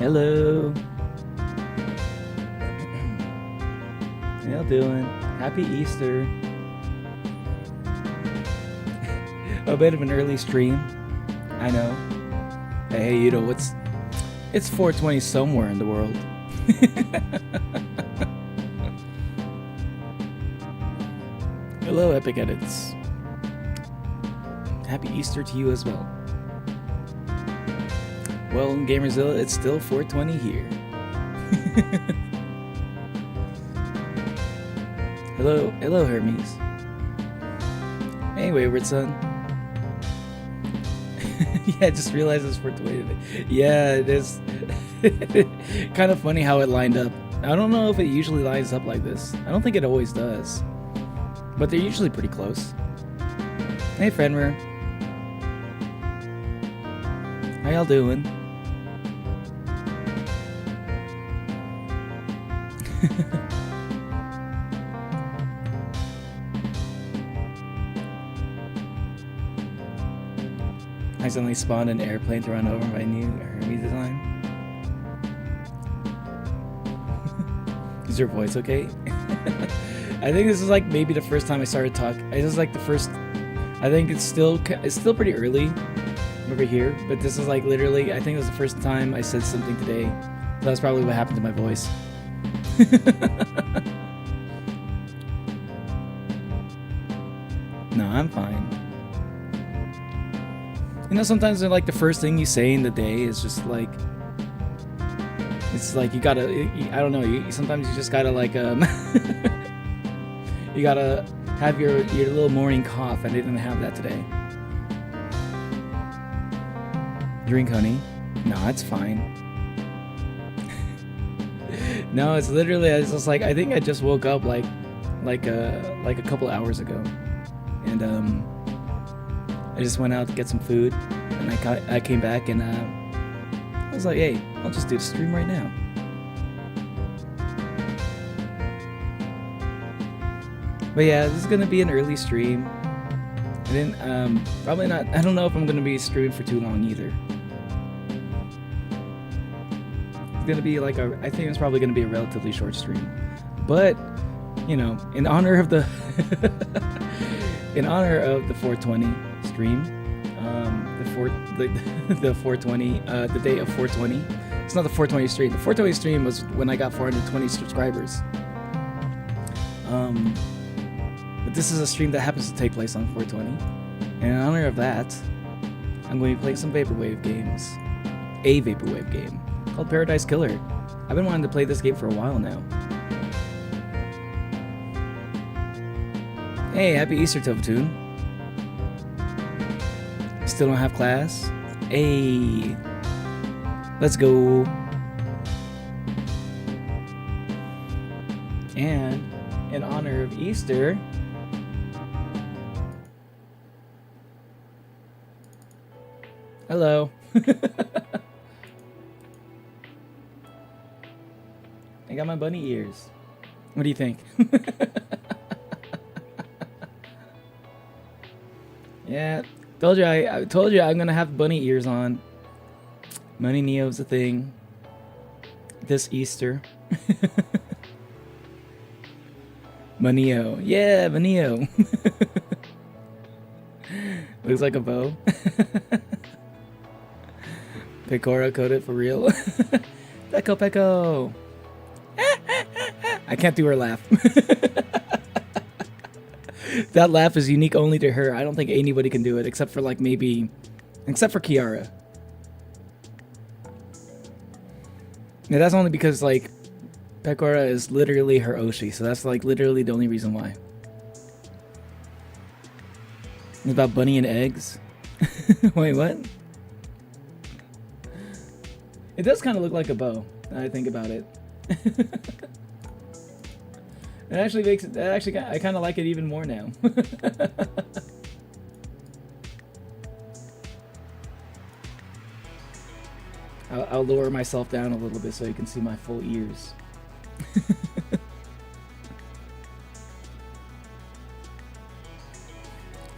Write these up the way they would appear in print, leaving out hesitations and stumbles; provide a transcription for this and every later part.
Hello. How y'all doing? Happy Easter. A bit of an early stream. I know. Hey, you know what's... It's 4:20 somewhere in the world. Hello, Epic Edits. Happy Easter to you as well. Well, Gamerzilla, it's still 4:20 here. Hello, Hermes. Hey, Wayward Son. Yeah, I just realized it's 4:20 today. Yeah, it is. Kind of funny how it lined up. I don't know if it usually lines up like this. I don't think it always does. But they're usually pretty close. Hey, Frenmer. How y'all doing? I suddenly spawned an airplane to run over my new Hermes design. Is your voice okay? I think this is like maybe the first time I started talking. This is like the first. I think it's still pretty early over here, but this is like literally. I think it was the first time I said something today. So that's probably what happened to my voice. No, I'm fine. You know, sometimes like the first thing you say in the day is just like, it's like you gotta, I don't know, sometimes you just gotta like, you gotta have your little morning cough, and I didn't have that today. Drink honey? No, it's fine. No, it's literally, it's just like, I think I just woke up like a couple hours ago, and I just went out to get some food, and I came back, and I was like, hey, I'll just do the stream right now. But yeah, this is gonna be an early stream. And then probably not. I don't know if I'm gonna be streaming for too long either. It's gonna be like I think it's probably gonna be a relatively short stream. But you know, in honor of the 420 stream, the 420, the day of 420. It's not the 420 stream. The 420 stream was when I got 420 subscribers. But this is a stream that happens to take place on 420. And in honor of that, I'm going to be playing some vaporwave games. A vaporwave game called Paradise Killer. I've been wanting to play this game for a while now. Hey, happy Easter, Tofatoon. Still don't have class? Hey, let's go. And in honor of Easter, hello. I got my bunny ears. What do you think? Yeah, I told you I'm gonna have bunny ears on. Money Neo's a thing. This Easter. Manio. Yeah, Manio. Looks like a bow. Pecora coded for real. Pecco, Pecco. I can't do her laugh. That laugh is unique only to her. I don't think anybody can do it except for like maybe, except for Kiara. Yeah, that's only because like Pecora is literally her Oshi, so that's like literally the only reason why. It's about bunny and eggs. Wait, what? It does kind of look like a bow. Now I think about it. It actually makes it. I kind of like it even more now. I'll lower myself down a little bit so you can see my full ears.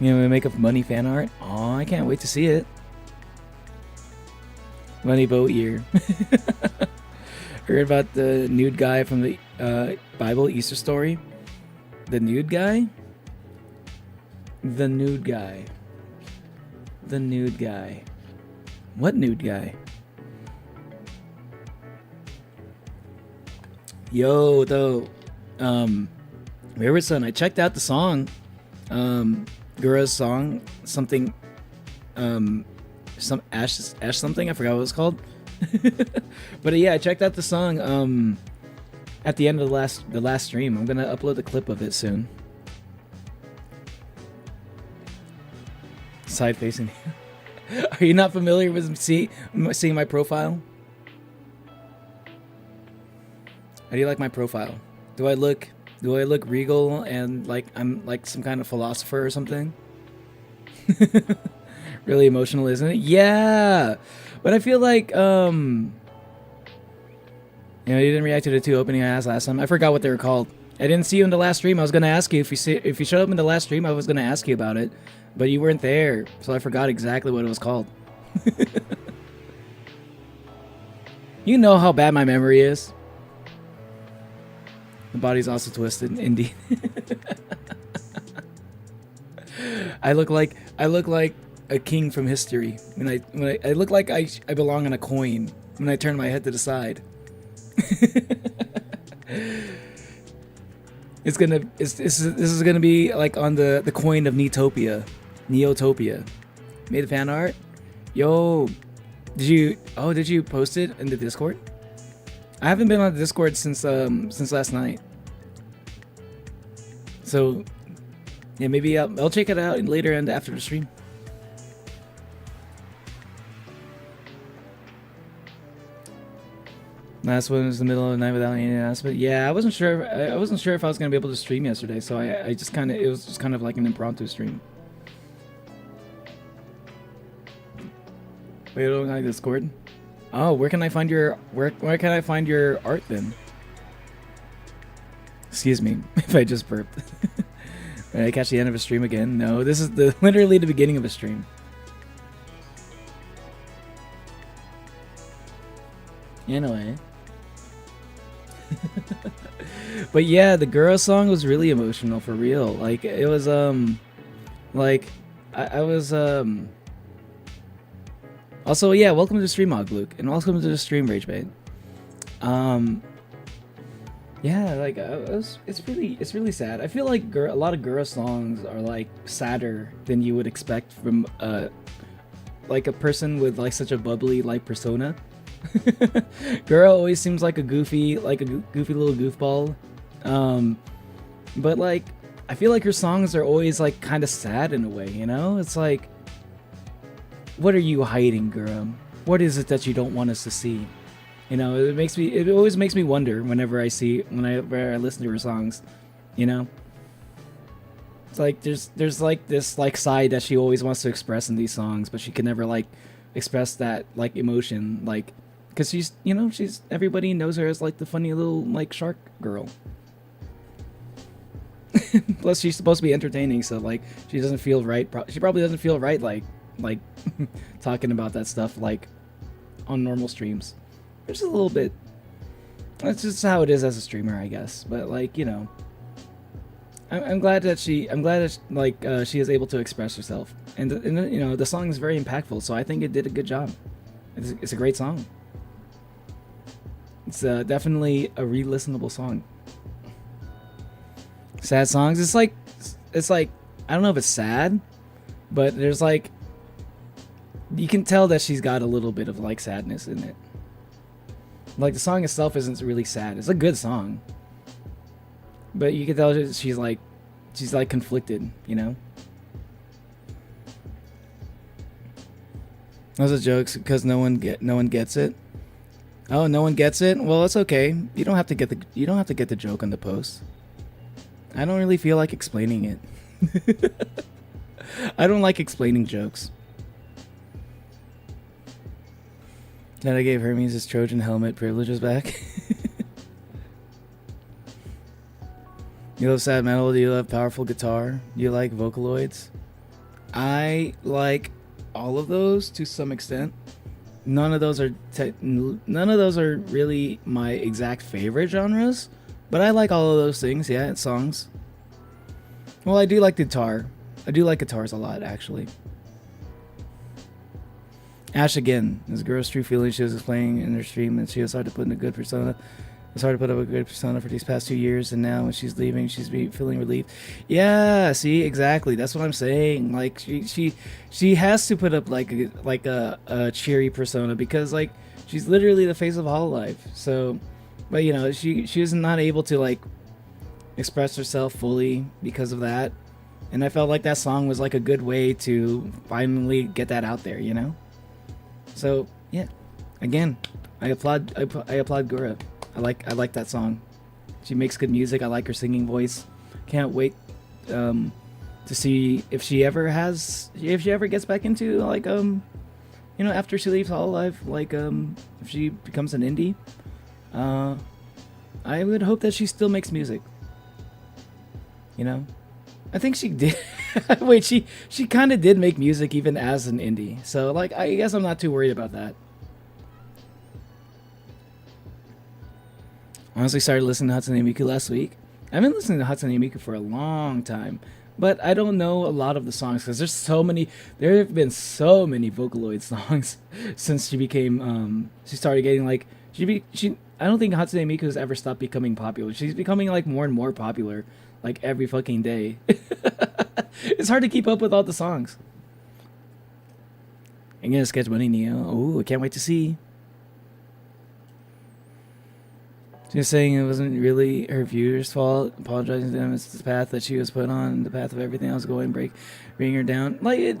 You know, we make up money fan art. Oh, I can't wait to see it. Money boat ear. Heard about the nude guy from the Bible Easter story? The nude guy? The nude guy. The nude guy. What nude guy? Yo, though, River Sun, I checked out the song, Gura's song, something, some Ash something, I forgot what it was called. But yeah, I checked out the song, at the end of the last stream. I'm gonna upload a clip of it soon. Side facing. Are you not familiar with seeing my profile? How do you like my profile? Do I look regal and like I'm like some kind of philosopher or something? Really emotional, isn't it? Yeah. But I feel like you know, you didn't react to the 2 opening I asked last time. I forgot what they were called. I didn't see you in the last stream. I was gonna ask you if you showed up in the last stream. I was gonna ask you about it, but you weren't there, so I forgot exactly what it was called. You know how bad my memory is. The body's also twisted, indeed. I look like a king from history. When I look like I belong on a coin when I turn my head to the side. This is gonna be like on the coin of Neotopia. Made the fan art. Yo, did you post it in the Discord? I haven't been on the Discord since last night. So yeah, maybe I'll check it out later and after the stream. Last one was the middle of the night without any announcement. Yeah, I wasn't sure. I wasn't sure if I was gonna be able to stream yesterday, so I just kind of, it was just kind of like an impromptu stream. Wait, you don't like Discord? Oh, where can I find your where can I find your art then? Excuse me if I just burped. Did I catch the end of a stream again? No, this is literally the beginning of a stream. Anyway. But yeah, the girl song was really emotional for real. Like it was like I was also, yeah, welcome to the stream, Ogluke, and welcome to the stream, Ragebait. Yeah, like it's really sad. I feel like a lot of girl songs are like sadder than you would expect from like a person with like such a bubbly like persona. Girl always seems like a goofy little goofball. But like I feel like her songs are always like kind of sad in a way, you know? It's like, what are you hiding, girl? What is it that you don't want us to see? You know, it always makes me wonder whenever I listen to her songs, you know? It's like there's like this like side that she always wants to express in these songs, but she can never like express that like emotion, like, because she's, you know, everybody knows her as like the funny little like shark girl. Plus she's supposed to be entertaining, so like she doesn't feel right. She probably doesn't feel right like talking about that stuff like on normal streams. Just a little bit. That's just how it is as a streamer, I guess. But like, you know, I'm glad that she is able to express herself, and you know, the song is very impactful. So I think it did a good job. It's a great song. It's definitely a re-listenable song. Sad songs. It's like I don't know if it's sad, but there's like, you can tell that she's got a little bit of like sadness in it. Like the song itself isn't really sad. It's a good song, but you can tell she's like conflicted, you know. Those are jokes because no one gets it. Oh, no one gets it. Well, it's okay. You don't have to get the joke on the post. I don't really feel like explaining it. I don't like explaining jokes. Then I gave Hermes his Trojan helmet privileges back. You love sad metal? Do you love powerful guitar? Do you like Vocaloids? I like all of those to some extent. none of those are really my exact favorite genres, but I like all of those things. Yeah, songs. Well, I do like guitar. I do like guitars a lot, actually. Ash again. This girl's true feelings she was playing in her stream, and she was hard to put in a good persona. It's hard to put up a good persona for these past 2 years, and now when she's leaving, she's feeling relieved. Yeah, see, exactly. That's what I'm saying. Like she has to put up like a cheery persona because like she's literally the face of Hololive. So, but you know, she was not able to like express herself fully because of that, and I felt like that song was like a good way to finally get that out there. You know. So yeah, again, I applaud Gura. I like that song. She makes good music. I like her singing voice. Can't wait to see if she ever gets back into like you know, after she leaves Hololive, like if she becomes an indie. I would hope that she still makes music. You know, I think she did. Wait, she kind of did make music even as an indie. So like, I guess I'm not too worried about that. Honestly, started listening to Hatsune Miku last week. I've been listening to Hatsune Miku for a long time, but I don't know a lot of the songs because there have been so many Vocaloid songs since she became she started getting like I don't think Hatsune Miku has ever stopped becoming popular. She's becoming like more and more popular like every fucking day. It's hard to keep up with all the songs. I'm gonna sketch Bunny Neo. Oh, I can't wait to see. She's saying it wasn't really her viewers' fault. Apologizing to them. It's the path that she was put on, the path of everything else going, bringing her down. I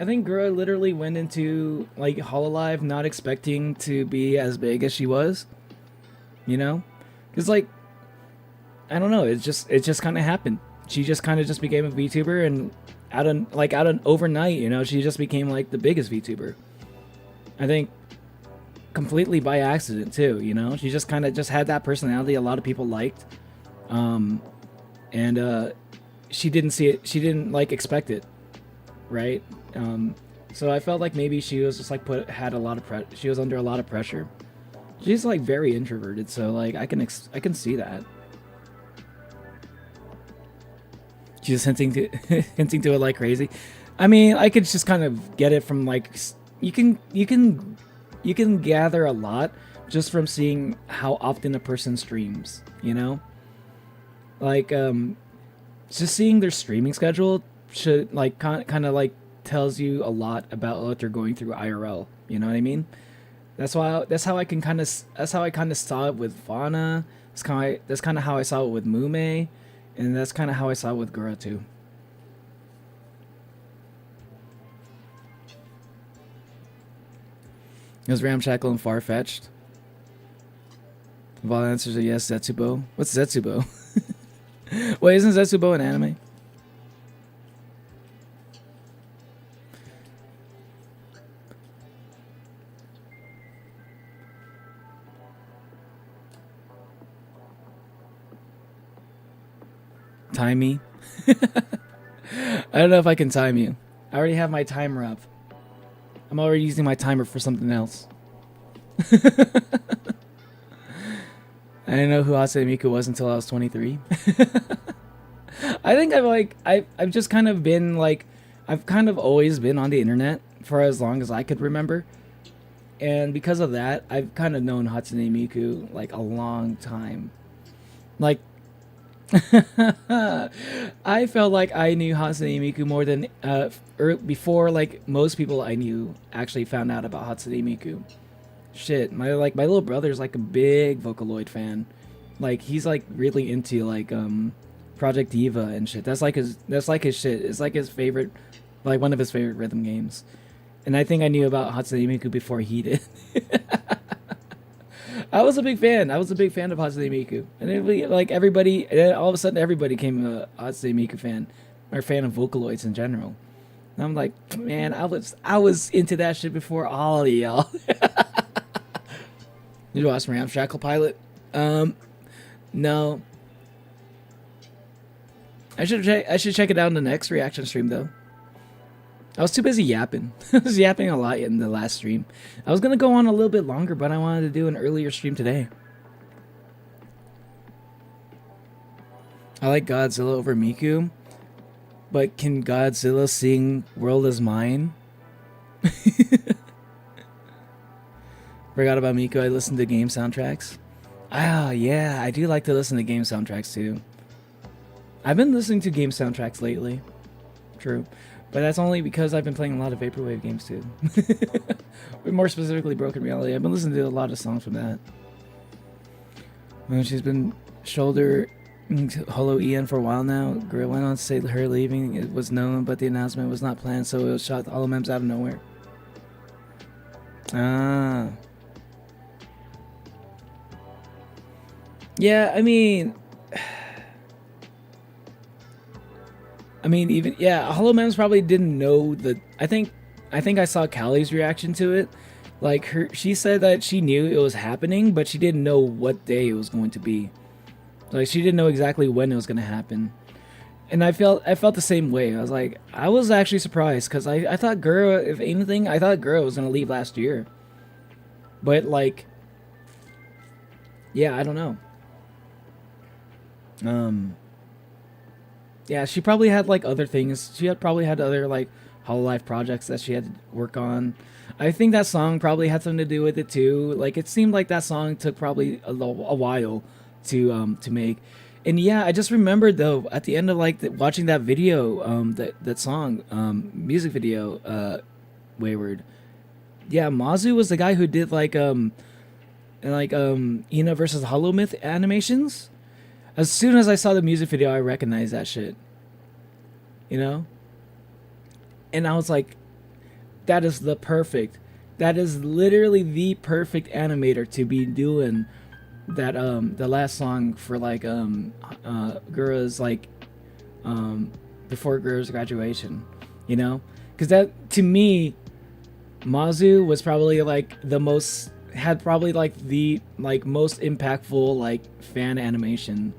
think Gura literally went into like Hololive not expecting to be as big as she was. You know, because like I don't know. It just kind of happened. She just kind of just became a VTuber, and out of overnight, you know, she just became like the biggest VTuber. I think. Completely by accident too, you know. She just kind of just had that personality a lot of people liked, and she didn't see it. She didn't like expect it, right? So I felt like maybe she was just like she was under a lot of pressure. She's like very introverted, so like I can see that. She's hinting to it like crazy. I mean, I could just kind of get it from like you can gather a lot just from seeing how often a person streams, you know? Like, just seeing their streaming schedule should, like, kind of, like, tells you a lot about what they're going through IRL, you know what I mean? That's how I kind of saw it with Fauna, that's kind of how I saw it with Mume, and that's kind of how I saw it with Gura, too. It was ramshackle and far-fetched. If all answers are yes, Zetsubo. What's Zetsubo? Wait, isn't Zetsubo an anime? Time me? I don't know if I can time you. I already have my timer up. I'm already using my timer for something else. I didn't know who Hatsune Miku was until I was 23. I think I've just kind of been like, I've kind of always been on the internet for as long as I could remember. And because of that, I've kind of known Hatsune Miku like a long time. Like, I felt like I knew Hatsune Miku more than before like most people I knew actually found out about Hatsune Miku. Shit, my little brother's like a big Vocaloid fan. Like he's like really into like Project Diva and shit. That's like his shit. It's like his favorite, like one of his favorite rhythm games. And I think I knew about Hatsune Miku before he did. I was a big fan. I was a big fan of Hatsune Miku, and it, like everybody, all of a sudden, everybody became a Hatsune Miku fan, or a fan of Vocaloids in general. And I'm like, man, I was into that shit before all of y'all. Did you watch Ramshackle Pilot? No. I should check it out in the next reaction stream though. I was too busy yapping. I was yapping a lot in the last stream. I was gonna go on a little bit longer, but I wanted to do an earlier stream today. I like Godzilla over Miku, but can Godzilla sing World Is Mine? Forgot about Miku. I listen to game soundtracks. Ah, yeah, I do like to listen to game soundtracks too. I've been listening to game soundtracks lately. True. But that's only because I've been playing a lot of vaporwave games too. But more specifically, Broken Reality. I've been listening to a lot of songs from that. She's been shoulder Holo EN for a while now. Girl went on to say her leaving. It was known, but the announcement was not planned, so it was shot all memes out of nowhere. Ah. Yeah, I mean, even HoloMems probably didn't know that. I think I saw Callie's reaction to it. Like she said that she knew it was happening, but she didn't know what day it was going to be. Like she didn't know exactly when it was going to happen. And I felt the same way. I was actually surprised because I thought Gura, if anything, I thought Gura was going to leave last year. But like, yeah, I don't know. Yeah, she probably had like other things. She probably had other like Hololive projects that she had to work on. I think that song probably had something to do with it too. Like it seemed like that song took probably a while to make. And yeah, I just remembered though at the end of like watching that video, that song, music video, Wayward. Yeah, Mazu was the guy who did like Ina versus Holomyth animations. As soon as I saw the music video, I recognized that shit. You know? And I was like, that is literally the perfect animator to be doing that, the last song for like, Gura's like, before Gura's graduation, you know? Because that, to me, Mazu was probably like the most impactful like fan animation,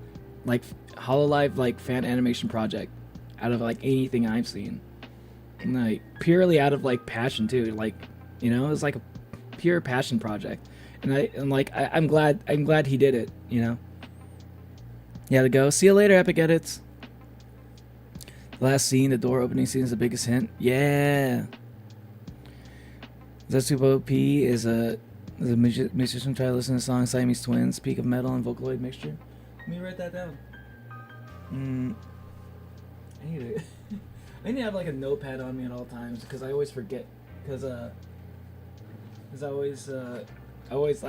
like Hololive like fan animation project out of like anything I've seen, and, like purely out of like passion too, like, you know, it's like a pure passion project, and I'm glad he did it, you know. Yeah, to go. See you later, Epic Edits. The last scene, the door opening scene, is the biggest hint. Yeah. Zetsubo P is a musician. Try to listen to the song Siamese Twins, Peak of Metal and Vocaloid Mixture. Let me write that down. I need to have like a notepad on me at all times because I always forget. I'm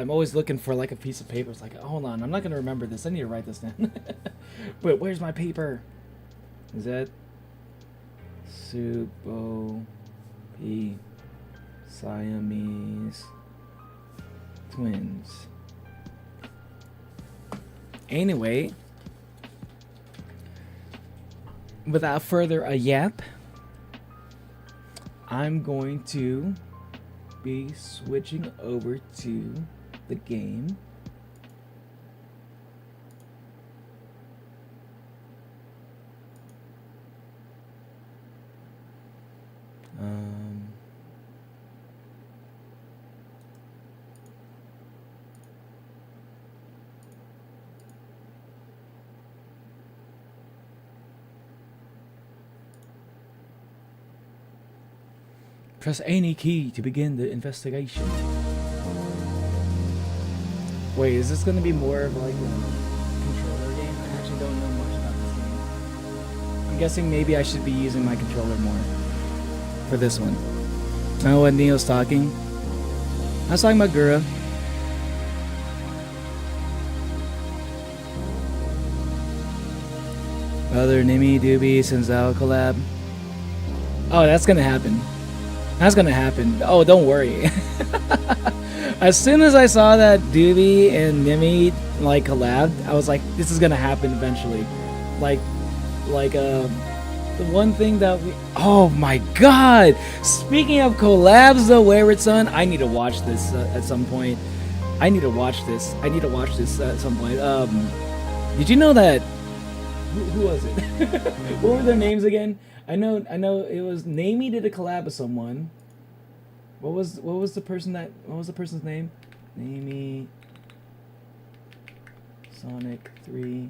always looking for like a piece of paper. It's like, hold on, I'm not gonna remember this. I need to write this down. But where's my paper? Is that Subo P Siamese Twins? Anyway, without further a yap, I'm going to be switching over to the game. Press any key to begin the investigation. Wait, is this going to be more of like a controller game? I actually don't know much about this game. I'm guessing maybe I should be using my controller more for this one. I know what Neo's talking. I was talking about Gura. Other Nimi, Doobie, Senzao collab. Oh, that's going to happen. That's gonna happen. Oh, don't worry. As soon as I saw that Doobie and Nimi like collabed, I was like, this is gonna happen eventually. The one thing that oh my god! Speaking of collabs, though, Wayward Son, I need to watch this at some point. I need to watch this at some point. Did you know that Who was it? What were their names again? I know it was Namey did a collab with someone. What was the person's name? Namey Sonic 3.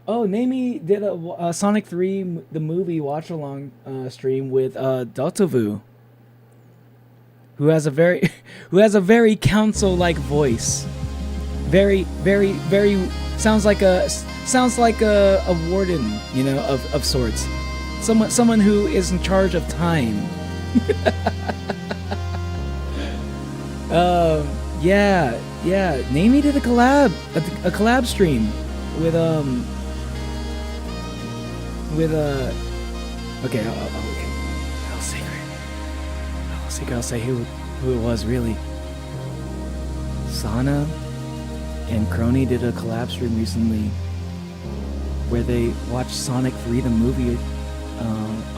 Namey did a Sonic 3 the movie watch along stream with Dotovu, who has a very council like voice. Very sounds like a warden, you know, of sorts. Someone who is in charge of time. Yeah. Namey did a collab stream with okay, I'll say who it was really. Sana and Crony did a collab stream recently where they watched Sonic 3 the movie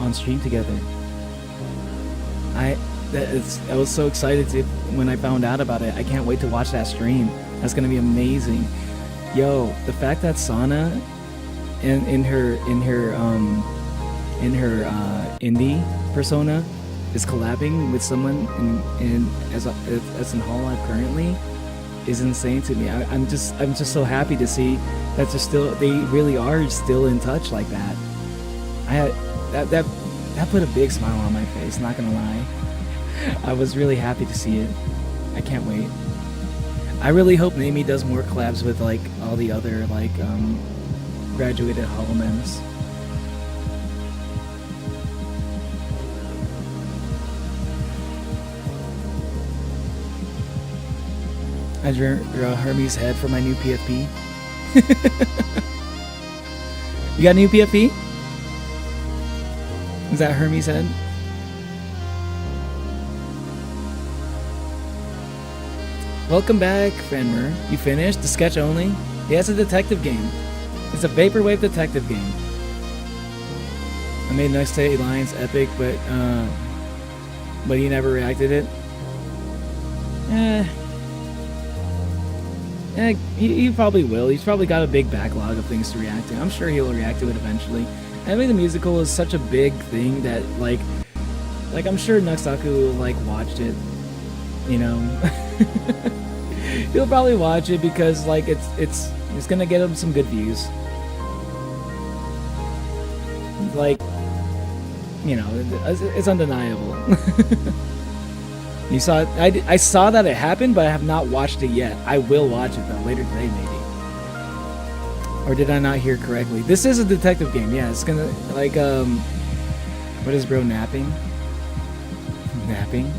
on stream together. I was so excited when I found out about it. I can't wait to watch that stream. That's gonna be amazing. Yo, the fact that Sana in her indie persona is collabing with someone as in Hololive currently is insane to me. I'm just so happy to see that they really are still in touch like that. That put a big smile on my face, not gonna lie. I was really happy to see it. I can't wait. I really hope Namey does more collabs with like all the other like graduated Holomens. I drew a Hermes head for my new PFP. You got a new PFP? Is that Hermes head? Welcome back, Fenmer. You finished? The sketch only? Yeah, it's a detective game. It's a vaporwave detective game. I made Next Day Alliance epic, but he never reacted it. He probably will. He's probably got a big backlog of things to react to. I'm sure he'll react to it eventually. I mean, the musical is such a big thing that like I'm sure Nuxaku like watched it. You know, he'll probably watch it because like it's gonna get him some good views. Like, you know, it's undeniable. You saw it. I saw that it happened, but I have not watched it yet. I will watch it though later today, maybe. Or did I not hear correctly? This is a detective game. Yeah, it's gonna like what is bro napping? Napping.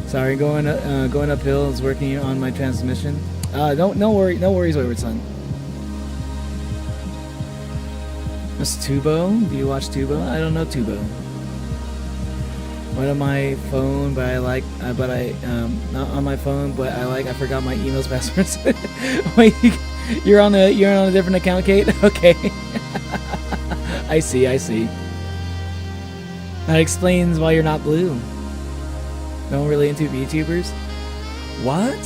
Sorry, going uphill is working on my transmission. No worries, Wayward Son. Miss Tubo, do you watch Tubo? I don't know Tubo. What on my phone? But I like, not on my phone. But I forgot my email's passwords. Wait, you're on a different account, Kate? Okay. I see. That explains why you're not blue. No really into VTubers? What?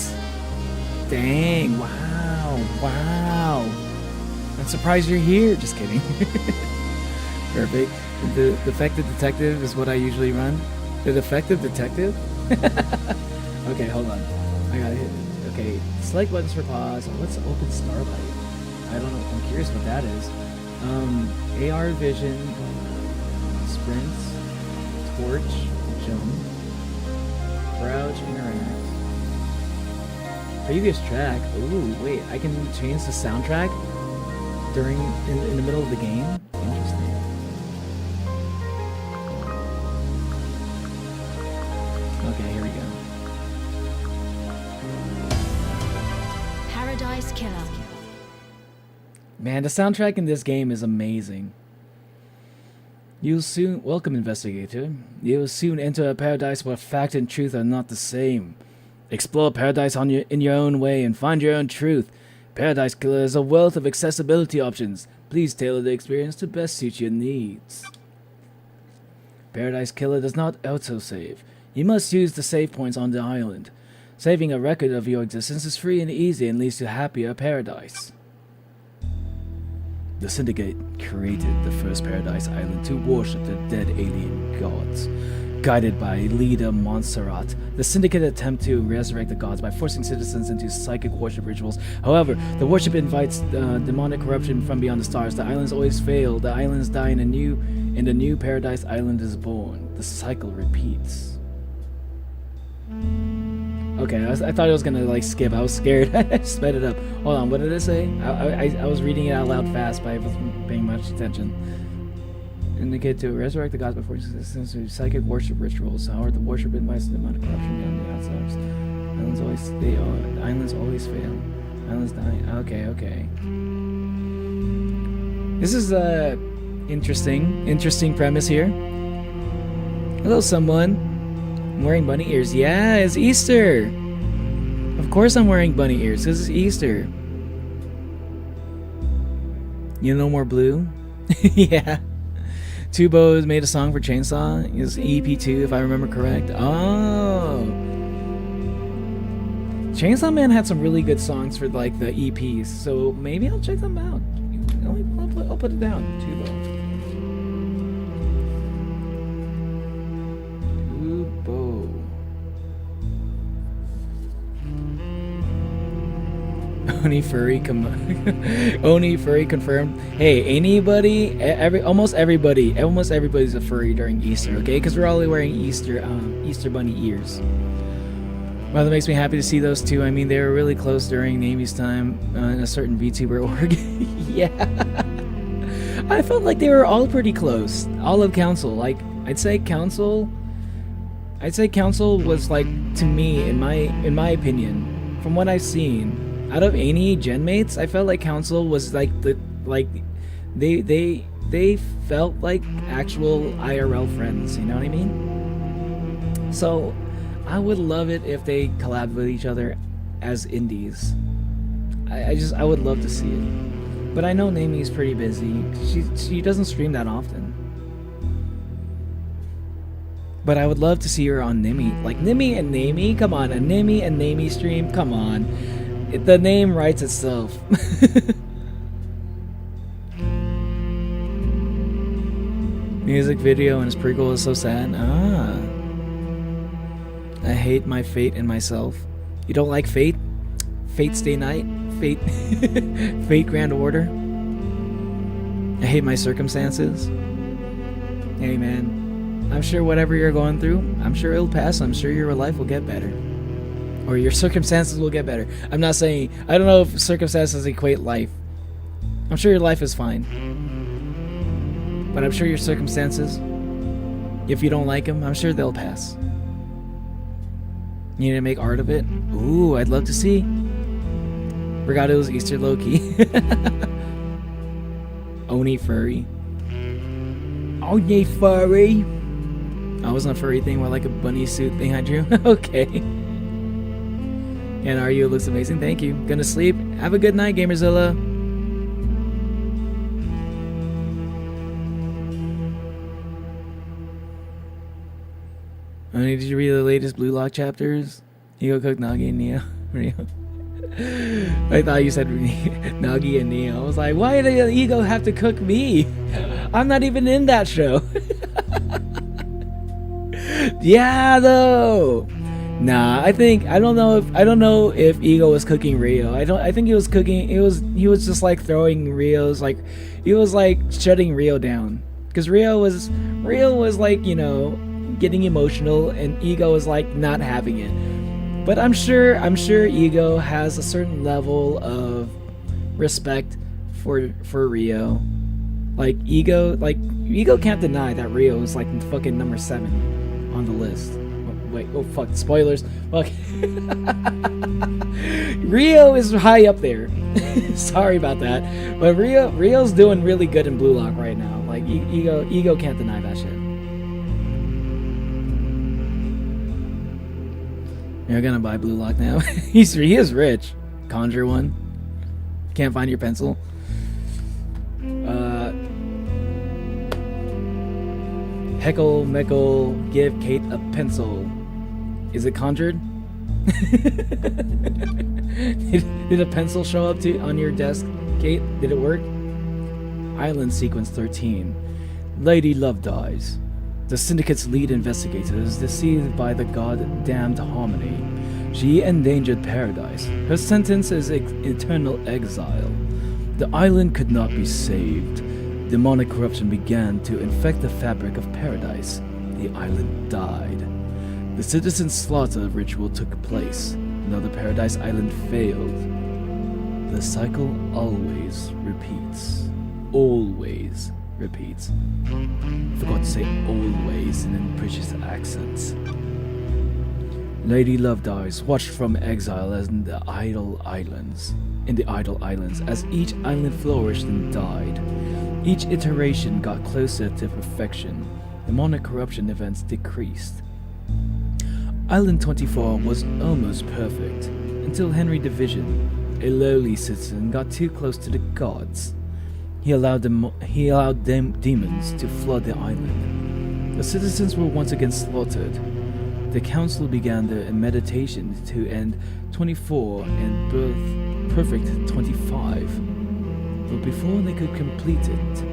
Dang, wow. I'm surprised you're here. Just kidding. Perfect. The defective detective is what I usually run. The defective detective? Okay, hold on. I gotta hit it. Okay, select buttons for pause. What's open starlight? I don't know. I'm curious what that is. AR vision, sprints, torch, jump. Crouch, interact. Previous track. Ooh, wait. I can change the soundtrack in the middle of the game. Interesting. Okay, here we go. Paradise Killer. Man, the soundtrack in this game is amazing. Welcome, investigator. You'll soon enter a paradise where fact and truth are not the same. Explore paradise in your own way and find your own truth. Paradise Killer is a wealth of accessibility options. Please tailor the experience to best suit your needs. Paradise Killer does not autosave. You must use the save points on the island. Saving a record of your existence is free and easy and leads to happier paradise. The Syndicate created the first Paradise Island to worship the dead alien gods. Guided by leader Montserrat, the Syndicate attempt to resurrect the gods by forcing citizens into psychic worship rituals. However, the worship invites demonic corruption from beyond the stars. The islands always fail. The islands die and the new Paradise Island is born. The cycle repeats. Okay, I thought I was gonna like skip. I was scared. I sped it up. Hold on, what did it say? I was reading it out loud fast, but I wasn't paying much attention. Indicate to resurrect the gods before existence through psychic worship rituals. However, the worship invites the demonic corruption beyond the outsiders. Islands always fail. Islands die. Okay. This is a interesting premise here. Hello, someone. I'm wearing bunny ears. Yeah, it's Easter. Of course I'm wearing bunny ears. This is Easter. You know more blue? Yeah. Two Bows made a song for Chainsaw. It's EP2 if I remember correct. Oh. Chainsaw Man had some really good songs for like the EPs, so maybe I'll check them out. I'll put it down. Two Bows. Oni Furry confirmed. Hey, almost everybody's a furry during Easter, okay? Because we're all wearing Easter bunny ears. Well, that makes me happy to see those two. I mean, they were really close during Navy's time in a certain VTuber org. Yeah, I felt like they were all pretty close. All of Council, like I'd say Council was like, to me, in my opinion, from what I've seen. Out of any gen mates, I felt like Council was like they felt like actual IRL friends, you know what I mean? So I would love it if they collabed with each other as indies. I would love to see it. But I know Nami's pretty busy. She doesn't stream that often. But I would love to see her on Nimi. Like Nimi and Nami, come on, a Nimi and Nami stream, come on. The name writes itself. Music video and his prequel is so sad. I hate my fate and myself. You don't like Fate? Fate Stay Night? Fate Fate Grand Order? I hate my circumstances. Hey man, I'm sure whatever you're going through, I'm sure it'll pass. I'm sure your life will get better. Or your circumstances will get better. I'm not saying, I don't know if circumstances equate life. I'm sure your life is fine. But I'm sure your circumstances, if you don't like them, I'm sure they'll pass. You need to make art of it? Ooh, I'd love to see. Forgot it was Easter low-key. Oni Furry. Oni Furry. I wasn't a furry thing, more like a bunny suit thing I drew. Okay. And Are You looks amazing. Thank you. Gonna sleep. Have a good night, Gamerzilla. Did you read the latest Blue Lock chapters? Ego cooked Nagi and Neo. I thought you said Nagi and Neo. I was like, why did Ego have to cook me? I'm not even in that show. Yeah, though. Nah, I don't know if Ego was cooking Rio. I think he was cooking. He was just like throwing Rio's, like he was like shutting Rio down, because Rio was like, you know, getting emotional, and Ego was like not having it. But I'm sure Ego has a certain level of respect for Rio. Like Ego can't deny that Rio is like fucking number 7 on the list. Wait, oh fuck, spoilers. Fuck. Rio is high up there. Sorry about that. But Rio's doing really good in Blue Lock right now. Like Ego can't deny that shit. You're gonna buy Blue Lock now. He is rich. Conjure one. Can't find your pencil. Heckle Meckle, give Kate a pencil. Is it conjured? Did a pencil show up on your desk, Kate? Did it work? Island Sequence 13. Lady Love dies. The Syndicate's lead investigator is deceived by the god-damned Harmony. She endangered paradise. Her sentence is eternal exile. The island could not be saved. Demonic corruption began to infect the fabric of paradise. The island died. The citizen slaughter ritual took place. Another Paradise Island failed. The cycle always repeats. Always repeats. Forgot to say always in British accents. Lady Love dies, watched from exile as in the Idle Islands. As each island flourished and died. Each iteration got closer to perfection. Demonic corruption events decreased. Island 24 was almost perfect, until Henry Division, a lowly citizen, got too close to the gods. He allowed demons to flood the island. The citizens were once again slaughtered. The council began their meditation to end 24 and birth perfect 25. But before they could complete it,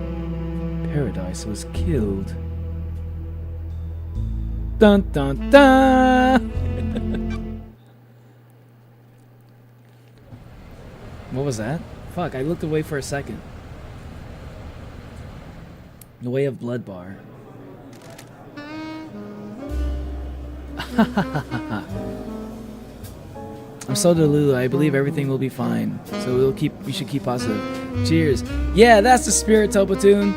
Paradise was killed. Dun dun dun! What was that? Fuck, I looked away for a second. The Way of Blood bar. I'm so delulu. I believe everything will be fine. So we should keep positive. Cheers. Yeah, that's the spirit, Topatoon.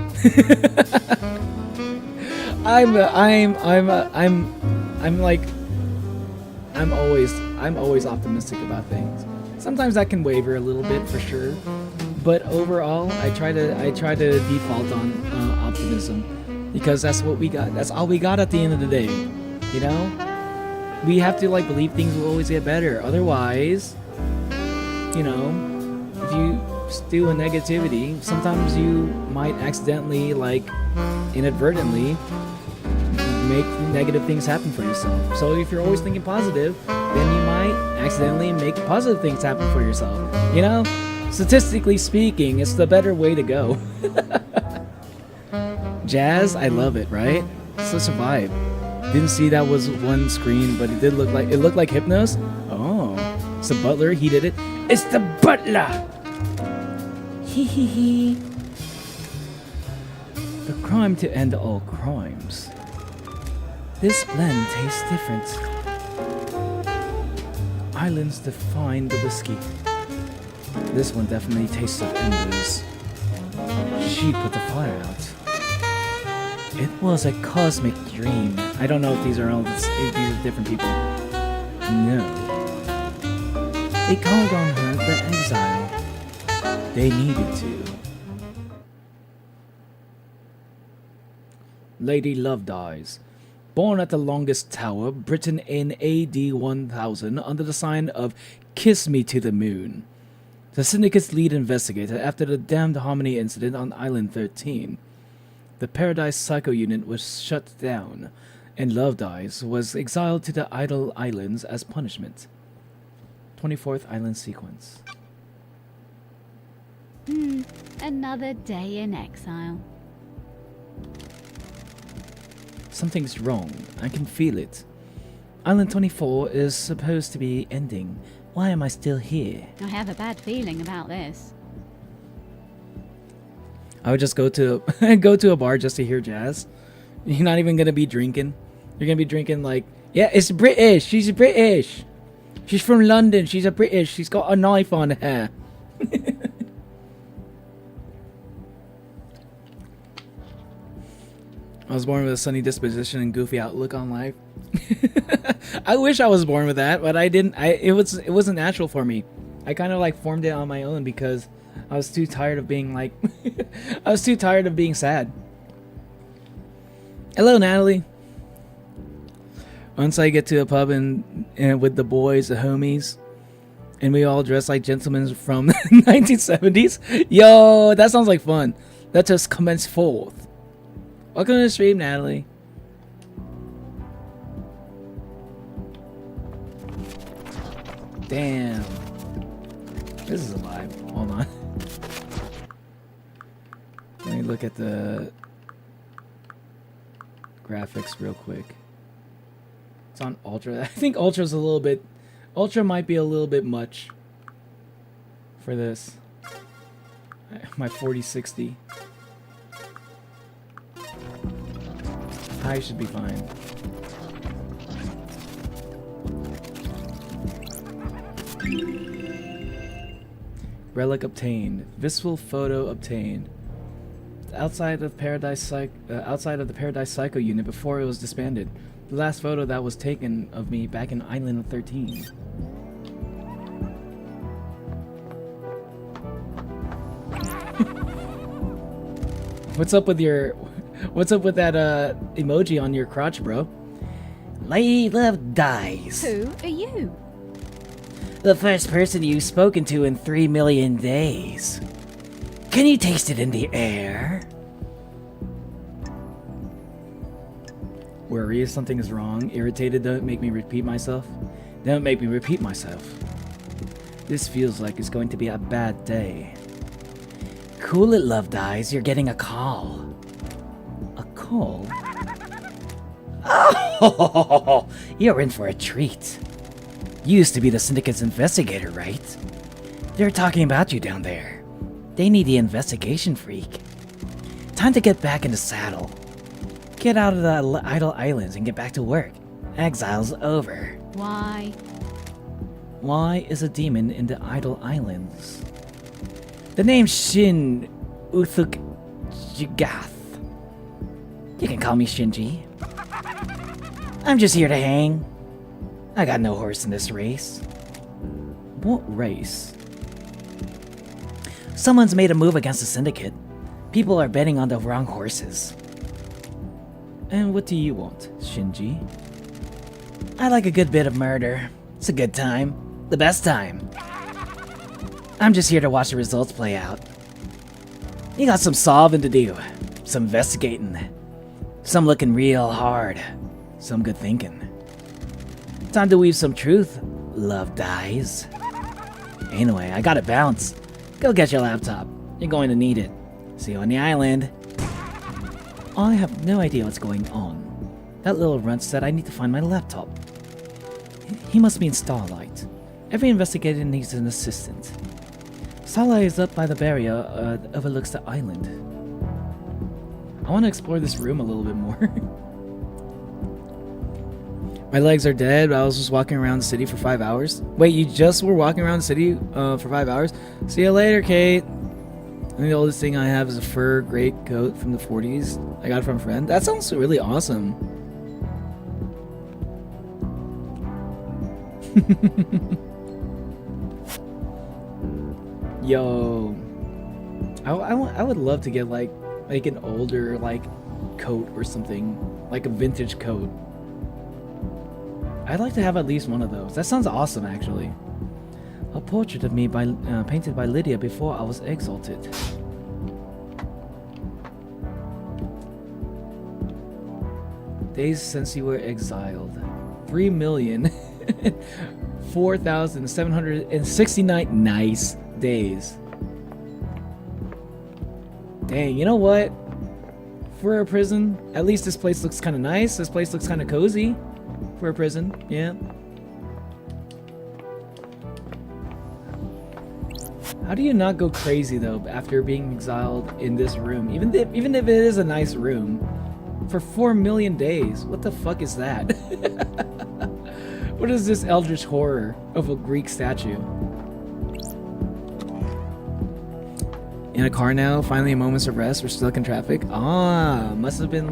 I'm always optimistic about things. Sometimes that can waver a little bit for sure, but overall, I try to default on optimism because that's what we got. That's all we got at the end of the day, you know. We have to like believe things will always get better. Otherwise, you know, if you stew in negativity, sometimes you might accidentally, like, inadvertently make negative things happen for yourself. So if you're always thinking positive, then you might accidentally make positive things happen for yourself. You know, statistically speaking, it's the better way to go. Jazz, I love it, right? Such a vibe. Didn't see that was one screen, but it looked like Hypnos. Oh, it's the butler. He did it. It's the butler. Hee hee hee. The crime to end all crimes. This blend tastes different. Islands define the whiskey. This one definitely tastes of embers. She put the fire out. It was a cosmic dream. I don't know if these are different people. No. They called on her the exile. They needed to. Lady Love dies. Born at the longest tower, Britain in AD 1000 under the sign of Kiss Me to the Moon. The Syndicate's lead investigator after the damned Harmony incident on Island 13. The Paradise Psycho Unit was shut down, and Love Dies was exiled to the Idle Islands as punishment. 24th Island Sequence. Another day in exile. Something's wrong. I can feel it. Island 24 is supposed to be ending. Why am I still here? I have a bad feeling about this. I would just go to a bar just to hear jazz. You're not even gonna be drinking. You're gonna be drinking like, yeah, it's British. She's British. She's from London. She's a British. She's got a knife on her. I was born with a sunny disposition and goofy outlook on life. I wish I was born with that, but I didn't. It wasn't natural for me. I kind of like formed it on my own because I was too tired of being like I was too tired of being sad. Hello, Natalie. Once I get to a pub and with the boys, the homies, and we all dress like gentlemen from the 1970s. Yo, that sounds like fun. Let us commence forth. Welcome to the stream, Natalie. Damn. This is a vibe. Hold on. Let me look at the graphics real quick. It's on Ultra. I think Ultra's a little bit... Ultra might be a little bit much for this. My 4060. High should be fine. Relic obtained. Visceral photo obtained. Outside of the Paradise Psycho unit before it was disbanded. The last photo that was taken of me back in Island 13. What's up with that emoji on your crotch, bro? Lady Love dies. Who are you? The first person you've spoken to in 3 million days. Can you taste it in the air? Worry if something is wrong. Irritated, don't make me repeat myself. Don't make me repeat myself. This feels like it's going to be a bad day. Cool it, Love dies. You're getting a call. A call? Oh, you're in for a treat. You used to be the Syndicate's investigator, right? They're talking about you down there. They need the investigation freak. Time to get back in the saddle. Get out of the idle islands and get back to work. Exile's over. Why? Why is a demon in the idle islands? The name's Shin Uthuk Jigath. You can call me Shinji. I'm just here to hang. I got no horse in this race. What race? Someone's made a move against the Syndicate. People are betting on the wrong horses. And what do you want, Shinji? I like a good bit of murder. It's a good time. The best time. I'm just here to watch the results play out. You got some solving to do. Some investigating. Some looking real hard. Some good thinking. Time to weave some truth. Love dies. Anyway, I gotta bounce. Go get your laptop. You're going to need it. See you on the island. I have no idea what's going on. That little runt said I need to find my laptop. He must be in Starlight. Every investigator needs an assistant. Starlight is up by the barrier that overlooks the island. I want to explore this room a little bit more. My legs are dead, but I was just walking around the city for 5 hours. Wait, you just were walking around the city for 5 hours? See you later, Kate. And the oldest thing I have is a fur greatcoat from the 40s. I got it from a friend. That sounds really awesome. Yo. I would love to get like an older coat or something. Like a vintage coat. I'd like to have at least one of those. That sounds awesome, actually. A portrait of me painted by Lydia before I was exalted. Days since you were exiled. 3,004,769 nice days. Dang, you know what? For a prison, at least this place looks kind of nice. This place looks kind of cozy. For a prison, yeah. How do you not go crazy though after being exiled in this room? Even if it is a nice room, for 4 million days. What the fuck is that? What is this eldritch horror of a Greek statue? In a car now, finally a moment's of rest. We're stuck in traffic. Ah, must have been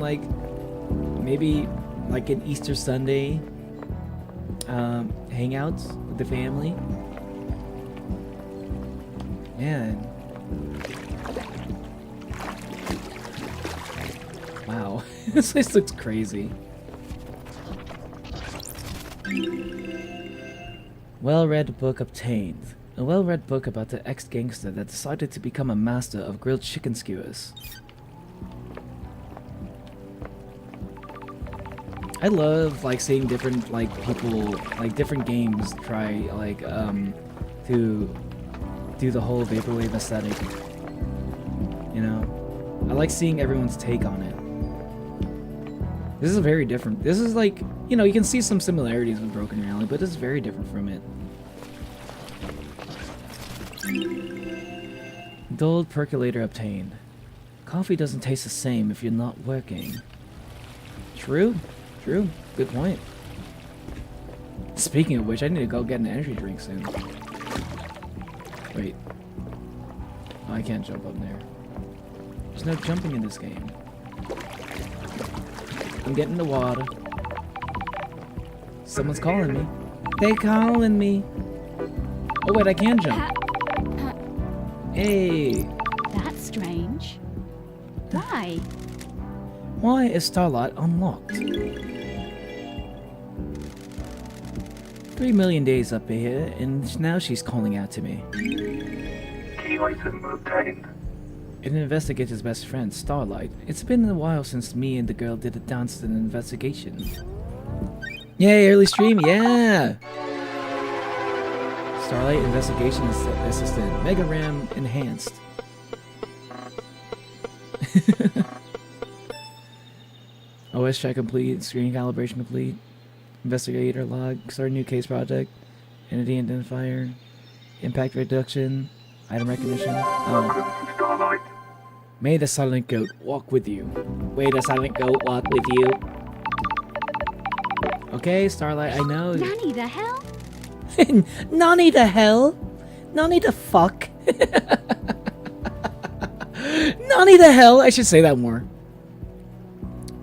maybe like an Easter Sunday hangouts with the family. Man. Wow. This place looks crazy. Well-read book obtained. A well-read book about the ex-gangster that decided to become a master of grilled chicken skewers. I love like seeing different like people like different games try like to do the whole vaporwave aesthetic. You know, I like seeing everyone's take on it. This is very different. This is like, you know, you can see some similarities with Broken Reality, but this is very different from it. Dulled percolator obtained. Coffee doesn't taste the same if you're not working. True. True. Good point. Speaking of which, I need to go get an energy drink soon. Wait. Oh, I can't jump up there. There's no jumping in this game. I'm getting the water. Someone's calling me. They calling me. Oh wait, I can jump. Hey. That's strange. Why? Why is Starlight unlocked? 3 million days up here, and now she's calling out to me. Key item obtained. It investigates his best friend, Starlight. It's been a while since me and the girl did a dance and investigation. Yay, early stream, yeah! Starlight Investigation Assistant, Mega RAM Enhanced. OS check complete, screen calibration complete, investigator log, start a new case project, entity identifier, impact reduction, item recognition. Welcome to Starlight. May the silent goat walk with you. May the silent goat walk with you. Okay, Starlight, I know. Nanny, the hell? Nani the hell? Nani the fuck? Nani the hell? I should say that more.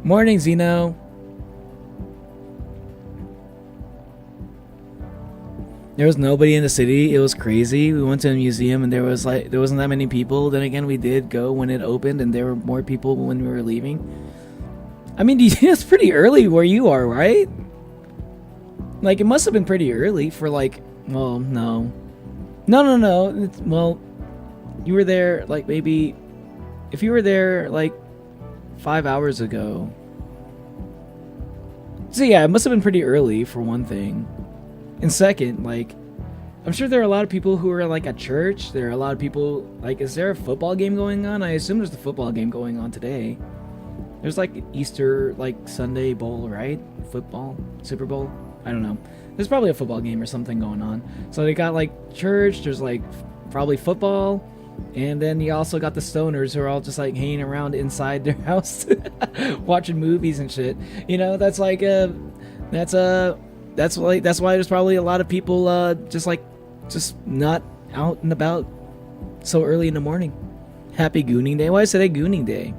Morning, Zeno. There was nobody in the city. It was crazy. We went to a museum and there wasn't that many people. Then again, we did go when it opened and there were more people when we were leaving. I mean, it's pretty early where you are, right? Like, it must have been pretty early for like, well, no. No. Well, you were there like maybe, if you were there like 5 hours ago. So yeah, it must have been pretty early for one thing. And second, like, I'm sure there are a lot of people who are like at church. There are a lot of people, like, is there a football game going on? I assume there's a football game going on today. There's like Easter, like Sunday bowl, right? Football, Super Bowl. I don't know. There's probably a football game or something going on. So they got like church. There's like probably football, and then you also got the stoners who are all just like hanging around inside their house, watching movies and shit. You know, that's why there's probably a lot of people just not out and about so early in the morning. Happy Gooning Day. Why is today Gooning Day?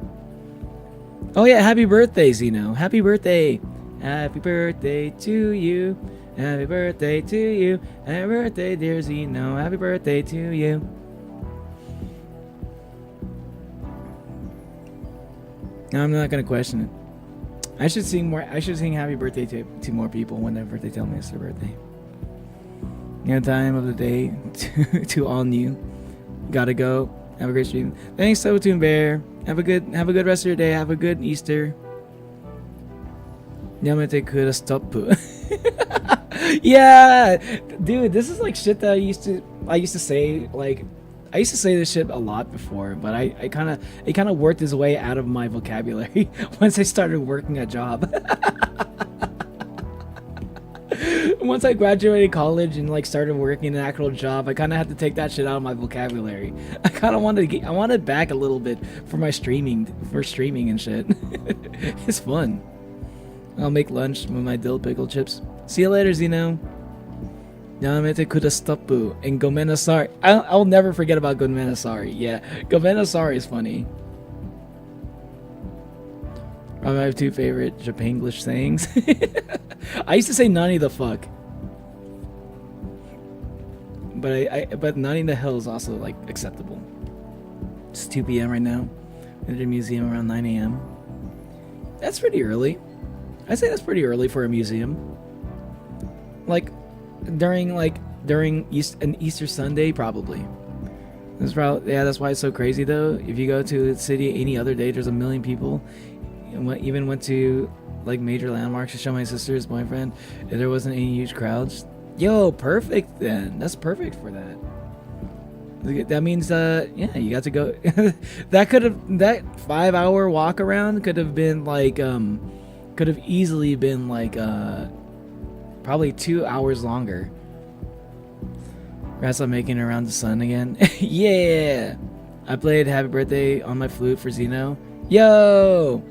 Oh yeah, happy birthday, Zeno. Happy birthday. Happy birthday to you. Happy birthday to you. Happy birthday, dear Zeno. Happy birthday to you. No, I'm not gonna question it. I should sing happy birthday to more people whenever they tell me it's their birthday. You know, time of the day to all new. Gotta go. Have a great stream. Thanks, Toon Bear. Have a good rest of your day. Have a good Easter. Yamete could stop. Yeah, dude, this is like shit that I used to say. Like, I used to say this shit a lot before, but it kind of worked its way out of my vocabulary once I started working a job. Once I graduated college and like started working an actual job, I kind of had to take that shit out of my vocabulary. I kind of wanted I wanted back a little bit for my streaming and shit. It's fun. I'll make lunch with my dill pickle chips. See you later, Zeno. Yamete Kudastopu and Gomenasari. I'll never forget about Gomenasari. Yeah, Gomenasari is funny. I have two favorite Japanglish sayings. I used to say Nani the fuck. But Nani the hell is also like acceptable. It's 2 p.m. right now. At the museum around 9 a.m. That's pretty early. I'd say that's pretty early for a museum. Like during an Easter Sunday, probably. That's why it's so crazy though. If you go to the city any other day, there's a million people. Even went to like major landmarks to show my sister's boyfriend if there wasn't any huge crowds. Yo, perfect then. That's perfect for that. That means yeah, you got to go. That 5-hour walk around could have been like could have easily been like probably 2 hours longer. Rats, I'm making it around the sun again. Yeah, I played Happy Birthday on my flute for Zeno. Yo,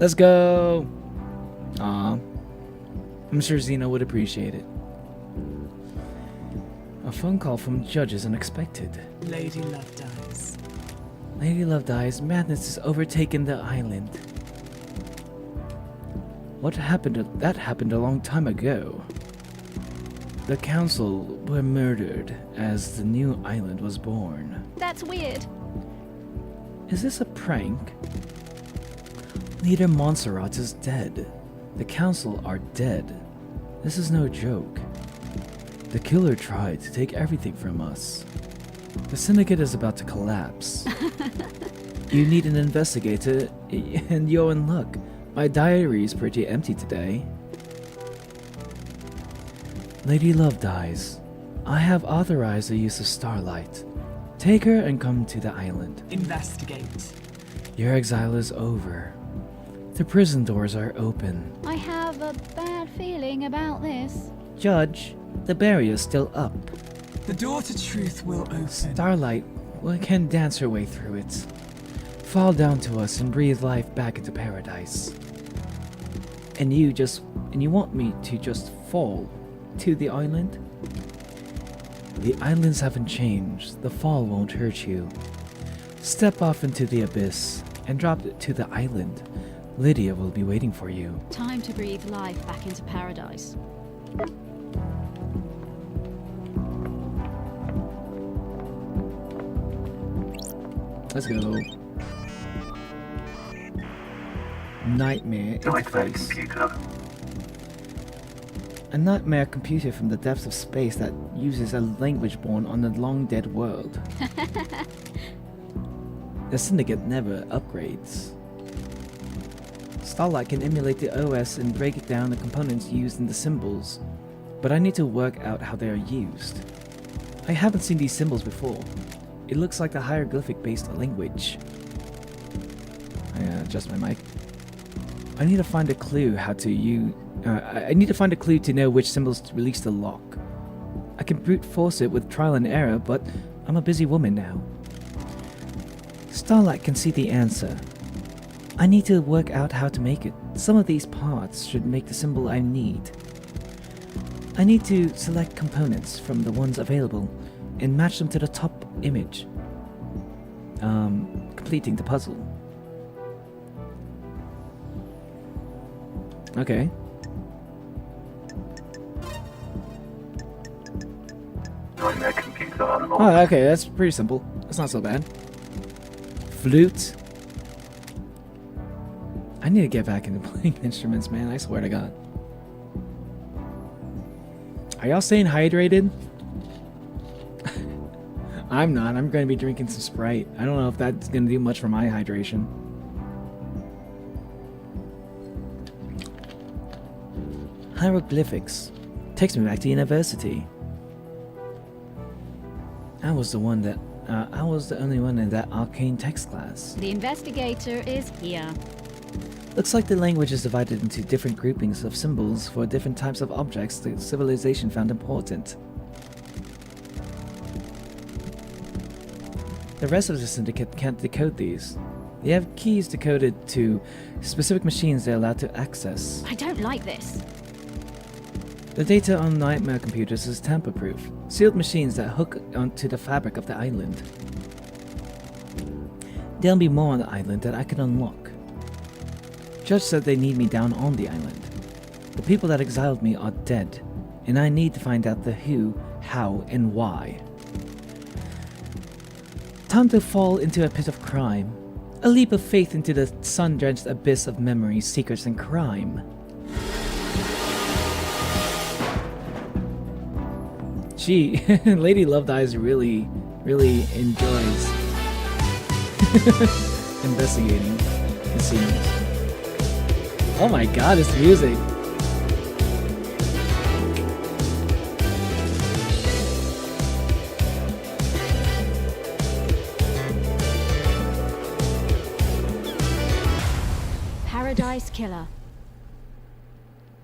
let's go. Aw, I'm sure Zeno would appreciate it. A phone call from Judge is unexpected. Lady Love dies. Lady Love dies. Madness has overtaken the island. What happened? That happened a long time ago. The council were murdered as the new island was born. That's weird. Is this a prank? Leader Montserrat is dead. The council are dead. This is no joke. The killer tried to take everything from us. The syndicate is about to collapse. You need an investigator, and you're in luck. My diary is pretty empty today. Lady Love dies. I have authorized the use of Starlight. Take her and come to the island. Investigate. Your exile is over. The prison doors are open. I have a bad feeling about this. Judge, the barrier's still up. The door to truth will open. Starlight can dance her way through it. Fall down to us and breathe life back into paradise. And you want me to just fall to the island? The islands haven't changed. The fall won't hurt you. Step off into the abyss and drop it to the island. Lydia will be waiting for you. Time to breathe life back into paradise. Let's go. Nightmare Nightmare interface. computer. A nightmare computer from the depths of space that uses a language born on the long-dead world. The Syndicate never upgrades. Starlight can emulate the OS and break down the components used in the symbols, but I need to work out how they are used. I haven't seen these symbols before. It looks like a hieroglyphic-based language. I adjust my mic. I need to find a clue how to use. I need to find a clue to know which symbols to release the lock. I can brute force it with trial and error, but I'm a busy woman now. Starlight can see the answer. I need to work out how to make it. Some of these parts should make the symbol I need. I need to select components from the ones available and match them to the top image. Completing the puzzle. Okay. Nightmare computer unlocked. Oh, okay, that's pretty simple. That's not so bad. Flute. I need to get back into playing instruments, man. I swear to God. Are y'all staying hydrated? I'm not. I'm going to be drinking some Sprite. I don't know if that's going to do much for my hydration. Hieroglyphics. Takes me back to university. I was the only one in that arcane text class. The investigator is here. Looks like the language is divided into different groupings of symbols for different types of objects the civilization found important. The rest of the syndicate can't decode these. They have keys decoded to specific machines they're allowed to access. I don't like this. The data on nightmare computers is tamper-proof, sealed machines that hook onto the fabric of the island. There'll be more on the island that I can unlock. Judge said they need me down on the island. The people that exiled me are dead, and I need to find out the who, how, and why. Time to fall into a pit of crime. A leap of faith into the sun-drenched abyss of memories, secrets, and crime. Gee, Lady Love Dies really enjoys investigating, it seems. Oh my god, it's music. Paradise Killer.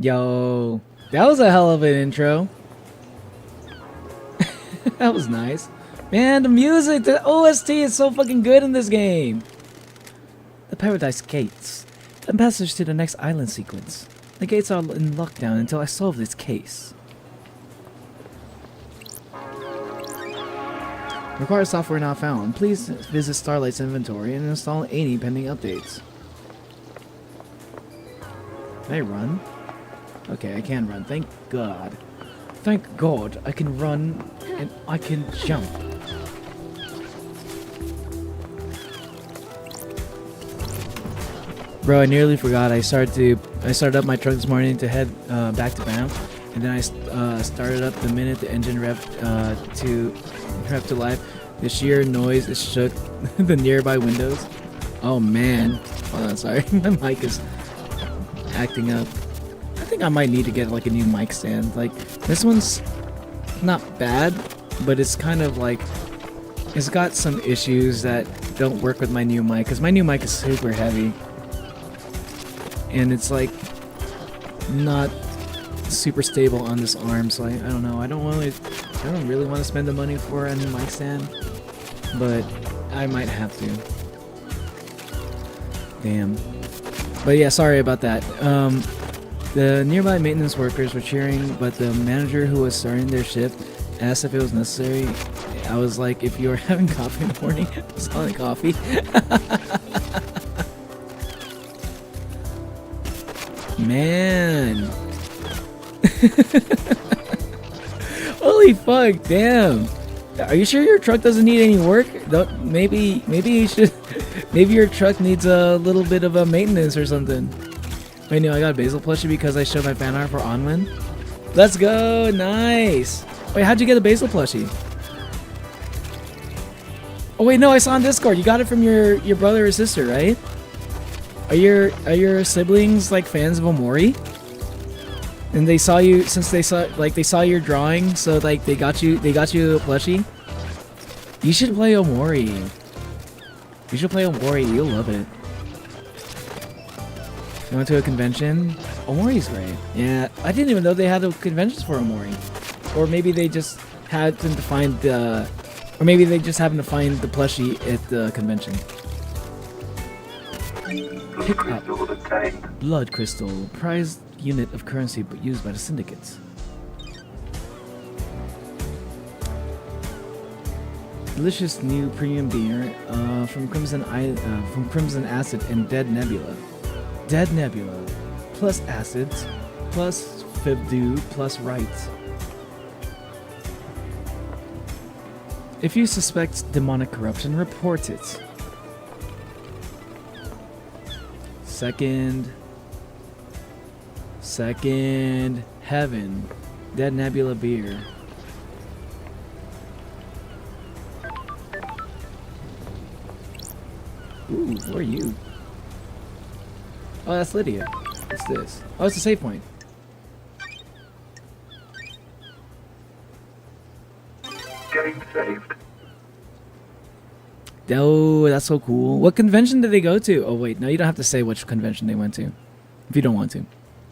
Yo, that was a hell of an intro. That was nice. Man, the music, the OST is so fucking good in this game. The Paradise Gates. The passage to the next island sequence. The gates are in lockdown until I solve this case. Requires software not found. Please visit Starlight's inventory and install any pending updates. Can I run? Okay, I can run. Thank God. Thank God I can run and I can jump. Bro, I nearly forgot. I started up my truck this morning to head back to BAM, and then I started up the minute the engine revved to life. The sheer noise it shook the nearby windows. Oh man, hold on, sorry, my mic is acting up. I think I might need to get like a new mic stand. Like this one's not bad, but it's kind of like it's got some issues that don't work with my new mic because my new mic is super heavy. And it's like not super stable on this arm, so I don't know. I don't really want to spend the money for a new mic stand, but I might have to. Damn. But yeah, sorry about that. The nearby maintenance workers were cheering, but the manager who was starting their shift asked if it was necessary. I was like, if you're having coffee in the morning, selling coffee. Man. Holy fuck, damn. Are you sure your truck doesn't need any work? Maybe you should. Maybe your truck needs a little bit of a maintenance or something. Wait, no, I got a basil plushie because I showed my fan art for Onwin. Let's go, nice. Wait, how'd you get a basil plushie? Oh wait, no, I saw on Discord. You got it from your brother or sister, right? Are your siblings like fans of Omori? And they saw you they saw your drawing, so like they got you a plushie. You should play Omori. You should play Omori. You'll love it. You went to a convention? Omori's great. Yeah, I didn't even know they had conventions for Omori. Or maybe they just happened to find the plushie at the convention. Pick up blood crystal, prized unit of currency but used by the syndicates. Delicious new premium beer from Crimson Acid and Dead Nebula. Dead Nebula plus acids plus Fibdu plus rights. If you suspect demonic corruption, report it. Second heaven. Dead Nebula beer. Ooh, who are you? Oh, that's Lydia. What's this? Oh, it's a save point. Getting saved. Oh, that's so cool. What convention did they go to? Oh, wait. No, you don't have to say which convention they went to. If you don't want to.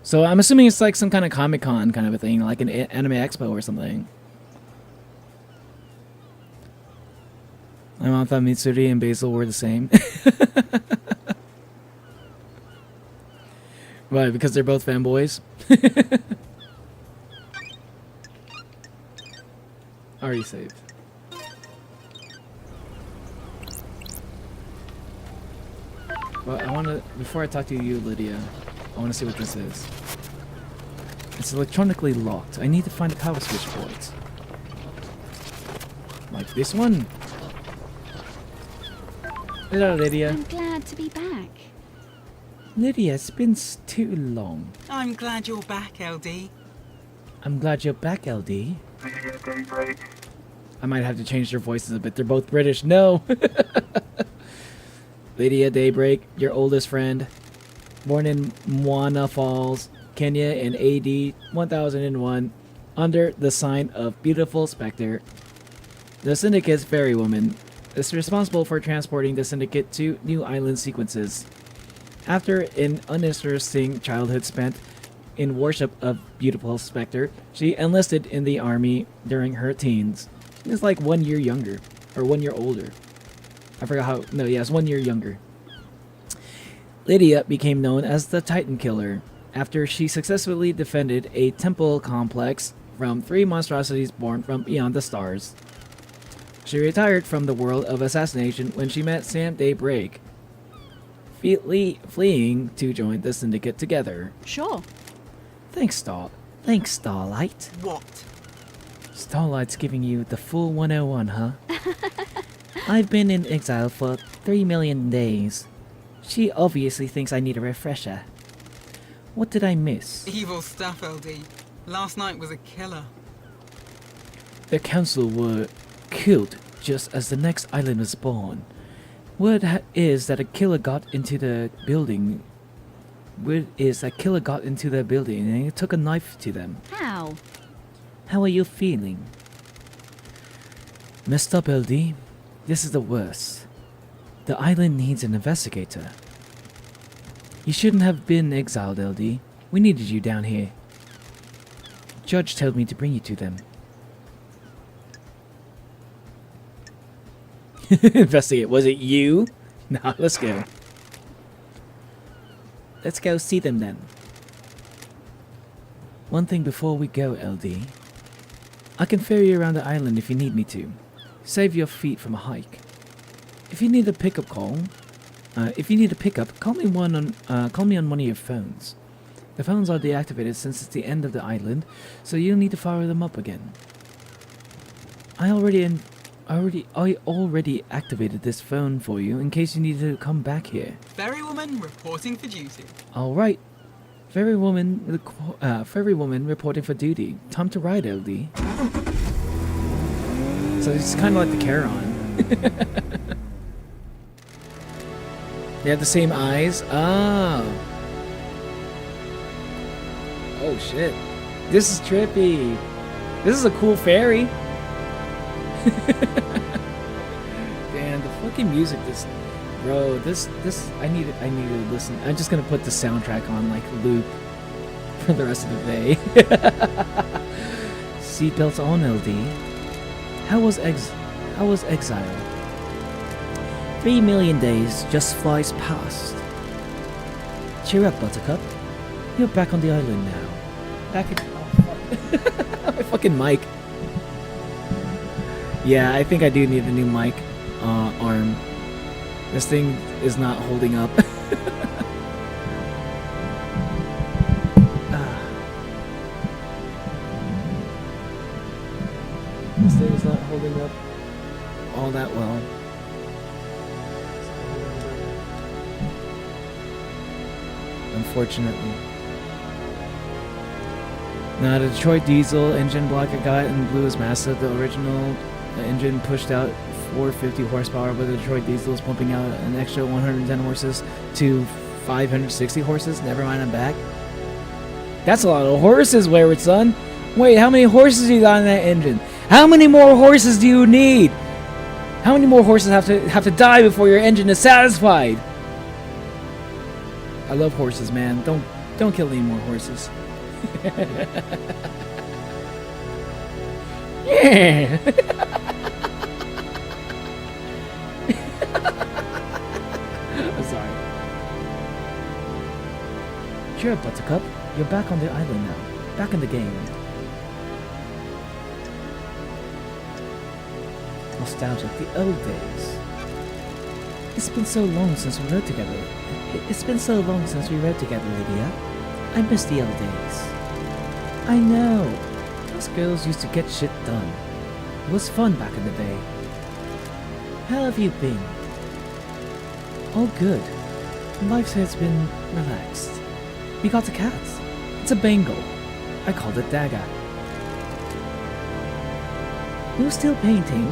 So I'm assuming it's like some kind of Comic-Con kind of a thing. Like an anime expo or something. My mom thought Mitsuri and Basil were the same. Why? Because they're both fanboys? Already saved. Well, I want to, before I talk to you, Lydia, I want to see what this is. It's electronically locked. I need to find the power switch for it. Like this one. Hello, Lydia. I'm glad to be back. Lydia, it's been too long. I'm glad you're back, LD. I'm glad you're back, LD. Lydia Daybreak. I might have to change their voices a bit. They're both British. No. Lydia Daybreak, your oldest friend. born in Moana Falls, Kenya in AD 1001, under the sign of Beautiful Spectre. The Syndicate's fairy woman is responsible for transporting the Syndicate to new island sequences. After an uninteresting childhood spent in worship of Beautiful Spectre, she enlisted in the army during her teens. It's like 1 year younger, or 1 year older. I forgot how, no, yeah, it's 1 year younger. Lydia became known as the Titan Killer after she successfully defended a temple complex from 3 monstrosities born from beyond the stars. She retired from the world of assassination when she met Sam Daybreak, fleeing to join the Syndicate together. Sure. Thanks, Starlight. What? Starlight's giving you the full 101, huh? I've been in exile for 3 million days. She obviously thinks I need a refresher. What did I miss? Evil stuff, LD. Last night was a killer. The council were killed just as the next island was born. Word is that a killer got into the building. And he took a knife to them. How? How are you feeling? Messed up, LD. This is the worst. The island needs an investigator. You shouldn't have been exiled, LD. We needed you down here. Judge told me to bring you to them. Investigate. Was it you? Nah, let's go. Let's go see them then. One thing before we go, LD. I can ferry you around the island if you need me to. Save your feet from a hike. If you need a pickup, call me on one of your phones. The phones are deactivated since it's the end of the island, so you'll need to fire them up again. I already activated this phone for you in case you need to come back here. Ferrywoman reporting for duty. All right. Ferrywoman reporting for duty. Time to ride, LD. So it's kind of like the Charon. They have the same eyes? Oh. Oh shit. This is trippy. This is a cool ferry. Damn, the fucking music bro, this I need to listen. I'm just gonna put the soundtrack on like loop for the rest of the day. Seatbelts on, LD. How was exile? 3 million days just flies past. Cheer up, Buttercup. You're back on the island now. Back in, oh, fuck. My fucking mic. Yeah, I think I do need a new mic arm. This thing is not holding up. This thing is not holding up all that well. Unfortunately. Now, the Detroit diesel engine block I got in blue is massive. The original engine pushed out 450 horsepower, but the Detroit diesel is pumping out an extra 110 horses to 560 horses. Never mind, I'm back. That's a lot of horses, Wayward Son. Wait, how many horses you got in that engine? How many more horses do you need? How many more horses have to die before your engine is satisfied? I love horses, man. Don't kill any more horses. Yeah. I'm sorry. Cheer up, Buttercup. You're back on the island now. Back in the game. Nostalgic, the old days. It's been so long since we rode together. Lydia. I miss the old days. I know. Us girls used to get shit done. It was fun back in the day. How have you been? All good. Life has been relaxed. We got a cat. It's a Bengal. I called it Dagger. You're still painting?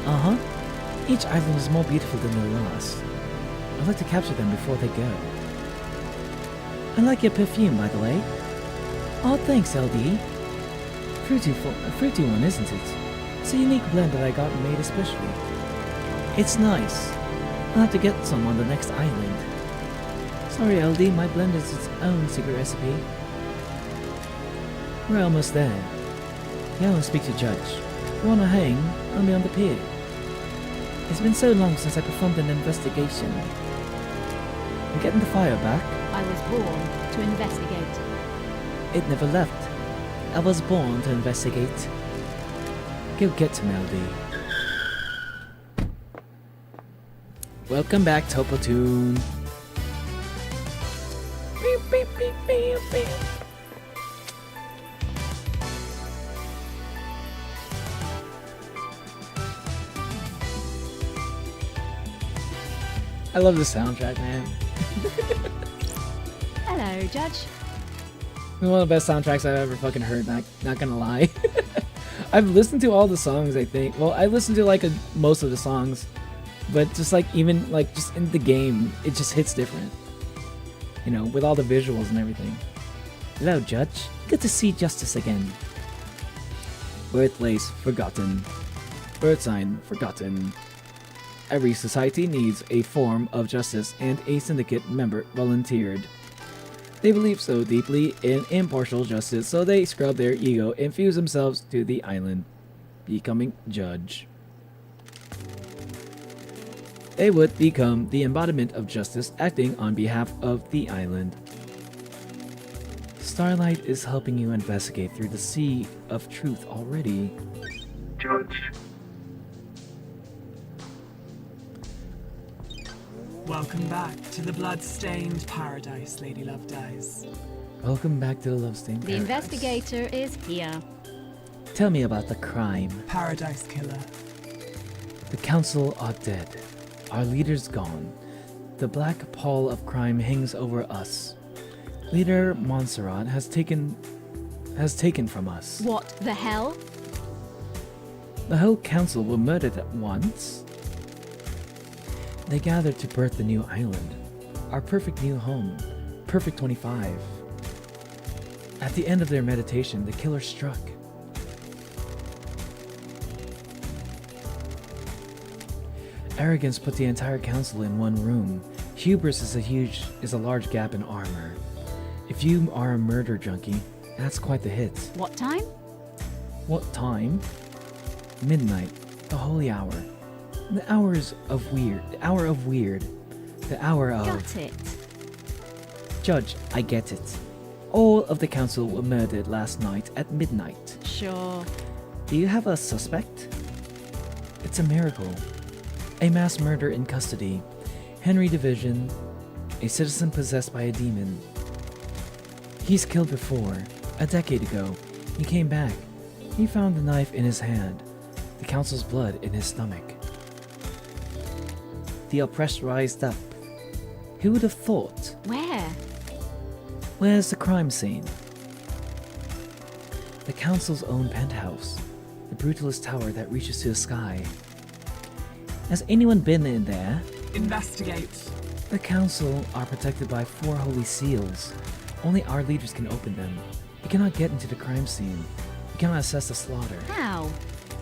Uh-huh. Each island is more beautiful than the last. I'd like to capture them before they go. I like your perfume, by the way. Oh, thanks, LD. A fruity one, isn't it? It's a unique blend that I got made especially. It's nice. I'll have to get some on the next island. Sorry, LD, my blend is its own secret recipe. We're almost there. Yeah, I'll speak to Judge. If you wanna hang, I'll be on the pier. It's been so long since I performed an investigation. I'm getting the fire back. I was born to investigate. It never left. I was born to investigate. Go get him, LD. Welcome back, Topotoon. I love the soundtrack, man. Hello, Judge. It's one of the best soundtracks I've ever fucking heard, not gonna lie. I've listened to all the songs, I think. Well, I listened to like most of the songs, but just like even like just in the game, it just hits different. You know, with all the visuals and everything. Hello, Judge. Good to see Justice again. Birthplace forgotten. Birth sign forgotten. Every society needs a form of justice, and a syndicate member volunteered. They believe so deeply in impartial justice, so they scrub their ego and fuse themselves to the island, becoming judge. They would become the embodiment of justice, acting on behalf of the island. Starlight is helping you investigate through the sea of truth already. Judge. Welcome back to the blood-stained paradise, Lady Lovedays. Welcome back to the Love-Stained The Paradise. investigator is here. Tell me about the crime. Paradise Killer. The council are dead. Our leader's gone. The black pall of crime hangs over us. Leader Montserrat has taken from us. What the hell? The whole council were murdered at once. They gathered to birth the new island, our perfect new home, Perfect 25. At the end of their meditation, the killer struck. Arrogance put the entire council in one room. Hubris is a large gap in armor. If you are a murder junkie, that's quite the hit. What time? What time? Midnight, the holy hour. The hours of weird. The hour of weird. The hour of... Got it. Judge, I get it. All of the council were murdered last night at midnight. Sure. Do you have a suspect? It's a miracle. A mass murder in custody. Henry Division, a citizen possessed by a demon. He's killed before. A decade ago. He came back. He found the knife in his hand. The council's blood in his stomach. The oppressed rised up. Who would have thought? Where? Where's the crime scene? The council's own penthouse. The brutalist tower that reaches to the sky. Has anyone been in there? Investigate. The council are protected by 4 holy seals. Only our leaders can open them. We cannot get into the crime scene. We cannot assess the slaughter. How?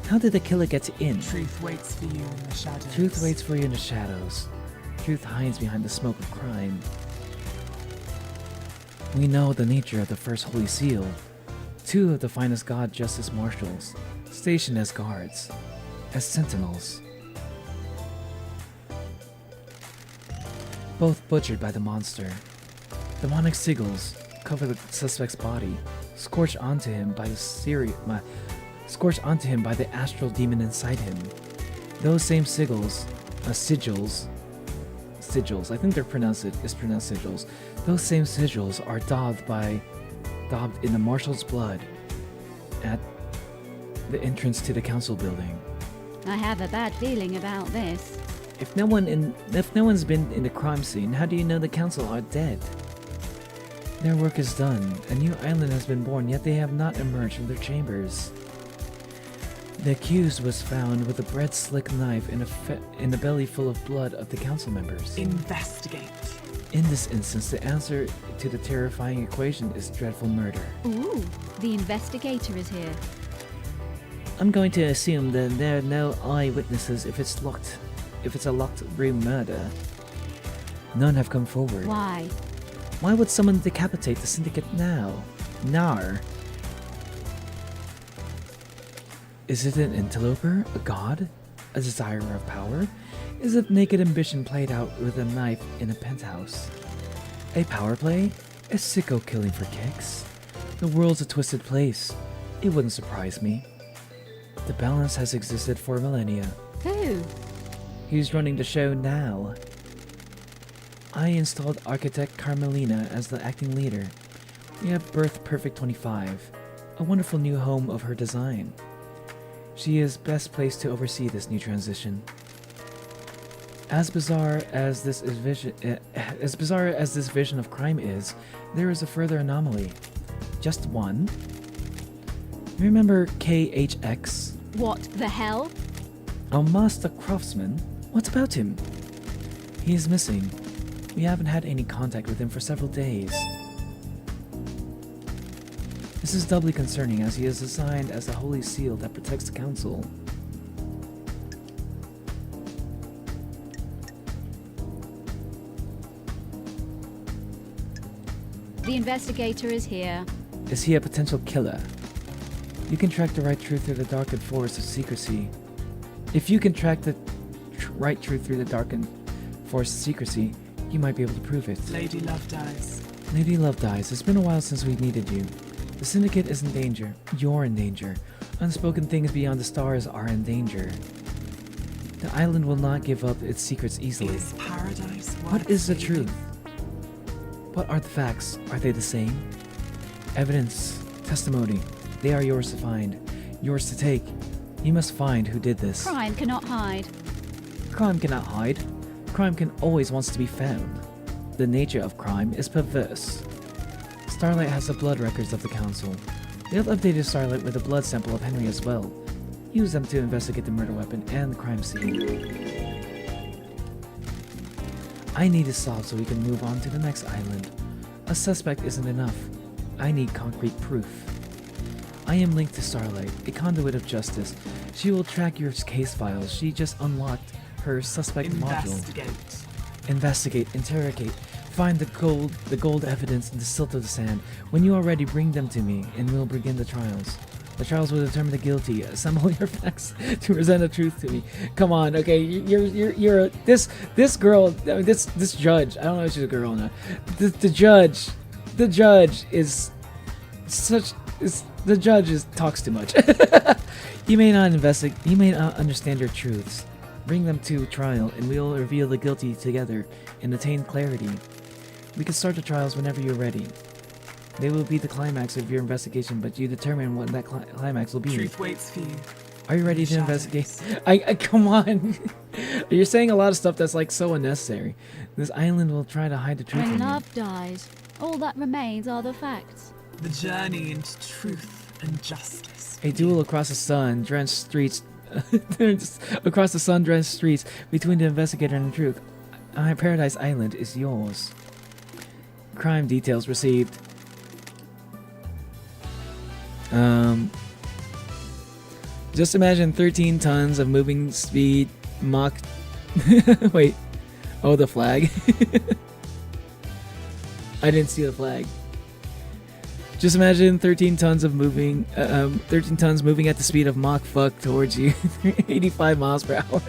How did the killer get in? Truth waits for you in the shadows. Truth waits for you in the shadows. Truth hides behind the smoke of crime. We know the nature of the first holy seal. 2 of the finest god justice marshals, stationed as guards, as sentinels. Both butchered by the monster. Demonic sigils cover the suspect's body, scorched onto him by the astral demon inside him. Those same sigils, sigils. I think it's pronounced sigils. Those same sigils are daubed in the marshal's blood at the entrance to the council building. I have a bad feeling about this. If no one's been in the crime scene, how do you know the council are dead? Their work is done. A new island has been born, yet they have not emerged from their chambers. The accused was found with a bread-slick knife in a belly full of blood of the council members. Investigate. In this instance, the answer to the terrifying equation is dreadful murder. Ooh, the investigator is here. I'm going to assume that there are no eyewitnesses if it's a locked room murder. None have come forward. Why? Why would someone decapitate the syndicate now? Nar. Is it an interloper? A god? A desire of power? Is it naked ambition played out with a knife in a penthouse? A power play? A sicko killing for kicks? The world's a twisted place. It wouldn't surprise me. The balance has existed for millennia. Who? Who's running the show now? I installed architect Carmelina as the acting leader. We have birthed Perfect 25, a wonderful new home of her design. She is best placed to oversee this new transition. As bizarre as this vision of crime is, there is a further anomaly. Just one. Remember KHX? What the hell? Our master craftsman? What about him? He is missing. We haven't had any contact with him for several days. This is doubly concerning as he is assigned as the holy seal that protects the council. The investigator is here. Is he a potential killer? You can track the right truth through the darkened forest of secrecy. If you can track the right truth through the darkened forest of secrecy, you might be able to prove it. Lady Love dies. Lady Love dies. It's been a while since we needed you. The Syndicate is in danger. You're in danger. Unspoken things beyond the stars are in danger. The island will not give up its secrets easily. Is paradise What worth is the saving? truth? What are the facts? Are they the same? Evidence, testimony, they are yours to find, yours to take. You must find who did this. Crime cannot hide. Crime cannot hide. Crime can always wants to be found. The nature of crime is perverse. Starlight has the blood records of the council. They have updated Starlight with a blood sample of Henry as well. Use them to investigate the murder weapon and the crime scene. I need to solve so we can move on to the next island. A suspect isn't enough. I need concrete proof. I am linked to Starlight, a conduit of justice. She will track your case files. She just unlocked her suspect module. Investigate. Investigate, interrogate, find the gold evidence in the silt of the sand. When you are ready, bring them to me, and we'll begin the trials. The trials will determine the guilty. Assemble your facts to present the truth to me. Come on, okay? You're this girl, this judge. I don't know if she's a girl or not. The judge is such. The judge talks too much. He may not investigate. He may not understand your truths. Bring them to trial, and we will reveal the guilty together and attain clarity. We can start the trials whenever you're ready. They will be the climax of your investigation, but you determine what that climax will be. Truth waits for you. Are you ready to Shadows. investigate? I come on. You're saying a lot of stuff that's like so unnecessary. This island will try to hide the truth When from you. love dies, all that remains are the facts. The journey into truth and justice. A duel across the sun-drenched streets. Across the sun-drenched streets between the investigator and the truth. Paradise Island is yours. Crime details received. Just imagine 13 tons of moving speed Mach. Wait. Oh, the flag. I didn't see the flag. Just imagine 13 tons of moving, 13 tons moving at the speed of Mach fuck towards you, 85 miles per hour.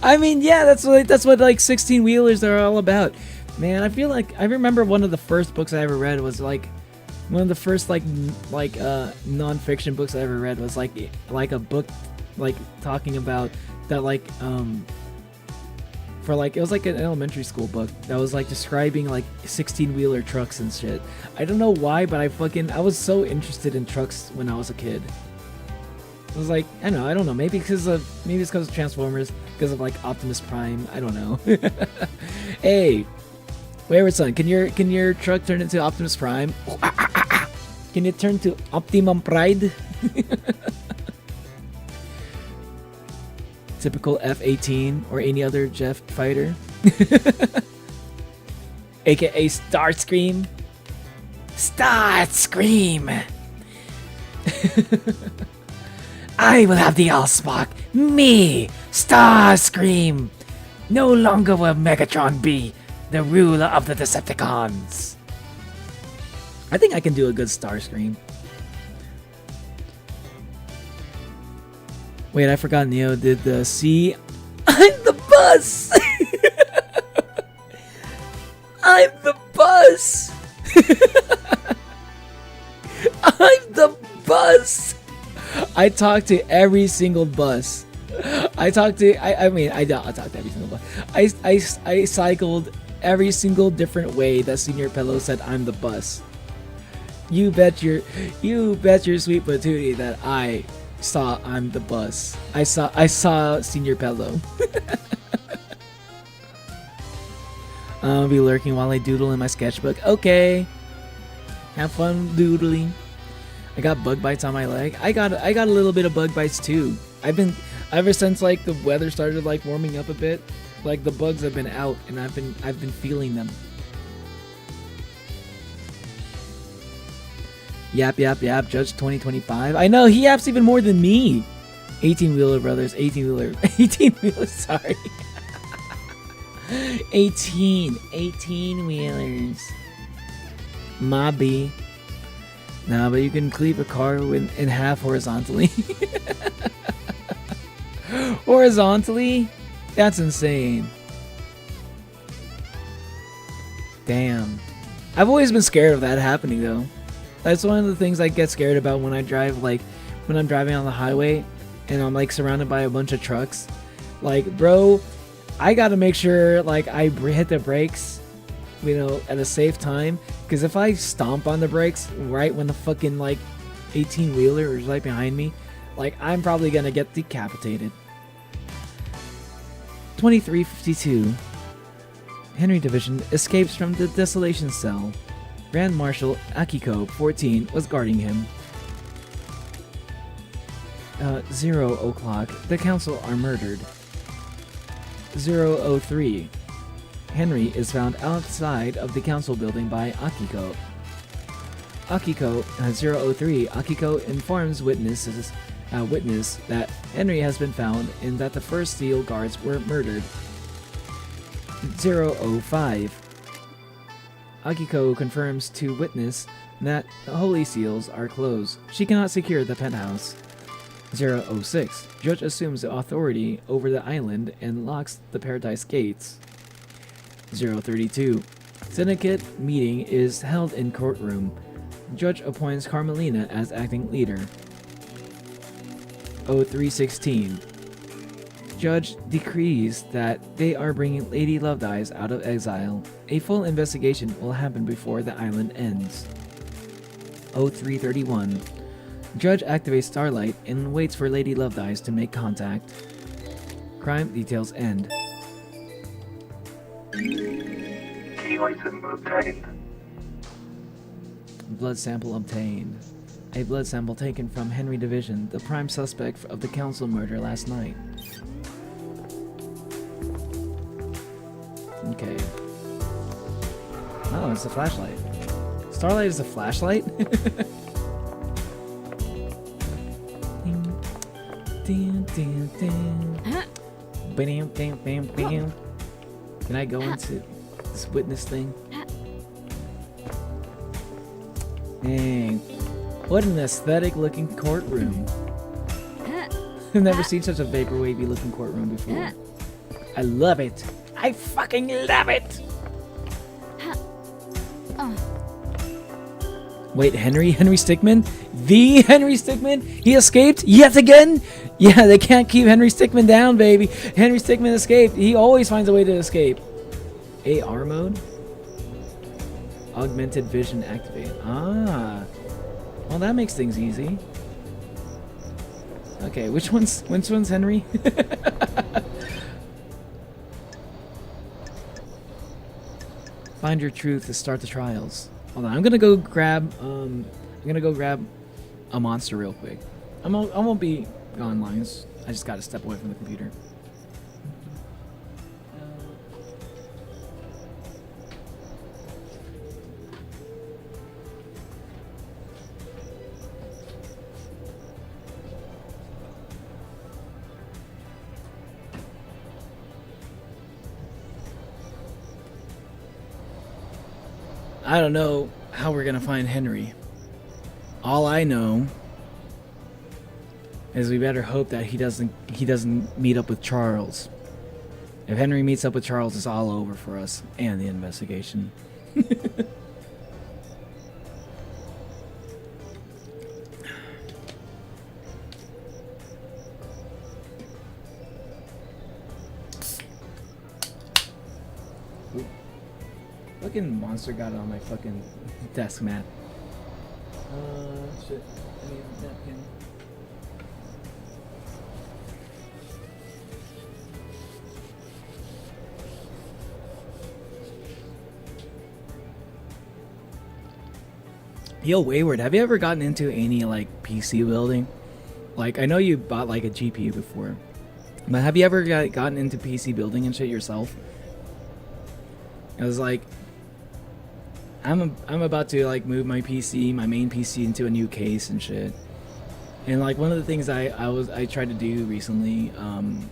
I mean, yeah, that's what like 16 wheelers are all about, man. I feel like I remember one of the first books I ever read was like one of the first non-fiction books I ever read was like a book like talking about that for like it was like an elementary school book that was like describing like 16-wheeler trucks and shit. I don't know why, but I was so interested in trucks when I was a kid. I was like, I don't know, maybe it's because of Transformers, because of like Optimus Prime. I don't know. Hey, Wayward Son, can your truck turn into Optimus Prime? Can it turn to Optimum Pride? Typical F-18 or any other jet fighter. aka Starscream. Starscream! I will have the Allspark. Me, Starscream! No longer will Megatron be the ruler of the Decepticons. I think I can do a good Starscream. Wait, I forgot Neo did the C. I'm the bus! I'm the bus! I'm the bus! I talked to every single bus. I talked to, I mean, I talked to every single bus. I cycled every single different way that Senior Pillow said I'm the bus. You bet your sweet patootie that I saw I'm the bus. I saw Senior Pillow. I'll be lurking while I doodle in my sketchbook. Okay. Have fun doodling. I got bug bites on my leg. I got a little bit of bug bites too. Ever since like the weather started like warming up a bit, like the bugs have been out and I've been feeling them. Yap, Judge 2025. I know, he yaps even more than me. 18-wheeler brothers, 18-wheeler, sorry. 18-wheelers. Mobby. Nah, but you can cleave a car in half horizontally. Horizontally? That's insane. Damn. I've always been scared of that happening though. That's one of the things I get scared about when I drive, like when I'm driving on the highway and I'm like surrounded by a bunch of trucks. Like, bro, I gotta make sure like I hit the brakes, you know, at a safe time. Because if I stomp on the brakes right when the fucking like 18-wheeler is right behind me, like I'm probably gonna get decapitated. 2352. Henry Division escapes from the desolation cell. Grand Marshal Akiko, 14, was guarding him. 0 o'clock. The council are murdered. 003. Henry is found outside of the council building by Akiko. Akiko, 003. Akiko informs witness that Henry has been found and that the first steel guards were murdered. 005. Akiko confirms to witness that the holy seals are closed. She cannot secure the penthouse. 006. Judge assumes the authority over the island and locks the paradise gates. 032. Syndicate meeting is held in courtroom. Judge appoints Carmelina as acting leader. 0316. Judge decrees that they are bringing Lady Loveeyes out of exile. A full investigation will happen before the island ends. 0331. Judge activates Starlight and waits for Lady Loveeyes to make contact. Crime details end. Key license obtained. Blood sample obtained. A blood sample taken from Henry Division, the prime suspect of the council murder last night. Okay. Oh, it's a flashlight. Starlight is a flashlight? Ding, ding, ding. Bam, bam, bam, bam. Can I go into this witness thing? Dang. What an aesthetic looking courtroom. I've never seen such a vaporwavy looking courtroom before. I love it. I fucking love it. Wait, Henry Stickmin? The Henry Stickmin? He escaped yet again? Yeah, they can't keep Henry Stickmin down, baby. Henry Stickmin escaped. He always finds a way to escape. AR mode? Augmented vision activate. Ah. Well, that makes things easy. Okay, which one's Henry? Find your truth to start the trials. Hold on, I'm gonna go grab a monster real quick. I won't be on lines. I just gotta step away from the computer. I don't know how we're gonna find Henry. All I know is we better hope that he doesn't meet up with Charles. If Henry meets up with Charles, it's all over for us and the investigation. Fucking monster got it on my fucking desk mat. Shit. I need a napkin. Yo, Wayward, have you ever gotten into any like PC building? Like, I know you bought like a GPU before, but have you ever gotten into PC building and shit yourself? I was like, I'm about to like move my main PC into a new case and shit. And like one of the things I tried to do recently, I'm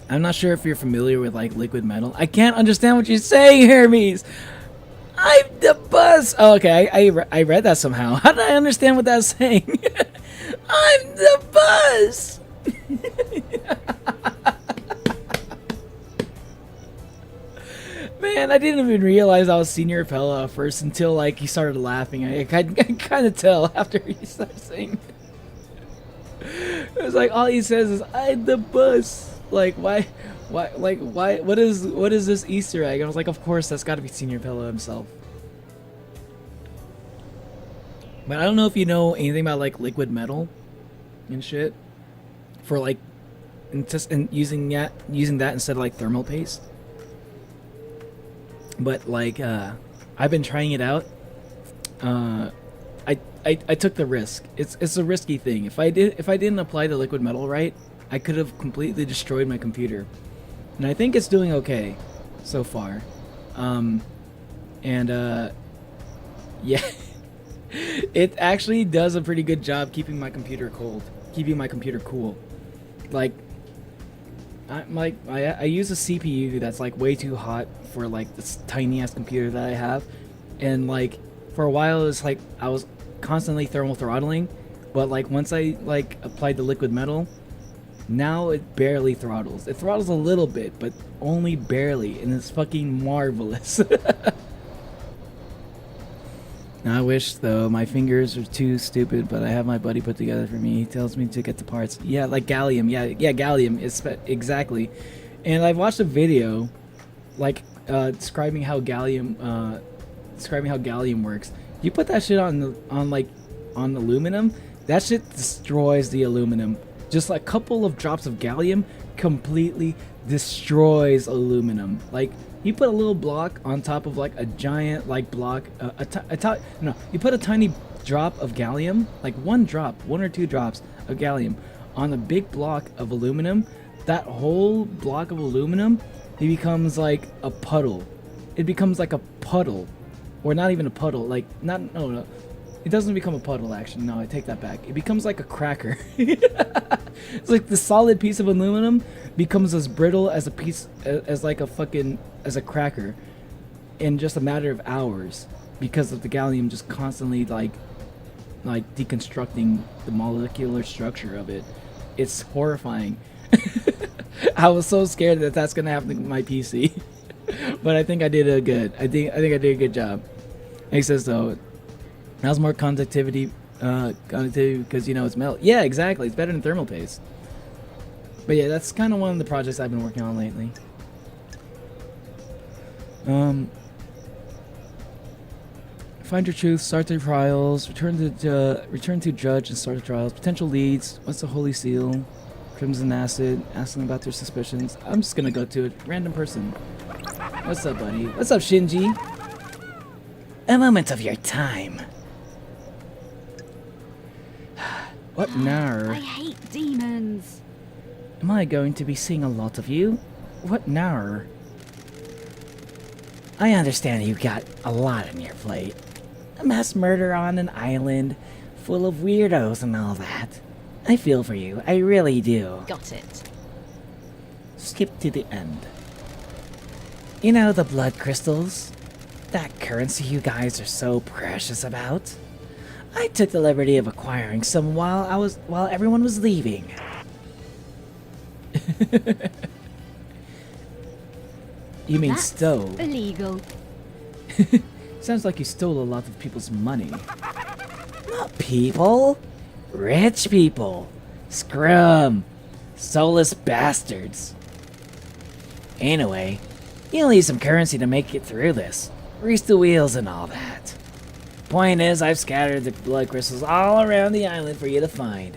not sure if you're familiar with like liquid metal. I can't understand what you're saying, Hermes. I'm the buzz. Oh, okay, I read that somehow. How did I understand what that's saying? I'm the buzz. Man, I didn't even realize I was Senior Pella at first until like he started laughing. I kind of tell after he started saying. It was like all he says is "I'm the bus." Like why? What is this Easter egg? I was like, of course that's got to be Senior Pella himself. But I don't know if you know anything about like liquid metal and shit for like and using that instead of like thermal paste. But like I've been trying it out. I took the risk. It's a risky thing. If I didn't apply the liquid metal right, I could have completely destroyed my computer. And I think it's doing okay so far. Yeah. It actually does a pretty good job keeping my computer cool. Like I use a CPU that's like way too hot for like this tiny ass computer that I have, and like for a while it's like I was constantly thermal throttling, but like once I like applied the liquid metal, now it barely throttles. It throttles a little bit, but only barely, and it's fucking marvelous. Now, I wish though my fingers are too stupid, but I have my buddy put together for me. He tells me to get the parts. Yeah, like gallium. Yeah, gallium is exactly. And I've watched a video, like describing how gallium works. You put that shit on aluminum, that shit destroys the aluminum. Just like a couple of drops of gallium completely destroys aluminum. Like you put a little block on top of like a giant like block, you put a tiny drop of gallium, like one or two drops of gallium on a big block of aluminum. That whole block of aluminum, it becomes like a puddle. It becomes like a puddle, or not even a puddle. Like no. It doesn't become a puddle, actually. No, I take that back. It becomes like a cracker. It's like the solid piece of aluminum becomes as brittle as a cracker in just a matter of hours because of the gallium just constantly like deconstructing the molecular structure of it. It's horrifying. I was so scared that that's gonna happen to my PC, but I think I did a good. I think I did a good job. He says though. How's more conductivity because you know it's metal. Yeah, exactly. It's better than thermal paste. But yeah, that's kind of one of the projects I've been working on lately. Find your truth, start the trials, return to judge and start the trials. Potential leads, what's the holy seal? Crimson acid, asking about their suspicions. I'm just gonna go to a random person. What's up, buddy? What's up, Shinji? A moment of your time. What now? I hate demons. Am I going to be seeing a lot of you? What now? I understand you got a lot on your plate. A mass murder on an island full of weirdos and all that. I feel for you, I really do. Got it. Skip to the end. You know the blood crystals? That currency you guys are so precious about? I took the liberty of acquiring some while everyone was leaving. You mean That's stole? illegal. Sounds like you stole a lot of people's money. Not people. Rich people. Scrum. Soulless bastards. Anyway, you'll need some currency to make it through this. Grease the wheels and all that. Point is, I've scattered the blood crystals all around the island for you to find.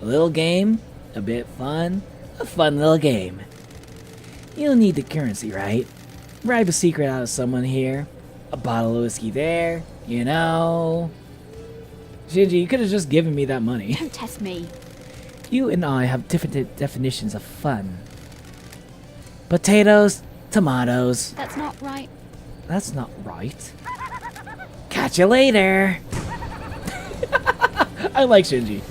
A little game, a bit fun, a fun little game. You'll need the currency, right? Bribe a secret out of someone here, a bottle of whiskey there, you know. Shinji, you could have just given me that money. Don't test me. You and I have different definitions of fun. Potatoes, tomatoes. That's not right. That's not right. Catch you later. I like Shinji.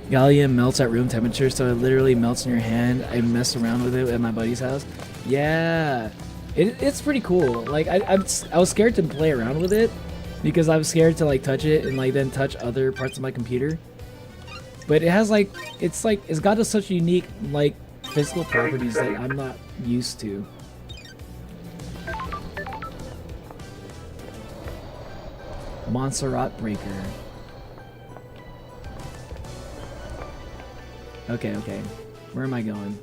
Gallium melts at room temperature, so it literally melts in your hand. I messed around with it at my buddy's house. Yeah, it's pretty cool. Like I was scared to play around with it because I was scared to like touch it and like then touch other parts of my computer. But it has like it's got such unique like physical properties that I'm not used to. Montserrat Breaker. Okay. Where am I going?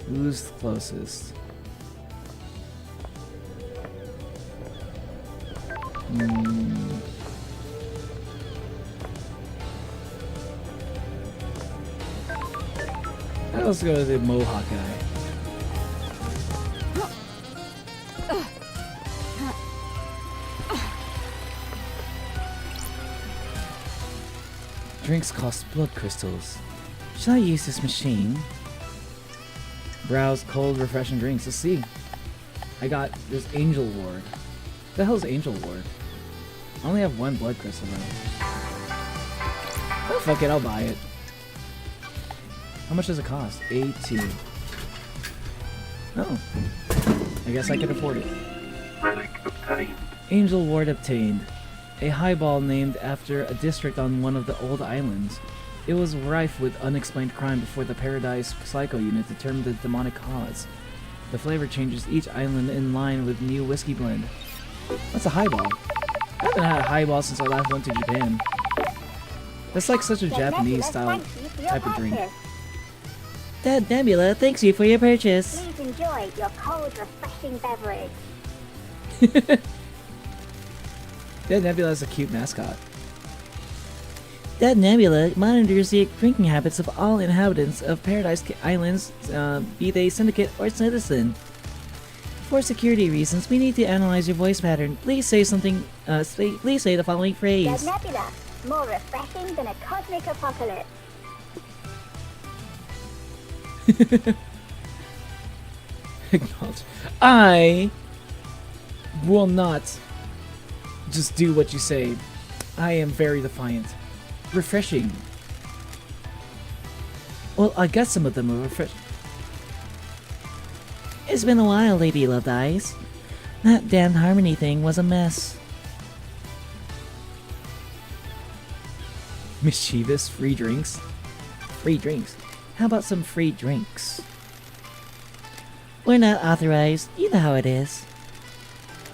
Who's closest? Let's go to the Mohawk guy. Drinks cost blood crystals. Should I use this machine? Browse cold, refreshing drinks. Let's see. There's Angel Ward. What the hell is Angel Ward? I only have one blood crystal though. Oh, fuck it, I'll buy it. How much does it cost? 18. Oh. I guess I can afford it. Relic obtained. Angel Ward obtained. A highball named after a district on one of the old islands. It was rife with unexplained crime before the Paradise Psycho Unit determined the demonic cause. The flavor changes each island in line with new whiskey blend. What's a highball? I haven't had a highball since I last went to Japan. That's like such a Japanese style type of drink. Dad Nebula, thanks you for your purchase. Please enjoy your cold, refreshing beverage. Yeah, Nebula is a cute mascot. Dad Nebula monitors the drinking habits of all inhabitants of Paradise Islands, be they syndicate or citizen. For security reasons, we need to analyze your voice pattern. Please say something. Please say the following The phrase. nebula, more refreshing than a cosmic apocalypse. Acknowledge. I will not just do what you say. I am very defiant. Refreshing. Well, I guess some of them are refresh. It's been a while, Lady Loved Eyes. That damn harmony thing was a mess. Mischievous free drinks. Free drinks. How about some free drinks? We're not authorized. You know how it is.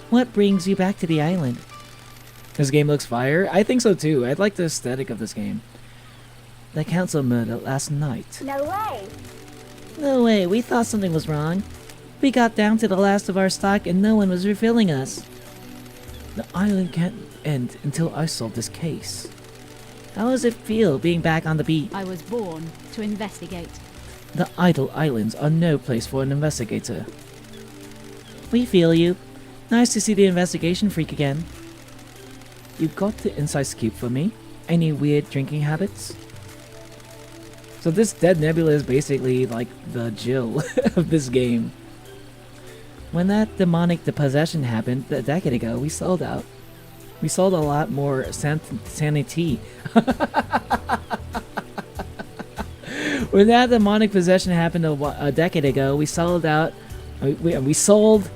What brings you back to the island? This game looks fire. I think so too. I like the aesthetic of this game. The council murder last night. No way. No way, we thought something was wrong. We got down to the last of our stock and no one was refilling us. The island can't end until I solve this case. How does it feel being back on the beat? I was born to investigate. The idle islands are no place for an investigator. We feel you. Nice to see the investigation freak again. You got the inside scoop for me? Any weird drinking habits? So this Dead Nebula is basically like the Jill of this game. When that demonic possession happened a decade ago, we sold out. We sold a lot more sanity. When that demonic possession happened a decade ago, we sold out. We sold.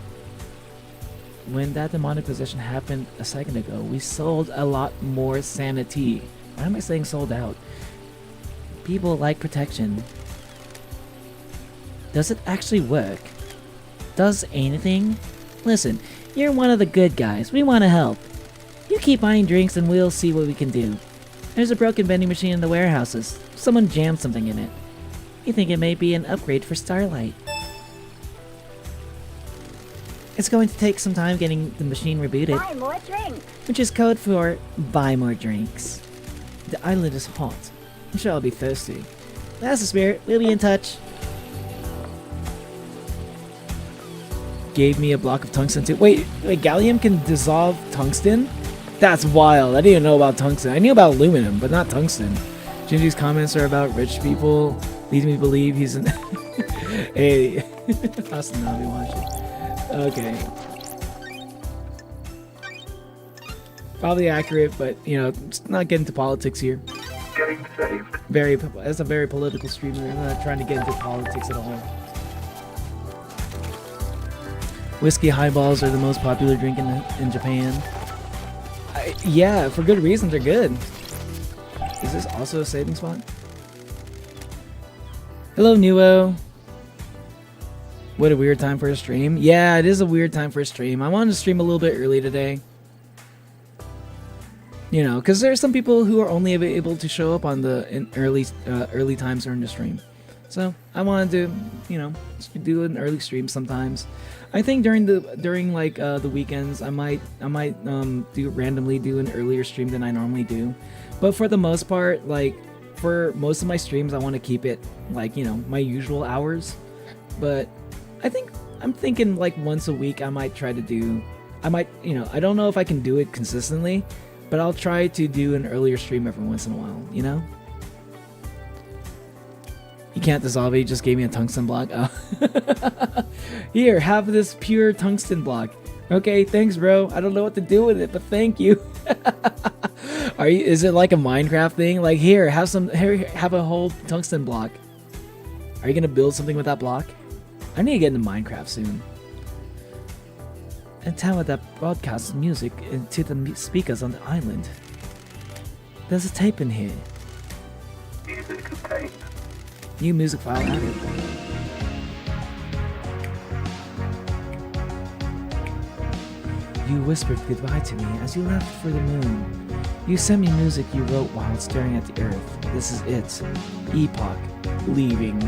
When that demonic possession happened a second ago, we sold a lot more sanity. Why am I saying sold out? People like protection. Does it actually work? Does anything? Listen, you're one of the good guys. We want to help. You keep buying drinks and we'll see what we can do. There's a broken vending machine in the warehouses. Someone jammed something in it. You think it may be an upgrade for Starlight. It's going to take some time getting the machine rebooted, Buy more drinks. which is code for buy more drinks. The island is hot. I'm sure I'll be thirsty. That's the spirit. We'll be in touch. Gave me a block of tungsten too. Wait, gallium can dissolve tungsten? That's wild. I didn't even know about tungsten. I knew about aluminum, but not tungsten. Gingy's comments are about rich people, leading me to believe he's an... Hey, Asanabi watching. Okay. Probably accurate, but, you know, just not getting into politics here. Game saved. That's a very political streamer. I'm not trying to get into politics at all. Whiskey highballs are the most popular drink in Japan. Yeah, for good reasons, they're good. Is this also a saving spot? Hello, Nuo. What a weird time for a stream. Yeah, it is a weird time for a stream. I wanted to stream a little bit early today. You know, because there's some people who are only able to show up on the early times during the stream. So I wanted to, you know, do an early stream sometimes. I think during the weekends I might randomly do an earlier stream than I normally do. But for the most part, like for most of my streams I want to keep it like, you know, my usual hours. But I'm thinking like once a week I might, you know, I don't know if I can do it consistently, but I'll try to do an earlier stream every once in a while, you know? You can't dissolve it, you just gave me a tungsten block. Oh. Here, have this pure tungsten block. Okay, thanks bro. I don't know what to do with it, but thank you. Is it like a Minecraft thing? Like here, have a whole tungsten block. Are you gonna build something with that block? I need to get into Minecraft soon. And tell it that broadcasts music into the speakers on the island. There's a tape in here. Music obtained. New music file added. You whispered goodbye to me as you left for the moon. You sent me music you wrote while staring at the earth. This is it. Epoch. Leaving.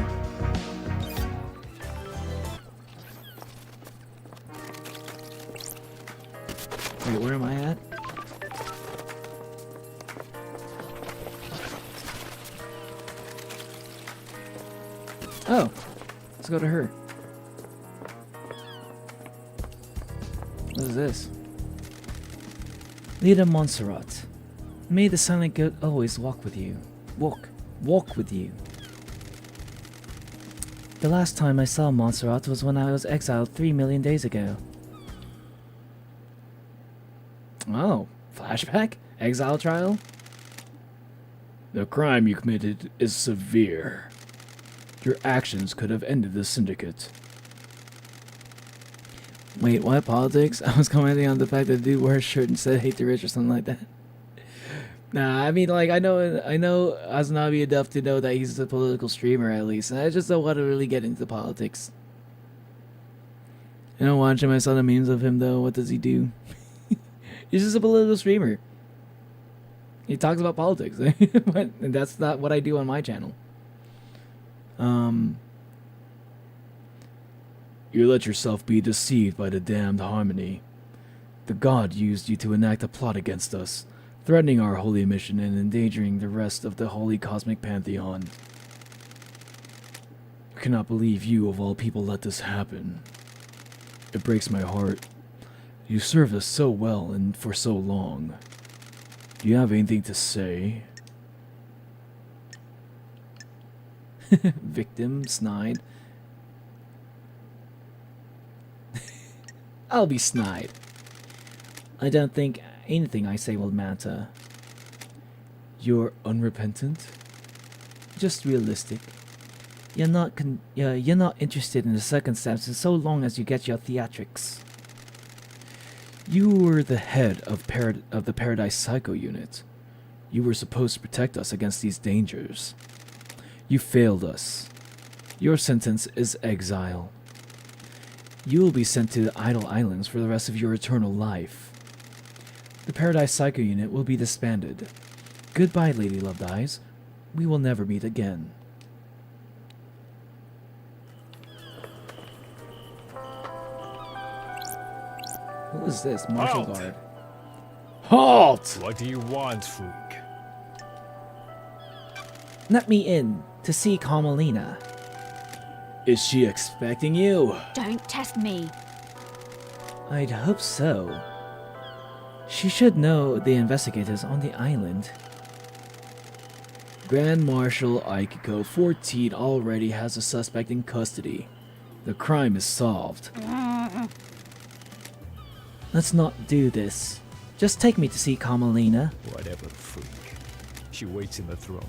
Wait, where am I at? Oh, let's go to her. What is this? Leader Montserrat. May the silent goat always walk with you. Walk with you. The last time I saw Montserrat was when I was exiled 3 million days ago. Oh, flashback? Exile trial? The crime you committed is severe. Your actions could have ended the syndicate. Wait, what? Politics? I was commenting on the fact that the dude wore a shirt and said hate the rich or something like that. Nah, I mean, like, I know Aznabi enough to know that he's a political streamer at least, and I just don't want to really get into politics. I don't watch him. I saw the memes of him though. What does he do? He's just a political streamer. He talks about politics, and that's not what I do on my channel. You let yourself be deceived by the damned harmony. The god used you to enact a plot against us, threatening our holy mission and endangering the rest of the holy cosmic pantheon. I cannot believe you, of all people, let this happen. It breaks my heart. You served us so well and for so long. Do you have anything to say? Victim, snide. I'll be snide. I don't think anything I say will matter. You're unrepentant? Just realistic? You're not interested in the circumstances so long as you get your theatrics. You were the head of the Paradise Psycho Unit. You were supposed to protect us against these dangers. You failed us. Your sentence is exile. You will be sent to the Idle Islands for the rest of your eternal life. The Paradise Psycho Unit will be disbanded. Goodbye, Lady Loved Eyes. We will never meet again. Who is this? Martial Halt! Guard. Halt! What do you want, freak? Let me in to see Carmelina. Is she expecting you? Don't test me. I'd hope so. She should know the investigators on the island. Grand Marshal Aikiko 14 already has a suspect in custody. The crime is solved. Let's not do this. Just take me to see Carmelina. Whatever, freak. She waits in the throne.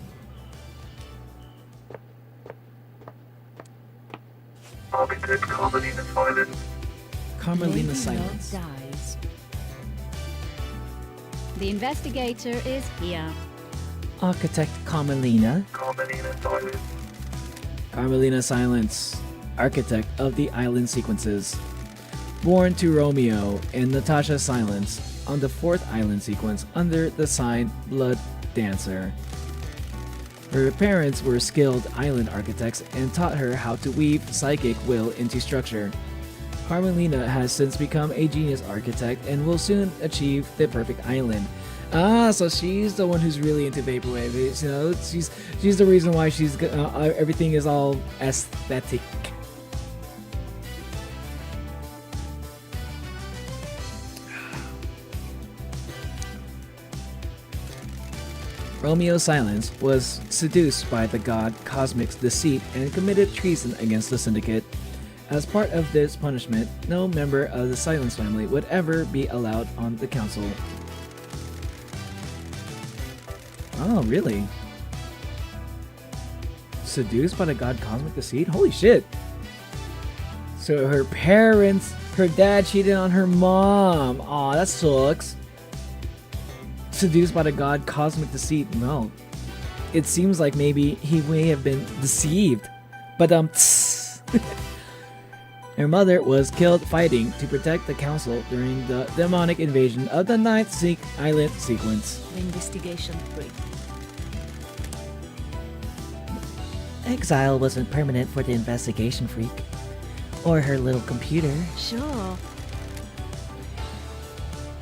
Architect Carmelina Silence. Carmelina Lady Silence. Love dies. The investigator is here. Architect Carmelina. Carmelina Silence. Carmelina Silence, architect of the island sequences. Born to Romeo and Natasha Silence on the 4th island sequence under the sign Blood Dancer. Her parents were skilled island architects and taught her how to weave psychic will into structure. Carmelina has since become a genius architect and will soon achieve the perfect island. Ah, so she's the one who's really into vaporwave. You know, she's the reason why she's everything is all aesthetic. Romeo Silence was seduced by the god Cosmic's deceit and committed treason against the Syndicate. As part of this punishment, no member of the Silence family would ever be allowed on the council. Oh, really? Seduced by the god Cosmic Deceit? Holy shit! So her parents, her dad cheated on her mom. Aw, that sucks. Seduced by the god Cosmic Deceit. No. It seems like maybe he may have been deceived. But her mother was killed fighting to protect the council during the demonic invasion of the 9th Island sequence. Investigation 3. Exile wasn't permanent for the investigation freak. Or her little computer. Sure.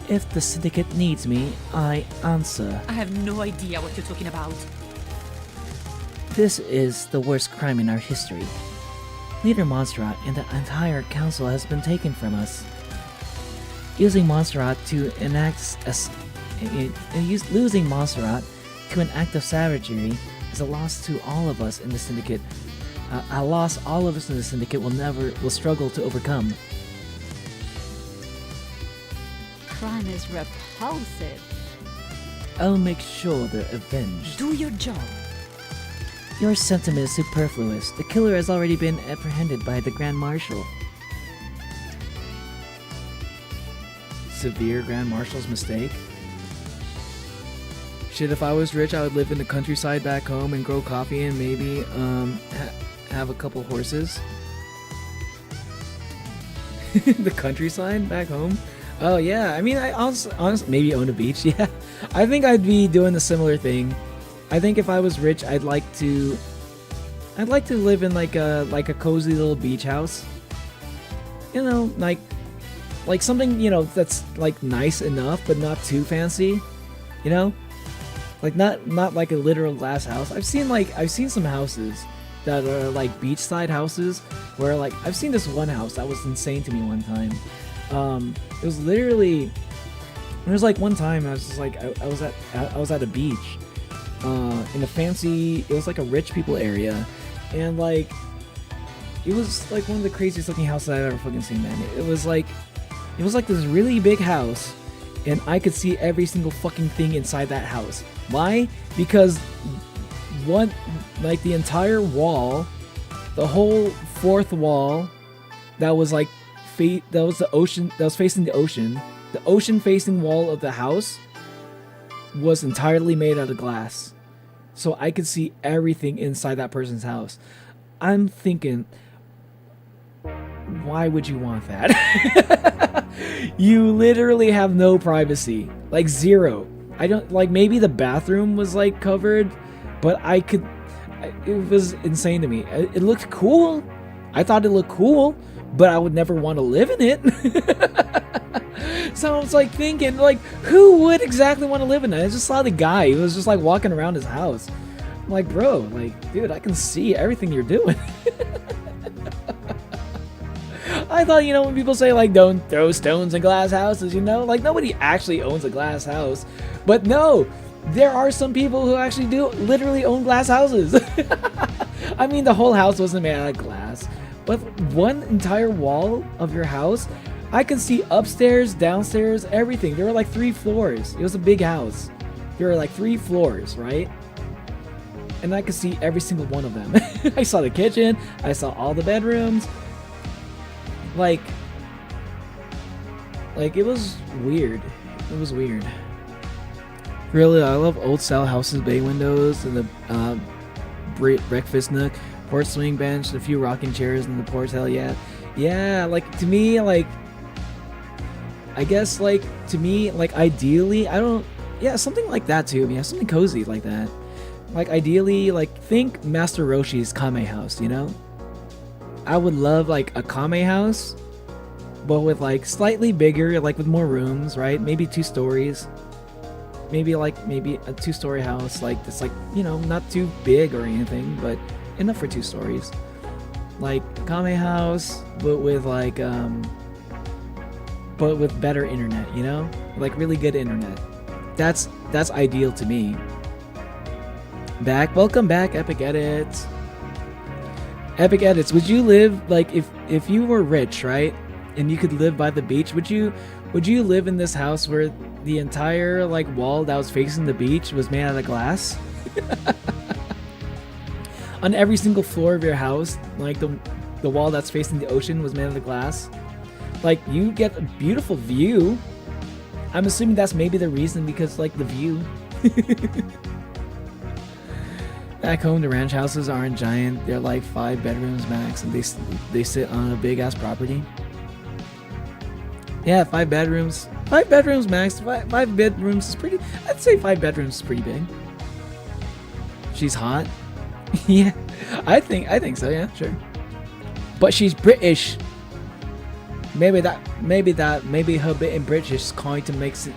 If the Syndicate needs me, I answer. I have no idea what you're talking about. This is the worst crime in our history. Leader Montserrat and the entire council has been taken from us. Using Montserrat to enact losing Montserrat to an act of savagery is a loss to all of us in the Syndicate. A loss all of us in the Syndicate will struggle to overcome. Crime is repulsive. I'll make sure they're avenged. Do your job. Your sentiment is superfluous. The killer has already been apprehended by the Grand Marshal. Severe Grand Marshal's mistake? Shit, if I was rich, I would live in the countryside back home and grow coffee and maybe have a couple horses. The countryside back home? Oh yeah, I mean, I honestly maybe own a beach. Yeah, I think I'd be doing a similar thing. I think if I was rich, I'd like to live in like a cozy little beach house. You know, like something, you know, that's like nice enough but not too fancy. You know, like not like a literal glass house. I've seen some houses that are like beachside houses where like I've seen this one house that was insane to me one time. It was literally, there was like one time I was just like I was at a beach in a fancy, it was like a rich people area, and like it was like one of the craziest looking houses I've ever fucking seen, man. It was like this really big house, and I could see every single fucking thing inside that house. Why? Because the entire wall the whole fourth wall that was like that was the ocean, that was facing the ocean facing wall of the house was entirely made out of glass. So I could see everything inside that person's house. I'm thinking, why would you want that? You literally have no privacy, like zero. I don't like, maybe the bathroom was like covered, but it was insane to me. It looked cool. I thought it looked cool, but I would never want to live in it. So I was like thinking, like, who would exactly want to live in it? I just saw the guy who was just like walking around his house. I'm like, bro, like, dude, I can see everything you're doing. I thought, when people say like, don't throw stones in glass houses, like nobody actually owns a glass house. But no, there are some people who actually do literally own glass houses. I mean, the whole house wasn't made out of glass, but one entire wall of your house, I can see upstairs, downstairs, everything. There were like 3 floors. It was a big house. There were like 3 floors, right? And I could see every single one of them. I saw the kitchen. I saw all the bedrooms. Like it was weird. It was weird. Really, I love old style houses, bay windows, and the breakfast nook, porch swing bench, a few rocking chairs in the porch. Hell yeah. Yeah, like to me, like I guess like to me, like ideally, something like that too. Yeah, something cozy like that. Like ideally, like think Master Roshi's Kame house, I would love like a Kame house, but with like slightly bigger, like with more rooms, right? Maybe 2 stories. Maybe a 2-story house, like it's like, not too big or anything, but enough for 2 stories. Like Kame house, but with like but with better internet, like really good internet. That's ideal to me. Welcome back, Epic Edits. Epic Edits, would you live, like, if you were rich, right, and you could live by the beach, would you live in this house where the entire, like, wall that was facing the beach was made out of glass? On every single floor of your house, like, the wall that's facing the ocean was made out of glass? Like, you get a beautiful view. I'm assuming that's maybe the reason, because, like, the view. Back home, the ranch houses aren't giant. They're like 5 bedrooms max, and they sit on a big ass property. Yeah, 5 bedrooms. 5 bedrooms max. 5 bedrooms is pretty. I'd say 5 bedrooms is pretty big. She's hot. Yeah, I think so. Yeah, sure. But she's British. Maybe her bit in British kind of makes it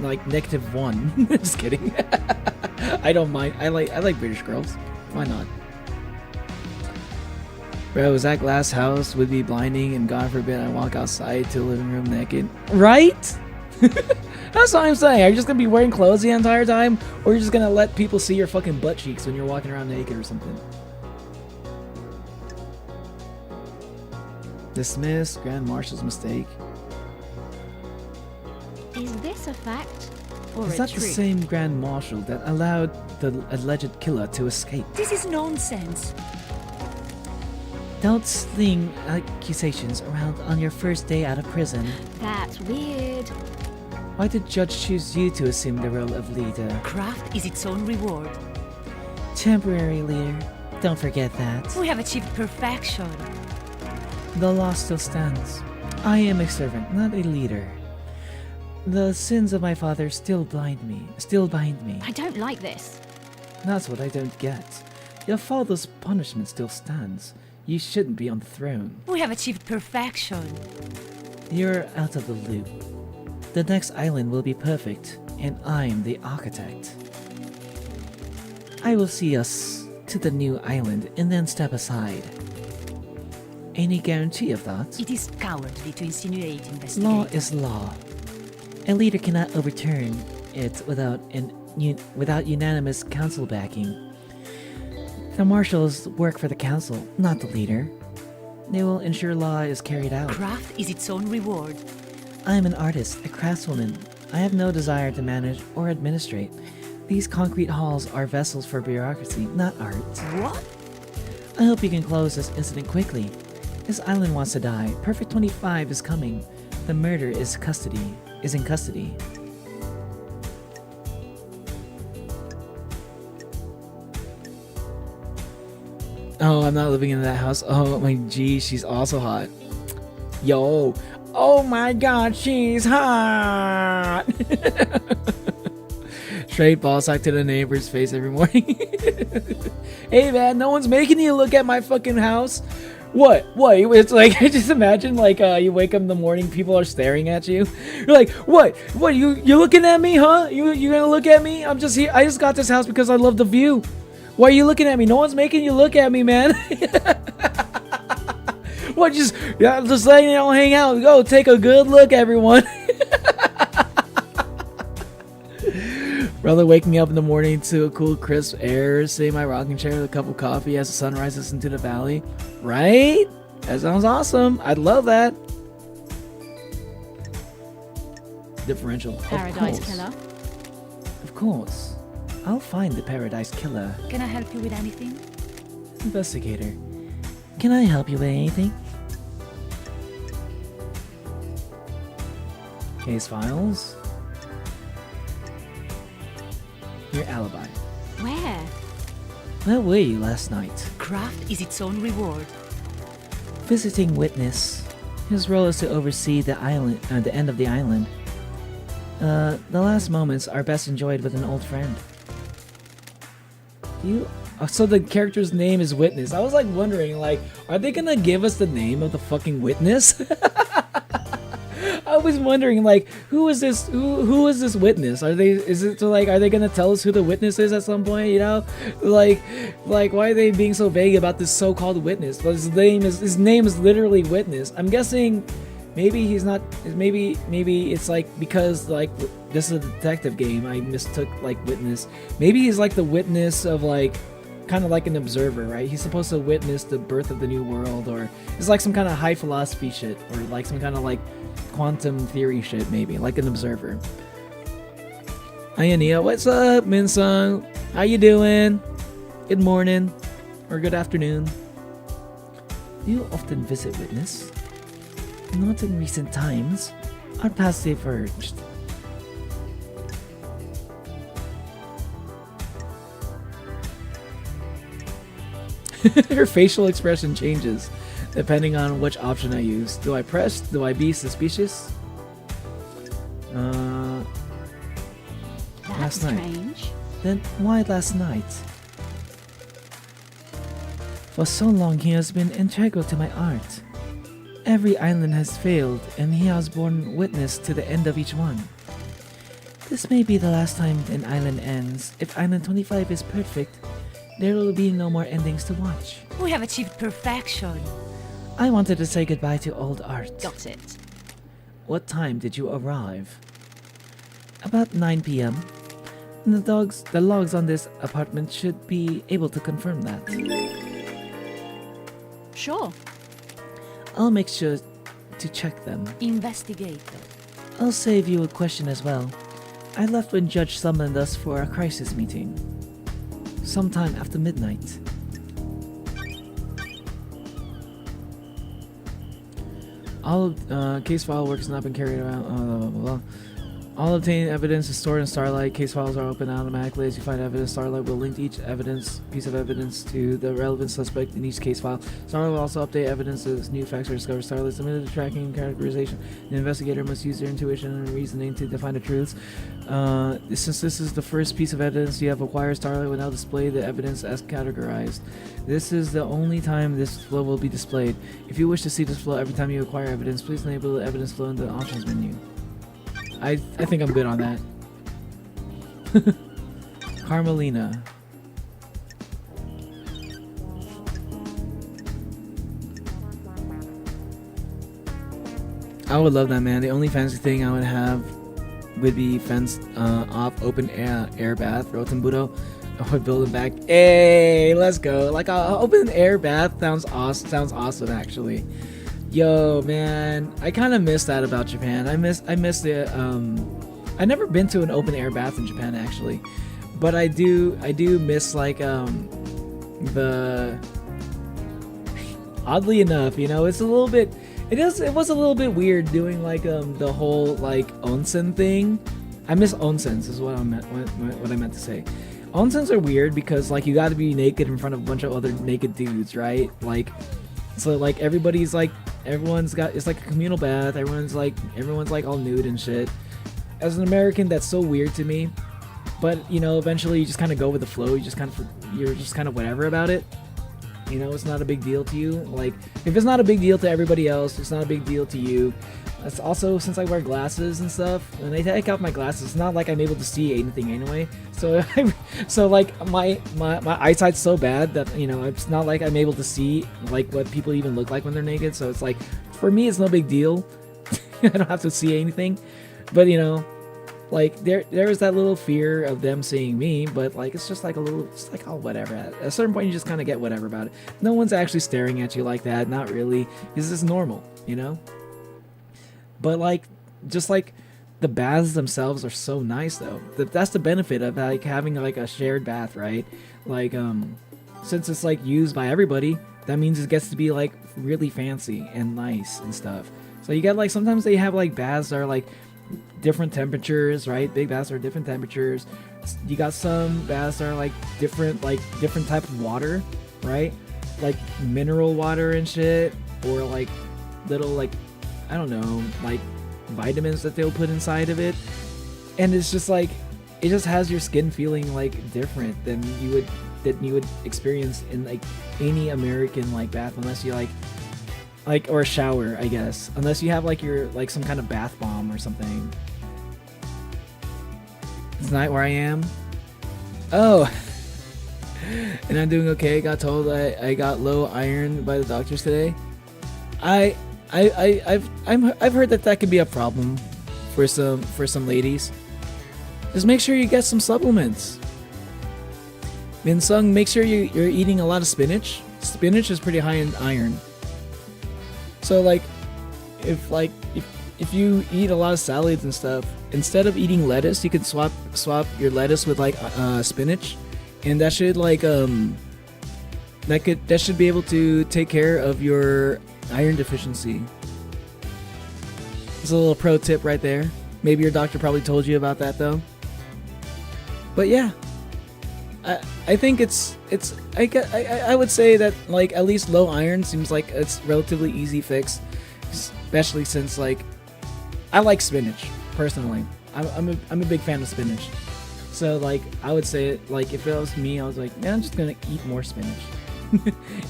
like -1. Just kidding. I don't mind. I like British girls. Why not? Bro, that glass house would be blinding, and God forbid I walk outside to the living room naked. Right? That's what I'm saying. Are you just gonna be wearing clothes the entire time, or you're just gonna let people see your fucking butt cheeks when you're walking around naked or something? Dismiss Grand Marshal's mistake. Is this a fact or Is a that trick? the same Grand Marshal that allowed the alleged killer to escape? This is nonsense. Don't sling accusations around on your first day out of prison. That's weird. Why did Judge choose you to assume the role of leader? Craft is its own reward. Temporary leader. Don't forget that. We have achieved perfection. The law still stands. I am a servant, not a leader. The sins of my father still bind me. I don't like this. That's what I don't get. Your father's punishment still stands. You shouldn't be on the throne. We have achieved perfection. You're out of the loop. The next island will be perfect, and I'm the architect. I will see us to the new island and then step aside. Any guarantee of that? It is cowardly to insinuate investigation. Law is law. A leader cannot overturn it without unanimous council backing. The marshals work for the council, not the leader. They will ensure law is carried out. Craft is its own reward. I am an artist, a craftswoman. I have no desire to manage or administrate. These concrete halls are vessels for bureaucracy, not art. What? I hope you can close this incident quickly. This island wants to die. Perfect 25 is coming. The murder is in custody. Oh, I'm not living in that house. Oh my G, she's also hot. Yo. Oh my god, she's hot. Straight ball sack to the neighbor's face every morning. Hey man, no one's making you look at my fucking house. What? It's like, I just imagine like you wake up in the morning, people are staring at you. You're like, what? You looking at me, huh? You gonna look at me? I'm just here. I just got this house because I love the view. Why are you looking at me? No one's making you look at me, man. What? Just letting you all hang out. Go take a good look, everyone. Brother waking up in the morning to a cool crisp air, sitting in my rocking chair with a cup of coffee as the sun rises into the valley. Right? That sounds awesome. I'd love that. Differential. Paradise killer. Of course. I'll find the Paradise Killer. Can I help you with anything? Investigator. Can I help you with anything? Case files. Your alibi. Where? Where were you last night? Craft is its own reward. Visiting witness. His role is to oversee the island, the end of the island. The last moments are best enjoyed with an old friend. So the character's name is Witness. I was like wondering, like, are they gonna give us the name of the fucking witness? I was wondering, like, who is this? Who is this witness? Are they gonna tell us who the witness is at some point? You know, like why are they being so vague about this so-called witness? Well, his name is literally Witness. I'm guessing maybe he's not. Maybe it's like because like this is a detective game. I mistook like witness. Maybe he's like the witness of like. Kind of like an observer, right? He's supposed to witness the birth of the new world, or it's like some kind of high philosophy shit, or like some kind of like quantum theory shit, maybe like an observer. Hi Ania, what's up, Minsung? How you doing? Good morning, or good afternoon. Do you often visit witness? Not in recent times. Our past diverged. Her facial expression changes depending on which option I use. Do I press? Do I be suspicious? That's Last night. strange. Then why last night? For so long he has been integral to my art. Every island has failed, and he has borne witness to the end of each one. This may be the last time an island ends. If Island 25 is perfect, there will be no more endings to watch. We have achieved perfection. I wanted to say goodbye to old art. Got it. What time did you arrive? About 9 p.m. The logs on this apartment should be able to confirm that. Sure. I'll make sure to check them. Investigate. I'll save you a question as well. I left when Judge summoned us for a crisis meeting. Sometime after midnight. All case file work has not been carried out. Blah, blah, blah. All obtained evidence is stored in Starlight. Case files are opened automatically as you find evidence. Starlight will link each piece of evidence to the relevant suspect in each case file. Starlight will also update evidence as new facts are discovered. Starlight is limited to tracking and categorization. The investigator must use their intuition and reasoning to define the truths. Since this is the first piece of evidence you have acquired, Starlight will now display the evidence as categorized. This is the only time this flow will be displayed. If you wish to see this flow every time you acquire evidence, please enable the evidence flow in the options menu. I think I'm good on that. Carmelina. I would love that, man. The only fancy thing I would have would be fenced off open air bath, Rotenbudo. I would build it back. Hey, let's go. Like a open air bath sounds awesome actually. Yo, man, I kind of miss that about Japan. I miss the I've never been to an open air bath in Japan actually, but I do miss like the Oddly enough, you know, it's a little bit. It was a little bit weird doing like the whole like onsen thing. I miss onsens is what I meant. What I meant to say. Onsens are weird because like you got to be naked in front of a bunch of other naked dudes, right? Like, so like everybody's like everyone's got it's like a communal bath. Everyone's like all nude and shit. As an American, that's so weird to me. But you know, eventually you just kind of go with the flow. You're just kind of whatever about it. You know, it's not a big deal to you. Like, if it's not a big deal to everybody else, it's not a big deal to you. It's also, since I wear glasses and stuff, when I take out my glasses, it's not like I'm able to see anything anyway. So, so like my eyesight's so bad that, you know, it's not like I'm able to see like what people even look like when they're naked. So it's like, for me, it's no big deal. I don't have to see anything. But you know, like there is that little fear of them seeing me, but like it's just like a little, it's like, oh, whatever. At a certain point, you just kind of get whatever about it. No one's actually staring at you like that, not really. This is normal, you know. But like, just like the baths themselves are so nice, though. That's the benefit of like having like a shared bath, right? Like since it's like used by everybody, that means it gets to be like really fancy and nice and stuff. So you get like sometimes they have like baths that are like different temperatures, right? Big baths are different temperatures. You got some baths that are like different type of water, right? Like mineral water and shit, or like little like, I don't know, like vitamins that they'll put inside of it. And it's just like, it just has your skin feeling like different than you would experience in like any American like bath, unless you like or a shower, I guess, unless you have like your like some kind of bath bomb or something. Tonight where I am. Oh. And I'm doing okay. Got told I got low iron by the doctors today. I've heard that could be a problem for some ladies. Just make sure you get some supplements. Min Sung, make sure you're eating a lot of spinach. Spinach is pretty high in iron. So like, if you eat a lot of salads and stuff, instead of eating lettuce, you could swap your lettuce with like spinach, and that should like that should be able to take care of your iron deficiency. It's a little pro tip right there. Maybe your doctor probably told you about that though. But yeah, I think I would say that like at least low iron seems like it's relatively easy fix, especially since like I like spinach personally. I'm a big fan of spinach. So like I would say like if it was me, I was like, man, I'm just gonna eat more spinach.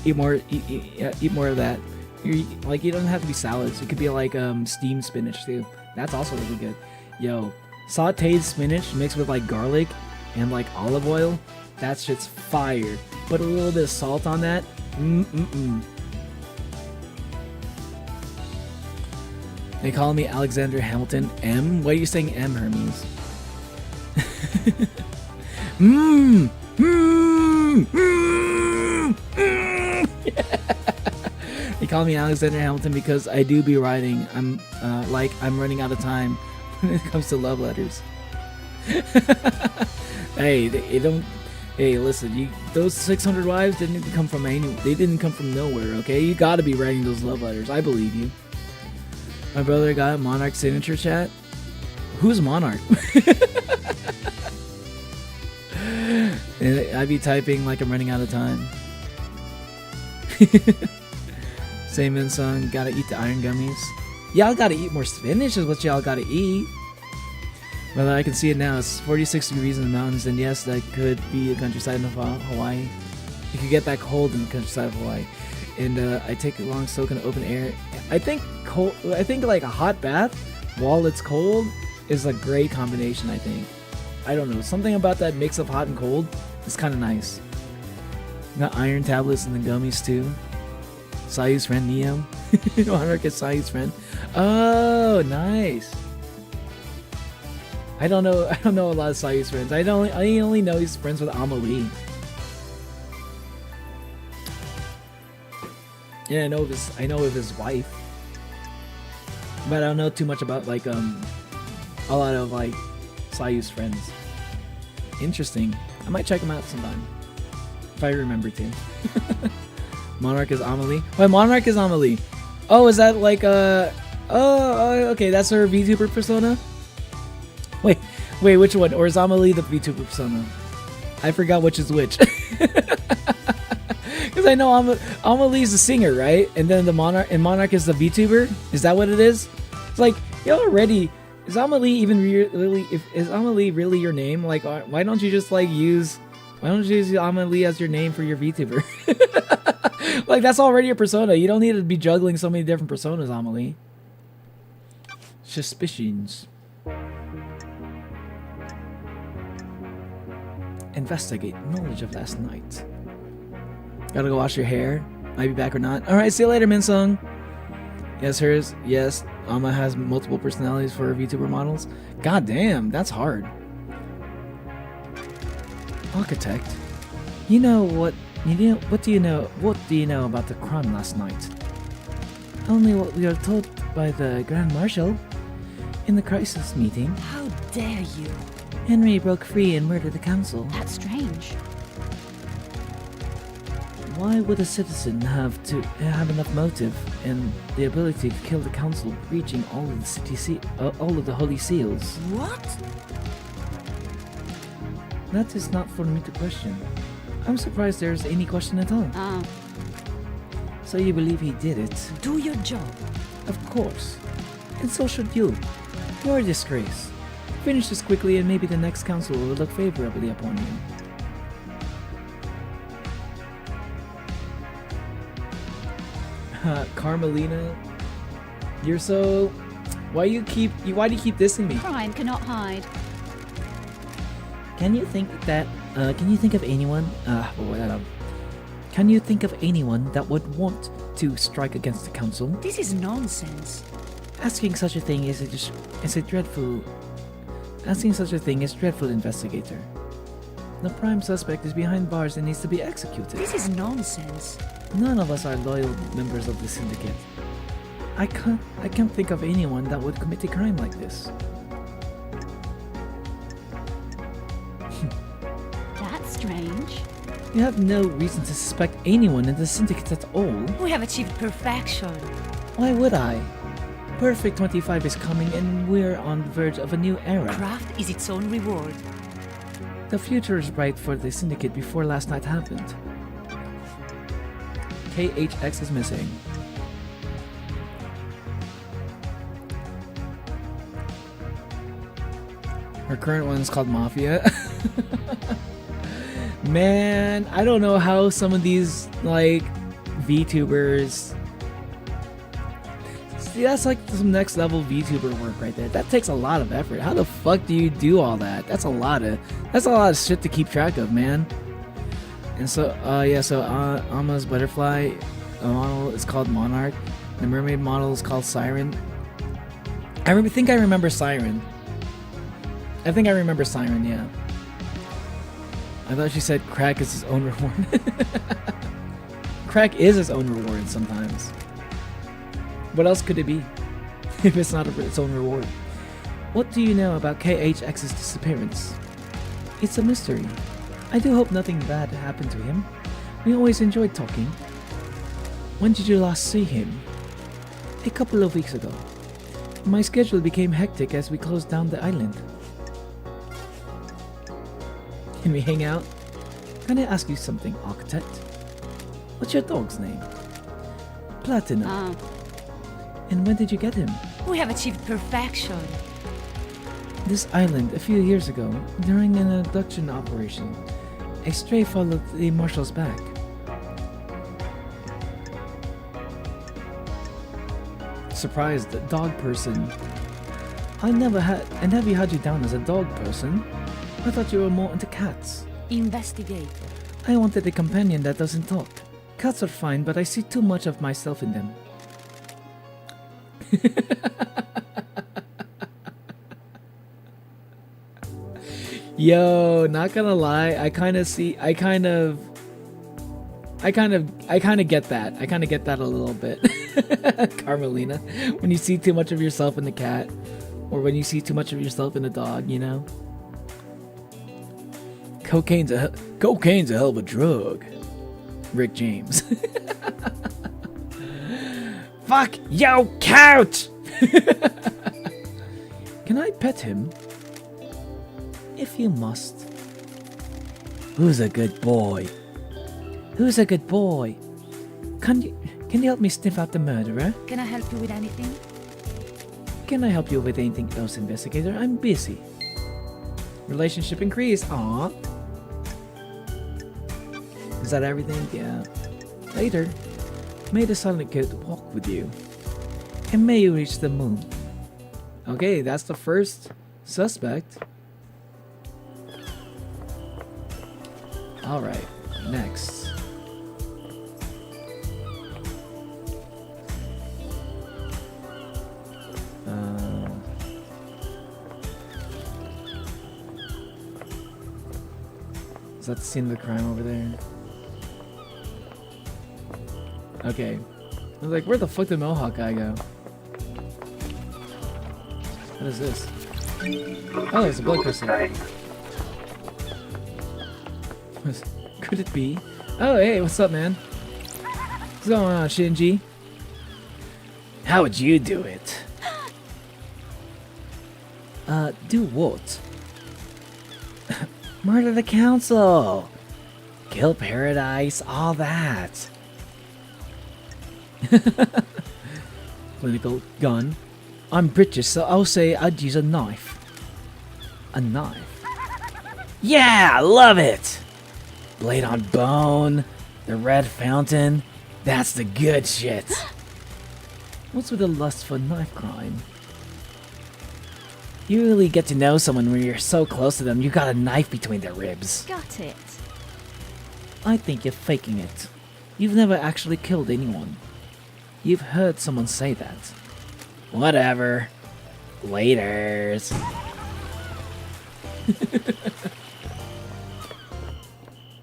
eat more of that. You don't have to be salads. It could be like steamed spinach too. That's also really good. Yo, sauteed spinach mixed with like garlic and like olive oil. That shit's fire. Put a little bit of salt on that. They call me Alexander Hamilton M. What are you saying, M, Hermes? They call me Alexander Hamilton because I do be writing. I'm running out of time when it comes to love letters. Hey, they don't. Hey, listen, those 600 wives didn't come from they didn't come from nowhere, okay? You gotta be writing those love letters. I believe you. My brother got Monarch signature chat. Who's Monarch? And I'd be typing like I'm running out of time. Same in song, gotta eat the iron gummies. Y'all gotta eat more spinach is what y'all gotta eat. Well, I can see it now. It's 46 degrees in the mountains, and yes, that could be the countryside of Hawaii. You could get that cold in the countryside of Hawaii. And I take a long soak in the open air. I think like a hot bath while it's cold is a great combination. I think. I don't know, something about that mix of hot and cold is kind of nice. Got iron tablets and the gummies too. Sayu's friend Neo. Monarch is Sayu's friend. Oh, nice. I don't know a lot of Sayu's friends. I only know he's friends with Amelie. Yeah, I know of his wife. But I don't know too much about like a lot of like Sayu's friends. Interesting. I might check him out sometime. If I remember to. Monarch is Amelie. Wait, Monarch is Amelie. Oh, is that like okay, that's her VTuber persona? Wait, which one? Or is Amelie the VTuber persona? I forgot which is which. Because I know Amelie's the singer, right? And then the Monarch is the VTuber? Is that what it is? It's like, you already... Is Amelie even really... Is Amelie really your name? Like, why don't you just like use... Why don't you use Amelie as your name for your VTuber? Like, that's already a persona. You don't need to be juggling so many different personas, Amelie. Suspicions. Investigate knowledge of last night. Gotta go wash your hair. Might be back or not. Alright, see you later, Minsung. Yes, hers. Yes, Alma has multiple personalities for her VTuber models. God damn, that's hard. Architect. What do you know about the crime last night? Only what we are told by the Grand Marshal. In the crisis meeting, How dare you? Henry broke free and murdered the council. That's strange. Why would a citizen have enough motive and the ability to kill the council, breaching all of the holy seals? What? That is not for me to question. I'm surprised there's any question at all. Ah, So you believe he did it? Do your job. Of course. And so should you. You're a disgrace. Finish this quickly and maybe the next council will look favorably upon you. Carmelina, you're so... Why do you keep dissing me? crime cannot hide. Can you think of anyone? Can you think of anyone that would want to strike against the council? This is nonsense. Asking such a thing is dreadful, investigator. The prime suspect is behind bars and needs to be executed. This is nonsense. None of us are loyal members of the syndicate. I can't think of anyone that would commit a crime like this. That's strange. You have no reason to suspect anyone in the syndicate at all. We have achieved perfection. Why would I? Perfect 25 is coming and we're on the verge of a new era. Craft is its own reward. The future is bright for the syndicate before last night happened. KHX is missing. Her current one is called Mafia. Man, I don't know how some of these like VTubers. See, that's like some next level VTuber work right there. That takes a lot of effort. How the fuck do you do all that? That's a lot of shit to keep track of, man. And so Alma's butterfly model is called Monarch. The mermaid model is called Siren. I think I remember Siren. Yeah. I thought she said crack is his own reward. Crack is his own reward sometimes. What else could it be if it's not its own reward? What do you know about KHX's disappearance? It's a mystery. I do hope nothing bad happened to him. We always enjoyed talking. When did you last see him? A couple of weeks ago. My schedule became hectic as we closed down the island. Can we hang out? Can I ask you something, Architect? What's your dog's name? Platinum. Ah, And when did you get him? We have achieved perfection. This island a few years ago, during an abduction operation. A stray followed the marshal's back. Surprised dog person. I never had you down as a dog person. I thought you were more into cats. Investigate. I wanted a companion that doesn't talk. Cats are fine, but I see too much of myself in them. Yo, not gonna lie, I kind of get that. I kind of get that a little bit. Carmelina, when you see too much of yourself in the cat, or when you see too much of yourself in a dog, you know? Cocaine's a hell of a drug. Rick James. Fuck yo, couch! Can I pet him? If you must. Who's a good boy? Who's a good boy? Can you help me sniff out the murderer? Can I help you with anything? Can I help you with anything else, investigator? I'm busy. Relationship increase. Aw. Is that everything? Yeah. Later. May the silent kid walk with you. And may you reach the moon. Okay, that's the first suspect. Alright, next. Is that the scene of the crime over there? Okay. I was like, where the fuck did Mohawk guy go? What is this? Oh, it's a blood crystal. Could it be? Oh, hey, what's up, man? What's going on, Shinji? How would you do it? Do what? Murder the council! Kill paradise, all that. Clinical gun. I'm British, so I'll say I'd use a knife. A knife? Yeah, I love it! Blade on bone, the red fountain, that's the good shit. What's with the lust for knife crime? You really get to know someone when you're so close to them, you got a knife between their ribs. Got it. I think you're faking it. You've never actually killed anyone. You've heard someone say that. Whatever. Laters.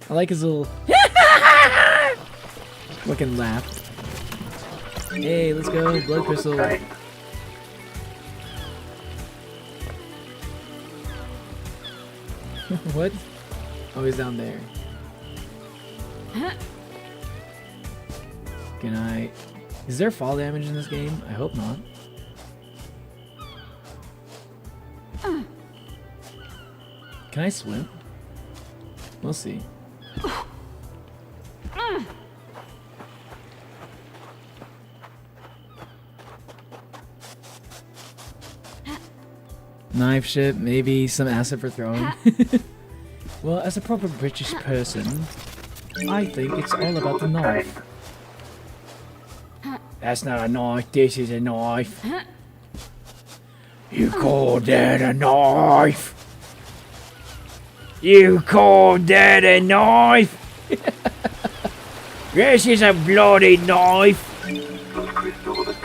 I like his little fucking laugh. Hey, let's go, blood crystal. What? Oh, he's down there. Can I... Is there fall damage in this game? I hope not. Can I swim? We'll see. Knife ship, maybe some acid for throwing. Well, as a proper British person, I think it's all about the knife. That's not a knife, this is a knife. You call that a knife? You call that a knife? This is a bloody knife.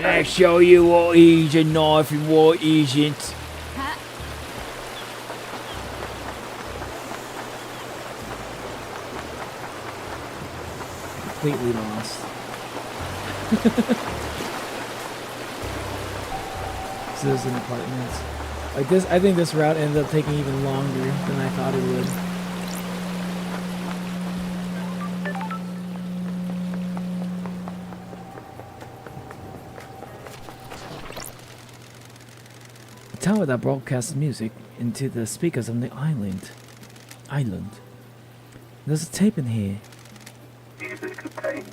I'll show you what is a knife and what isn't. Completely lost. So this is an apartment. Like this, I think this route ended up taking even longer than I thought it would. A tower that broadcasts music into the speakers on the island. There's a tape in here. Music obtained.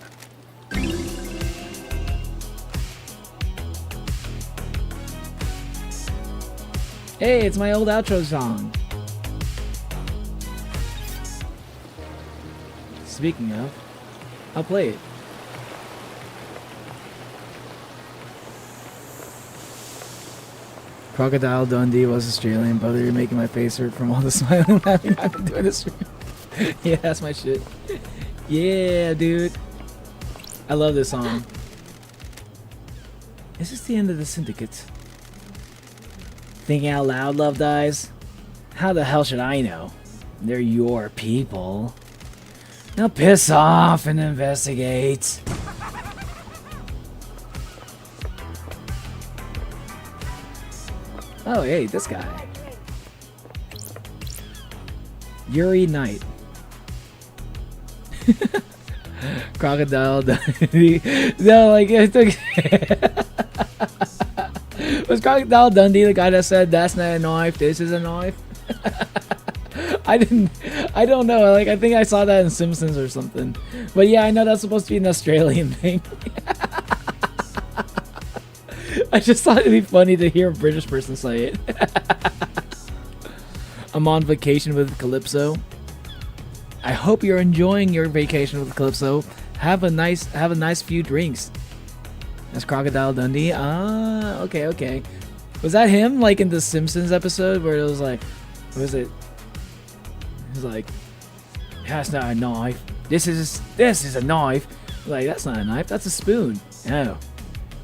Hey, it's my old outro song. Speaking of, I'll play it. Crocodile Dundee was Australian, brother. You're making my face hurt from all the smiling laughing I've been doing this. Yeah, that's my shit. Yeah, dude. I love this song. Is this the end of the syndicate? Thinking out loud, Love Dies? How the hell should I know? They're your people. Now piss off and investigate. Oh, hey, this guy. Yuri Knight. Crocodile Dundee. No, like I think was Crocodile Dundee the guy that said that's not a knife, this is a knife? I don't know. Like I think I saw that in Simpsons or something. But yeah, I know that's supposed to be an Australian thing. I just thought it'd be funny to hear a British person say it. I'm on vacation with Calypso. I hope you're enjoying your vacation with Calypso. Have a nice few drinks. That's Crocodile Dundee. Ah, okay. Was that him like in the Simpsons episode where it was like, what was it? It was like, that's not a knife. This is a knife. Like that's not a knife. That's a spoon. No.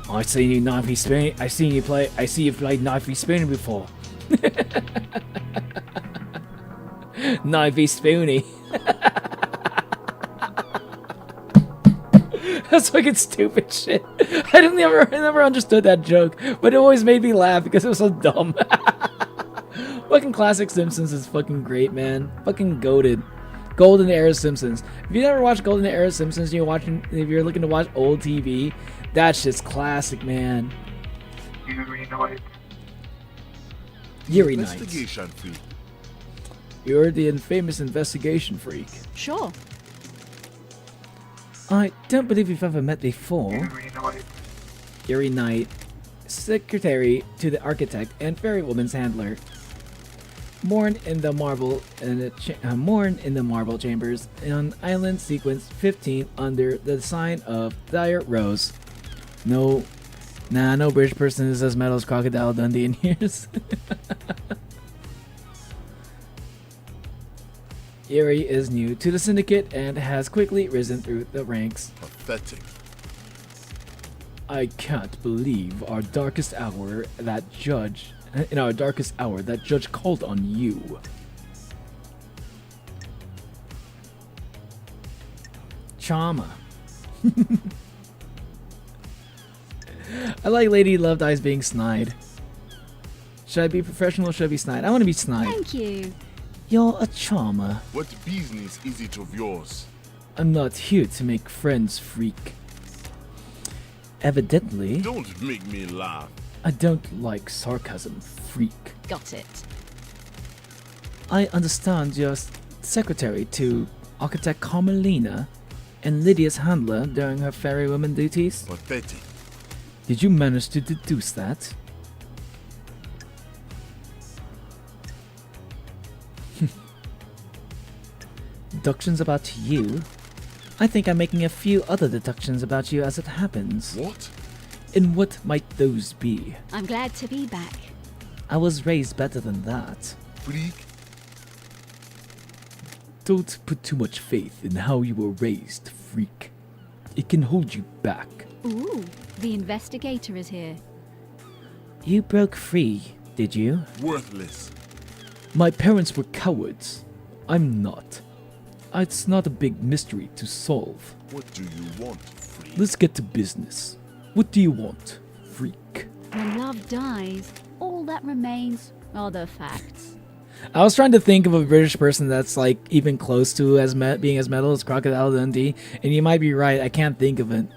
I seen you knifey spoon. I see you played knifey spoon before. Knifey spoony. That's fucking stupid shit. I never understood that joke, but it always made me laugh because it was so dumb. Fucking classic Simpsons is fucking great, man. Fucking goated. Golden era Simpsons. If you never watched Golden era Simpsons, if you're looking to watch old TV, that shit's classic, man. Eerie night. Eerie Nights. Investigation freak. You're the infamous investigation freak. Sure. I don't believe we've ever met before. Eerie night. Eerie Knight, secretary to the architect and fairy woman's handler. Mourn in the marble chambers on island sequence 15 under the sign of Dire Rose. No British person is as metal as Crocodile Dundee in years. Erie is new to the syndicate and has quickly risen through the ranks. Pathetic. I can't believe our darkest hour that Judge called on you. Charma. I like Lady Loved Eyes being snide. Should I be professional or should I be snide? I want to be snide. Thank you. You're a charmer. What business is it of yours? I'm not here to make friends, freak. Evidently, Don't make me laugh. I don't like sarcasm, freak. Got it. I understand you're secretary to architect Carmelina and Lydia's handler during her fairy woman duties. Pathetic. Did you manage to deduce that? Deductions about you? I think I'm making a few other deductions about you as it happens. What? And what might those be? I'm glad to be back. I was raised better than that. Freak? Don't put too much faith in how you were raised, freak. It can hold you back. Ooh, the investigator is here. You broke free, did you? Worthless. My parents were cowards. I'm not. It's not a big mystery to solve. What do you want, freak? Let's get to business. What do you want, freak? When love dies, all that remains are the facts. I was trying to think of a British person that's like even close to being as metal as Crocodile Dundee, and you might be right. I can't think of it.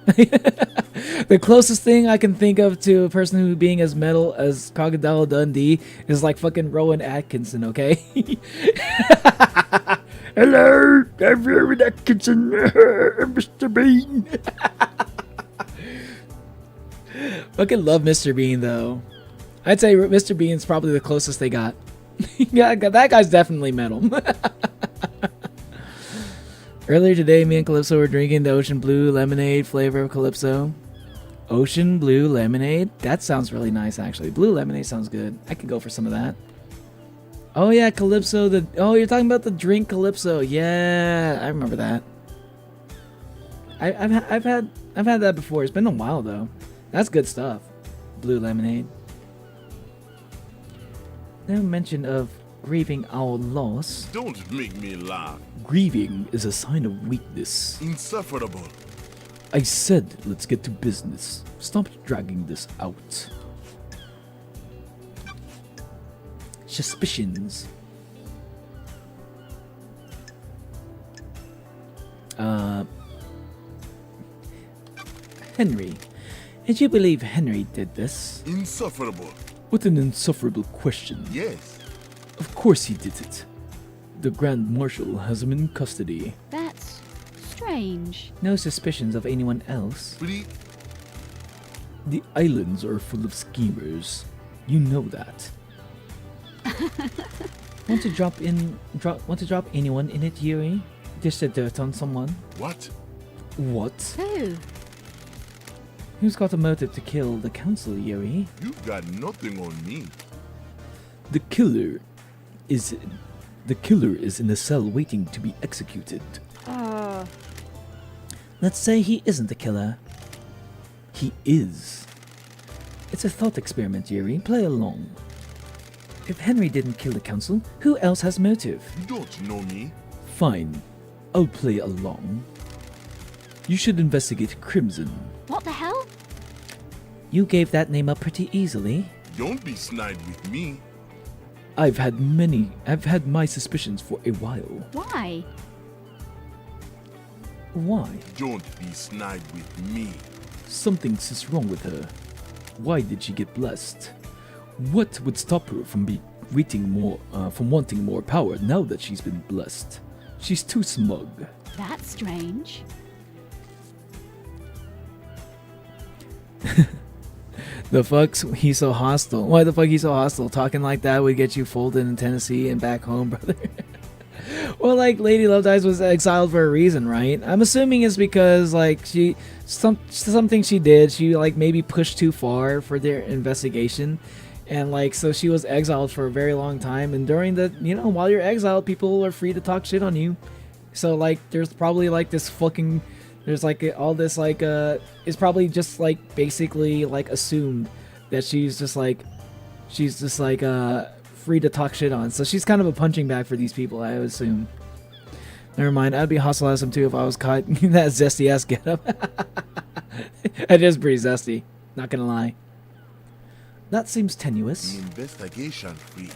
The closest thing I can think of to a person who being as metal as Crocodile Dundee is like fucking Rowan Atkinson. Okay. Hello, I'm Rowan Atkinson, Mr. Bean. Fucking love Mr. Bean though. I'd say Mr. Bean's probably the closest they got. Yeah, that guy's definitely metal. Earlier today, me and Calypso were drinking the Ocean Blue lemonade flavor of Calypso. Ocean Blue lemonade? That sounds really nice, actually. Blue lemonade sounds good. I could go for some of that. Oh yeah, Calypso. You're talking about the drink Calypso. Yeah, I remember that. I've had that before. It's been a while though. That's good stuff. Blue lemonade. No mention of grieving our loss. Don't make me laugh. Grieving is a sign of weakness. Insufferable. I said let's get to business. Stop dragging this out. Suspicions. Henry. And you believe Henry did this? Insufferable. What an insufferable question. Yes. Of course he did it. The Grand Marshal has him in custody. That's strange. No suspicions of anyone else? Free. The islands are full of schemers. You know that. Want to drop anyone in it, Yuri? Dish the dirt on someone? What? What? Who? Who's got a motive to kill the council, Yuri? You've got nothing on me. The killer is in a cell waiting to be executed. Let's say he isn't the killer. He is. It's a thought experiment, Yuri. Play along. If Henry didn't kill the council, who else has motive? You don't know me. Fine. I'll play along. You should investigate Crimson. What the hell? You gave that name up pretty easily. Don't be snide with me. I've had my suspicions for a while. Why? Why? Don't be snide with me. Something's wrong with her. Why did she get blessed? What would stop her from wanting more power now that she's been blessed? She's too smug. That's strange. The fuck's he's so hostile? Why the fuck he's so hostile? Talking like that would get you folded in Tennessee and back home, brother. Well, like Lady Love Dies was exiled for a reason, right? I'm assuming it's because like something she did. She like maybe pushed too far for their investigation, and like so she was exiled for a very long time. And during the while you're exiled, people are free to talk shit on you. So like there's probably like this fucking. There's like all this like it's probably just like basically like assumed that she's just like free to talk shit on. So she's kind of a punching bag for these people, I would assume. Never mind, I'd be hostile as him too if I was caught in that zesty ass getup. It is pretty zesty, not gonna lie. That seems tenuous. The investigation freak.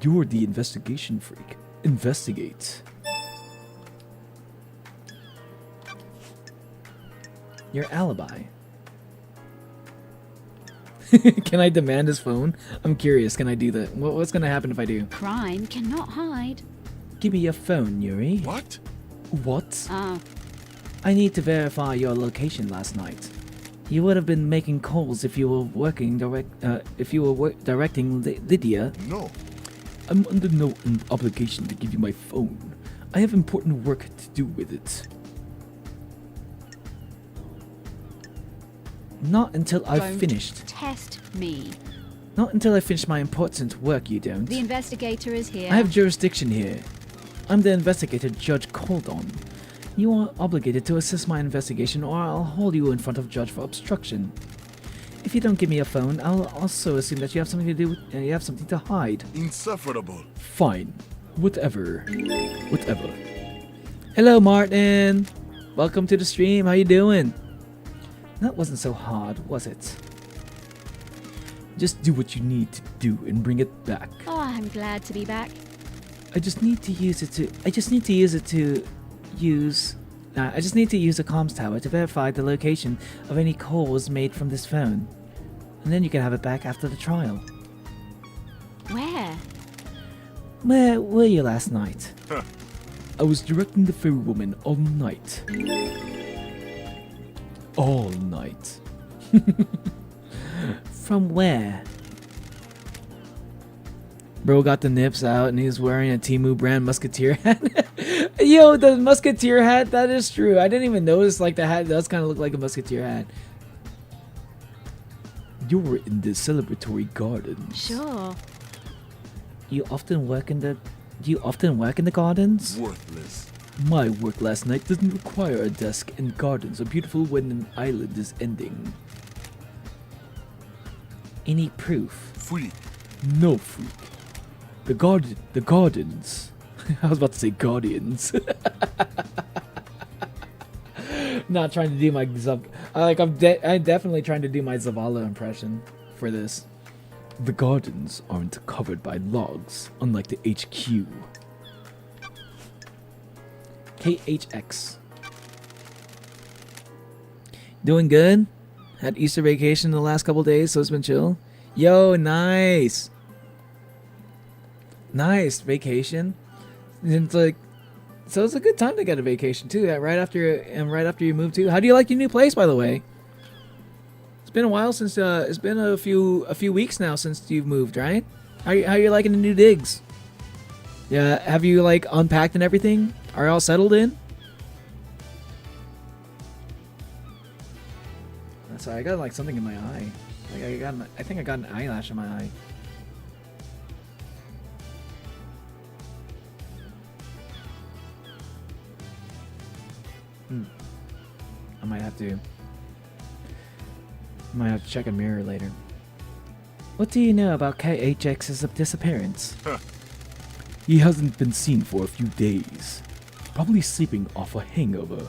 You're the investigation freak. Investigate. Your alibi. Can I demand his phone? I'm curious. Can I do that? What's gonna happen if I do? Crime cannot hide. Give me your phone, Yuri. What? What? Oh, I need to verify your location last night. You would have been making calls if you were directing Lydia. No. I'm under no obligation to give you my phone. I have important work to do with it. Not until I've don't finished. test me. Not until I finish my important work, you don't. The investigator is here. I have jurisdiction here. I'm the investigator Judge called on. You are obligated to assist my investigation or I'll hold you in front of Judge for obstruction. If you don't give me a phone, I'll also assume that you have something to do with, you have something to hide. Insufferable. Fine. Whatever. Whatever. Hello, Martin. Welcome to the stream. How you doing? That wasn't so hard, was it? Just do what you need to do and bring it back. Oh, I'm glad to be back. I just need to use a comms tower to verify the location of any calls made from this phone. And then you can have it back after the trial. Where? Where were you last night? I was directing the fairy woman all night. All night. From where? Bro got the nips out and he's wearing a Temu brand musketeer hat. Yo, the musketeer hat, that is true. I didn't even notice like the hat does kind of look like a musketeer hat. You're in the celebratory gardens. Sure. Do you often work in the gardens? Worthless. My work last night doesn't require a desk, and gardens are beautiful when an island is ending. Any proof? Freak. No freak. The gardens. I was about to say guardians. Not trying to do my I'm definitely trying to do my Zavala impression for this. The gardens aren't covered by logs, unlike the HQ. KHX. Doing good. Had Easter vacation the last couple days, so it's been chill. Yo, nice. Nice vacation. And it's like, so it's a good time to get a vacation too. Right after you move too. How do you like your new place, by the way? It's been a while since it's been a few weeks now since you've moved, right? How you liking the new digs? Yeah, have you like unpacked and everything? Are you all settled in? Sorry, I got like something in my eye. Like I think I got an eyelash in my eye. I might have to check a mirror later. What do you know about KHX's disappearance? He hasn't been seen for a few days. Probably sleeping off a hangover.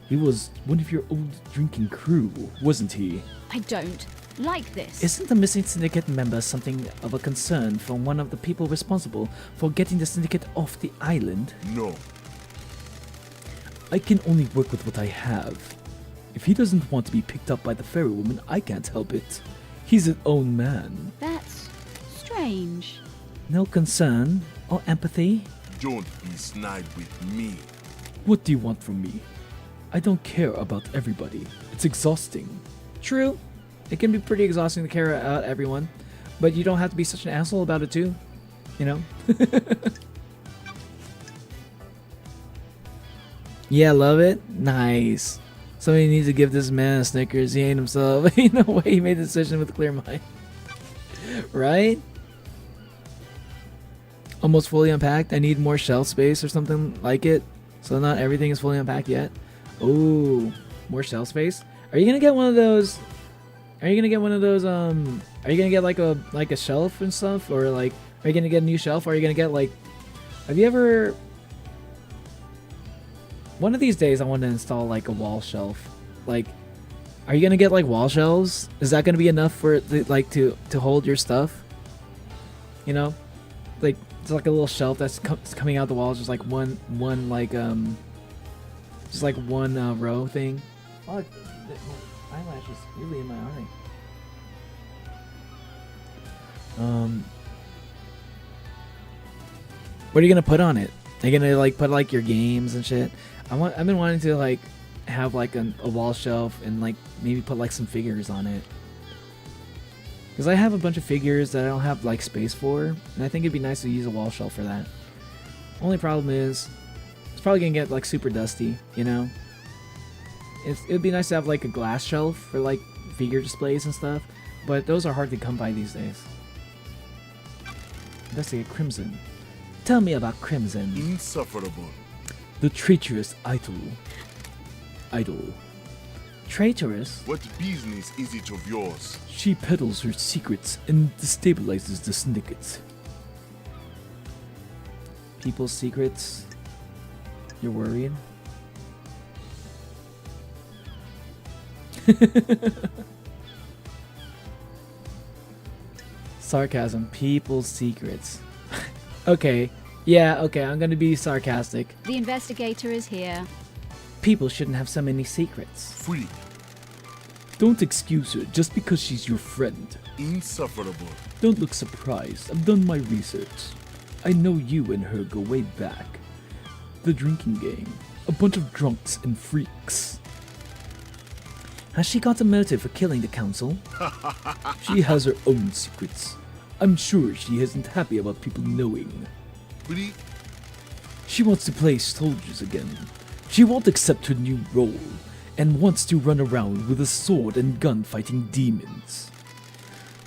He was one of your old drinking crew, wasn't he? I don't like this. Isn't the missing syndicate member something of a concern for one of the people responsible for getting the syndicate off the island? No. I can only work with what I have. If he doesn't want to be picked up by the fairy woman, I can't help it. He's his own man. That's strange. No concern or empathy? Don't be snide with me. What do you want from me? I don't care about everybody. It's exhausting. True. It can be pretty exhausting to care about everyone, but you don't have to be such an asshole about it too. You know? Yeah, love it. Nice. Somebody needs to give this man a Snickers. He ain't himself. Ain't no way he made the decision with a clear mind. Right? Almost fully unpacked. I need more shelf space or something like it. So not everything is fully unpacked yet. Ooh, more shelf space. Are you gonna get one of those? Are you gonna get like a shelf and stuff, or like are you gonna get a new shelf? Or are you gonna get like? Have you ever? One of these days, I want to install like a wall shelf. Like, are you gonna get like wall shelves? Is that gonna be enough for it to hold your stuff? You know, like it's like a little shelf that's coming out the wall, just like one just like one row thing. Oh, my eyelash is really in my eye. What are you gonna put on it? Are you gonna like put like your games and shit? I've been wanting to like have like a wall shelf and like maybe put like some figures on it. Because I have a bunch of figures that I don't have like space for, and I think it'd be nice to use a wall shelf for that. Only problem is, it's probably gonna get like super dusty, you know? It'd be nice to have like a glass shelf for like figure displays and stuff, but those are hard to come by these days. Investigate Crimson. Tell me about Crimson. Insufferable. The traitorous idol. Traitorous? What business is it of yours? She peddles her secrets and destabilizes the syndicate. People's secrets. You're worried? Sarcasm. People's secrets. Okay. Yeah, okay, I'm gonna be sarcastic. The investigator is here. People shouldn't have so many secrets. Freak. Don't excuse her just because she's your friend. Insufferable. Don't look surprised. I've done my research. I know you and her go way back. The drinking game. A bunch of drunks and freaks. Has she got a motive for killing the council? She has her own secrets. I'm sure she isn't happy about people knowing. Freak. She wants to play soldiers again. She won't accept her new role and wants to run around with a sword and gun fighting demons.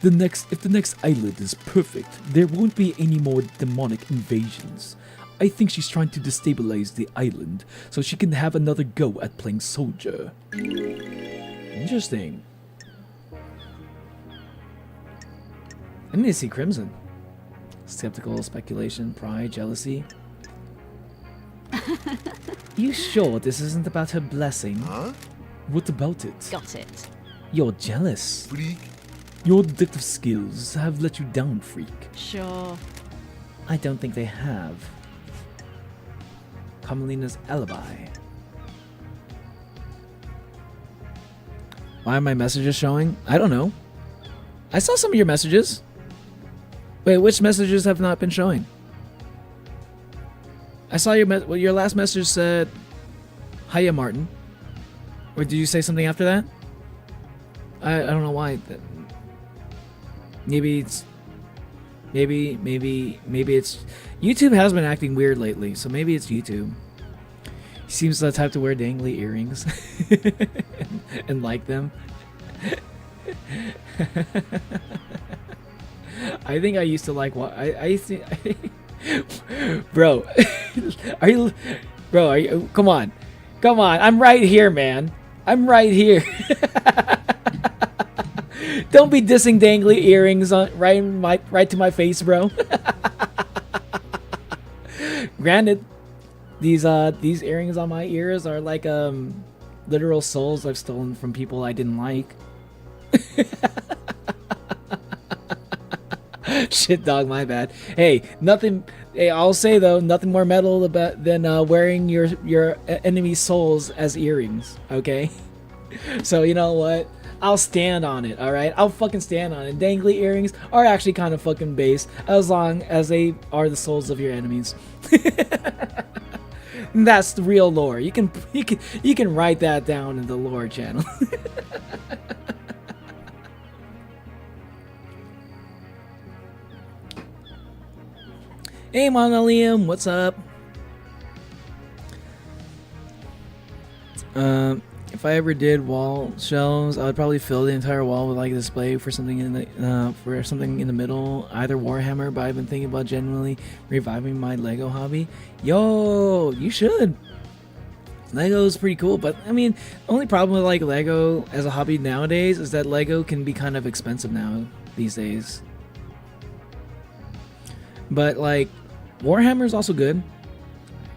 If the next island is perfect, there won't be any more demonic invasions. I think she's trying to destabilize the island so she can have another go at playing soldier. Interesting. I need to see Crimson. Skeptical, speculation, pride, jealousy. You sure this isn't about her blessing? Huh? What about it? Got it. You're jealous. Freak. Your detective skills have let you down, freak. Sure. I don't think they have. Carmelina's alibi. Why are my messages showing? I don't know. I saw some of your messages. Wait, which messages have not been showing? I saw your last message said, "Hiya, Martin." Or did you say something after that? I don't know why. Maybe it's YouTube has been acting weird lately, so maybe it's YouTube. He seems the type to wear dangly earrings and like them. I think I used to like what I used to. Bro, are you? Come on, I'm right here, man. I'm right here. Don't be dissing dangly earrings on right to my face, bro. Granted, these earrings on my ears are like literal souls I've stolen from people I didn't like. Shit, dog, my bad. Hey, nothing. Hey, I'll say though, nothing more metal than wearing your enemy's souls as earrings. Okay, so you know what? I'll stand on it. All right, I'll fucking stand on it. Dangly earrings are actually kind of fucking base, as long as they are the souls of your enemies. That's the real lore. You can write that down in the lore channel. Hey, Monolium, what's up? If I ever did wall shelves, I would probably fill the entire wall with like a display for something in the middle, either Warhammer. But I've been thinking about genuinely reviving my Lego hobby. Yo, you should. Lego's pretty cool, but I mean, the only problem with like Lego as a hobby nowadays is that Lego can be kind of expensive now these days. But like, Warhammer is also good.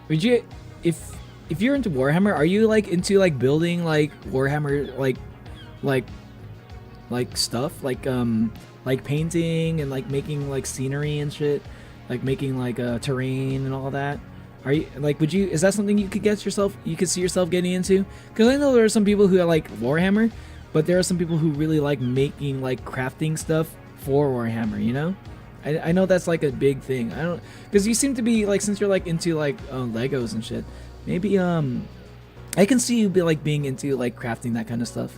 Would you, if you're into Warhammer, are you like into like building like Warhammer like stuff like painting and like making like scenery and shit, like making like terrain and all that? Are you like, is that something you could see yourself getting into? Because I know there are some people who are like Warhammer, but there are some people who really like making like crafting stuff for Warhammer, you know? I know that's like a big thing. I don't, because you seem to be like, since you're like into like Legos and shit, maybe I can see you be like being into like crafting that kind of stuff.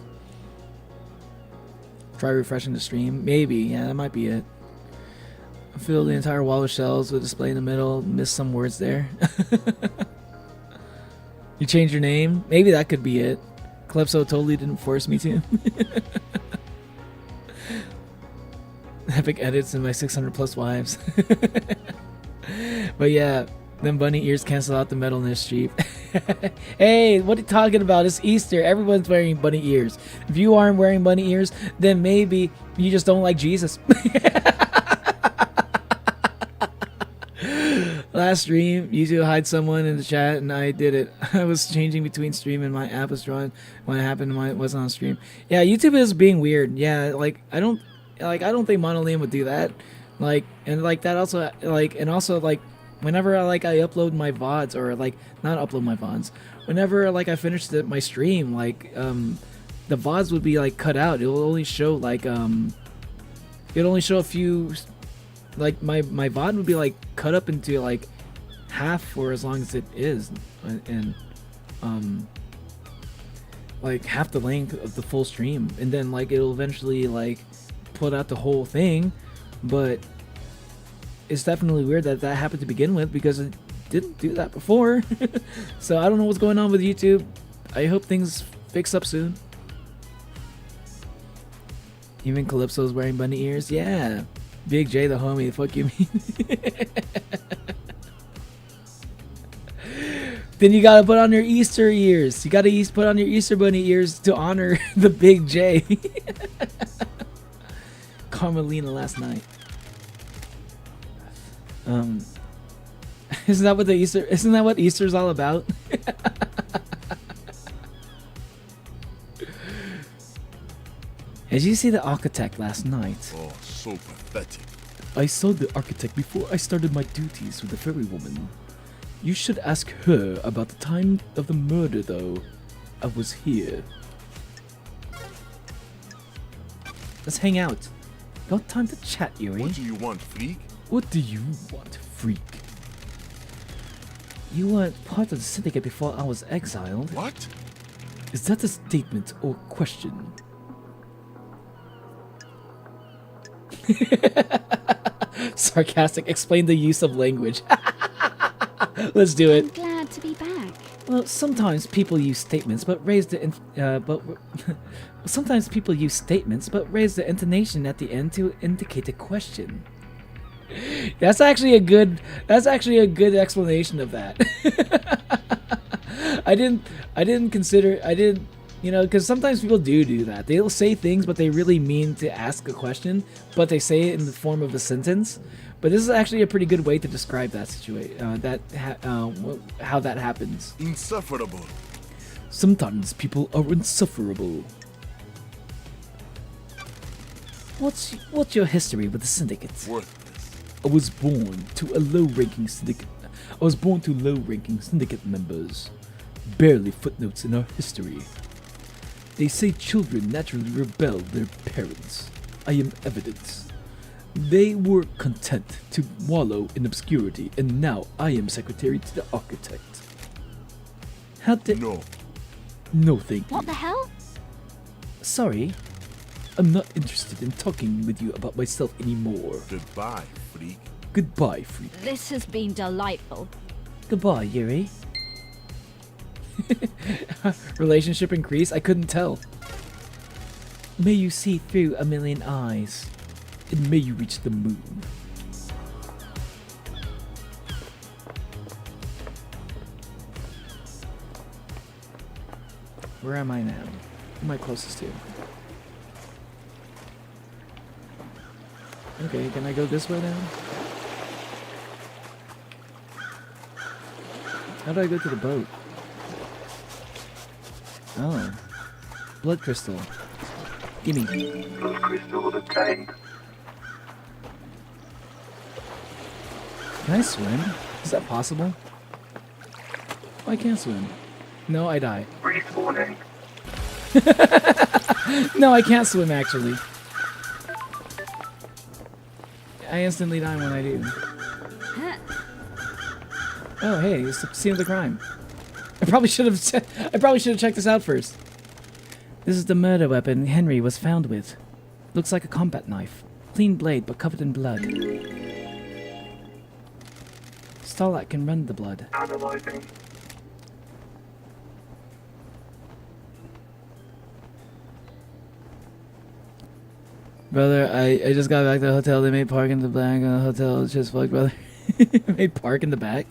Try refreshing the stream, maybe. Yeah, that might be it. Fill the entire wall with shells with display in the middle. Missed some words there. You changed your name, maybe that could be it. Calypso totally didn't force me to. Epic edits and my 600 plus wives. But yeah, them bunny ears cancel out the metalness, sheep. Hey, what are you talking about? It's Easter. Everyone's wearing bunny ears. If you aren't wearing bunny ears, then maybe you just don't like Jesus. Last stream, you two hide someone in the chat, and I did it. I was changing between stream and my app was drawn when it happened. It wasn't on stream. Yeah, YouTube is being weird. Yeah, I don't think Monolium would do that. Like, and like that also, like, and also like, whenever I upload my VODs, or like not upload my VODs, whenever like I finished my stream, like the VODs would be like cut out. It will only show like it'll only show a few, like my VOD would be like cut up into like half for as long as it is, and like half the length of the full stream, and then like it'll eventually like put out the whole thing. But it's definitely weird that happened to begin with, because it didn't do that before. So I don't know what's going on with YouTube. I hope things fix up soon. Even Calypso's wearing bunny ears. Yeah, Big J the homie. The fuck you mean? Then you gotta put on your Easter ears. You gotta put on your Easter bunny ears to honor the Big J. Carmelina last night. Isn't that what Easter's all about? Did you see the architect last night? Oh, so pathetic. I saw the architect before I started my duties with the fairy woman. You should ask her about the time of the murder, though. I was here. Let's hang out. Got time to chat, Yuri. What do you want, freak? What do you want, freak? You weren't part of the syndicate before I was exiled. What? Is that a statement or question? Sarcastic. Explain the use of language. Let's do I'm it. glad to be back. Well, sometimes people use statements, but raise the sometimes people use statements, but raise the intonation at the end to indicate a question. That's actually a good explanation of that. I didn't consider, because sometimes people do that. They'll say things, but they really mean to ask a question, but they say it in the form of a sentence. But this is actually a pretty good way to describe that situation, how that happens. Insufferable. Sometimes people are insufferable. What's your history with the syndicate? Worthless. I was born to low-ranking syndicate members. Barely footnotes in our history. They say children naturally rebel their parents. I am evidence. They were content to wallow in obscurity, and now I am secretary to the architect. How did... No. No thank you. What the hell? Sorry. I'm not interested in talking with you about myself anymore. Goodbye, freak. Goodbye, freak. This has been delightful. Goodbye, Yuri. Relationship increase? I couldn't tell. May you see through a million eyes. And may you reach the moon. Where am I now? Who am I closest to? Okay, can I go this way now? How do I go to the boat? Oh. Blood crystal. Gimme. Blood crystal obtained. Can I swim? Is that possible? Oh, I can't swim. No, I die. Respawning. No, I can't swim actually. I instantly die when I do. Oh, hey, it's the scene of the crime. I probably should have checked this out first. This is the murder weapon Henry was found with. Looks like a combat knife. Clean blade, but covered in blood. Starlight can run the blood. Analyzing. Brother, I just got back to the hotel. They made park in the back of the hotel. It's just fucked, brother. They made park in the back?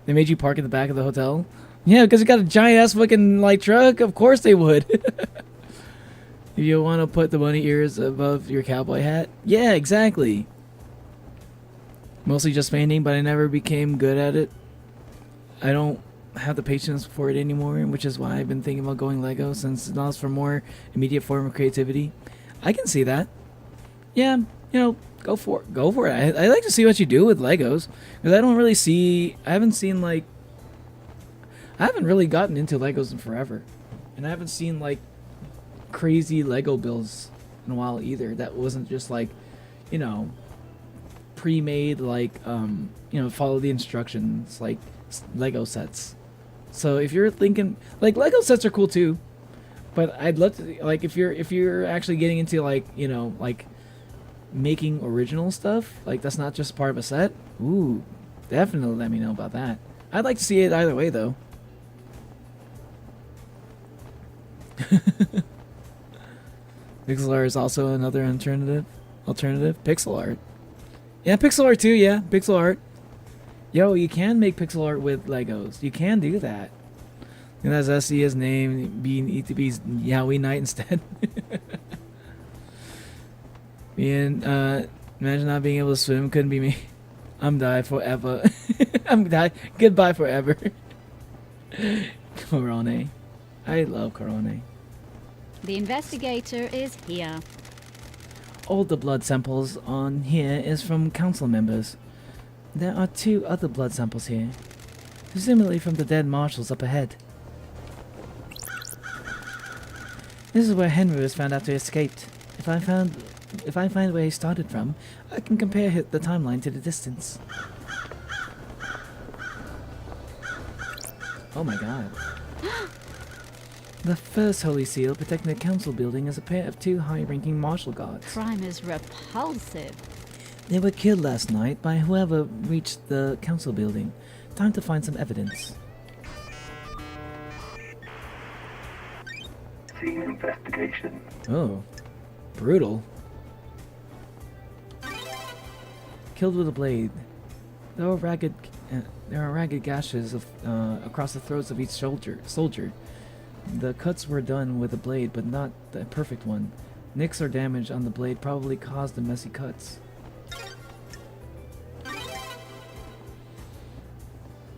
They made you park in the back of the hotel? Yeah, because you got a giant ass fucking like truck. Of course they would. If you want to put the bunny ears above your cowboy hat? Yeah, exactly. Mostly just painting, but I never became good at it. I don't have the patience for it anymore, which is why I've been thinking about going Lego, since it allows for more immediate form of creativity. I can see that. Yeah, go for it. Go for it. I like to see what you do with Legos, because I don't really see. I haven't really gotten into Legos in forever, and I haven't seen like crazy Lego builds in a while either. That wasn't just like, pre-made like follow the instructions like Lego sets. So if you're thinking like Lego sets are cool too. But I'd love to, like, if you're actually getting into, like, like, making original stuff, like, that's not just part of a set, ooh, definitely let me know about that. I'd like to see it either way, though. Pixel art is also another alternative. Pixel art. Yeah, pixel art, too, yeah, pixel art. Yo, you can make pixel art with Legos. You can do that. And that's SC's name being ETB's Yowie Night instead. Imagine not being able to swim. Couldn't be me. I'm die forever. I'm die. Goodbye forever. Corone. I love Corone. The investigator is here. All the blood samples on here is from council members. There are 2 other blood samples here. Presumably from the dead marshals up ahead. This is where Henry was found after he escaped. If I find where he started from, I can compare the timeline to the distance. Oh my god. The first Holy Seal protecting the council building is a pair of 2 high-ranking martial guards. Crime is repulsive. They were killed last night by whoever reached the council building. Time to find some evidence. Scene investigation. Oh, brutal. Killed with a blade. There are ragged gashes across the throats of each soldier. The cuts were done with a blade, but not the perfect one. Nicks or damage on the blade probably caused the messy cuts.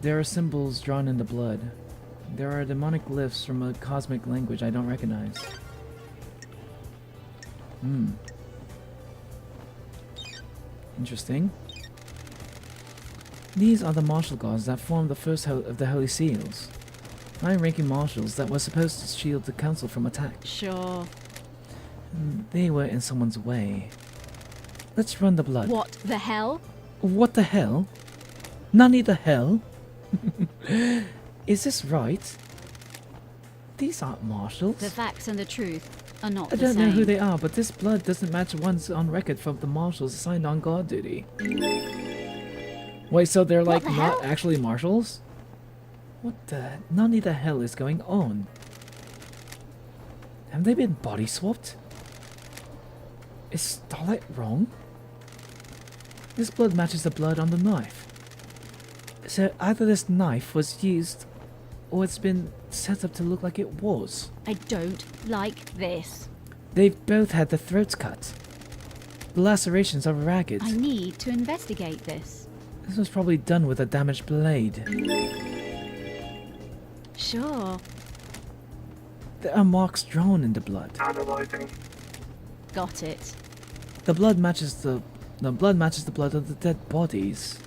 There are symbols drawn in the blood. There are demonic glyphs from a cosmic language I don't recognize. Interesting. These are the martial guards that formed the first of the Holy Seals. High-ranking marshals that were supposed to shield the council from attack. Sure. They were in someone's way. Let's run the blood. What the hell? What the hell? Nani the hell? Is this right? These aren't marshals. The facts and the truth are not I the don't same. know who they are, but this blood doesn't match ones on record from the marshals assigned on guard duty. Wait, so they're like the not hell? actually marshals? What the nani the hell is going on? Have they been body swapped? Is Starlight wrong? This blood matches the blood on the knife. So either this knife was used, or it's been set up to look like it was. I don't like this. They've both had their throats cut. The lacerations are ragged. I need to investigate this. This was probably done with a damaged blade. Sure. There are marks drawn in the blood. Analyzing. Got it. The blood matches the blood of the dead bodies.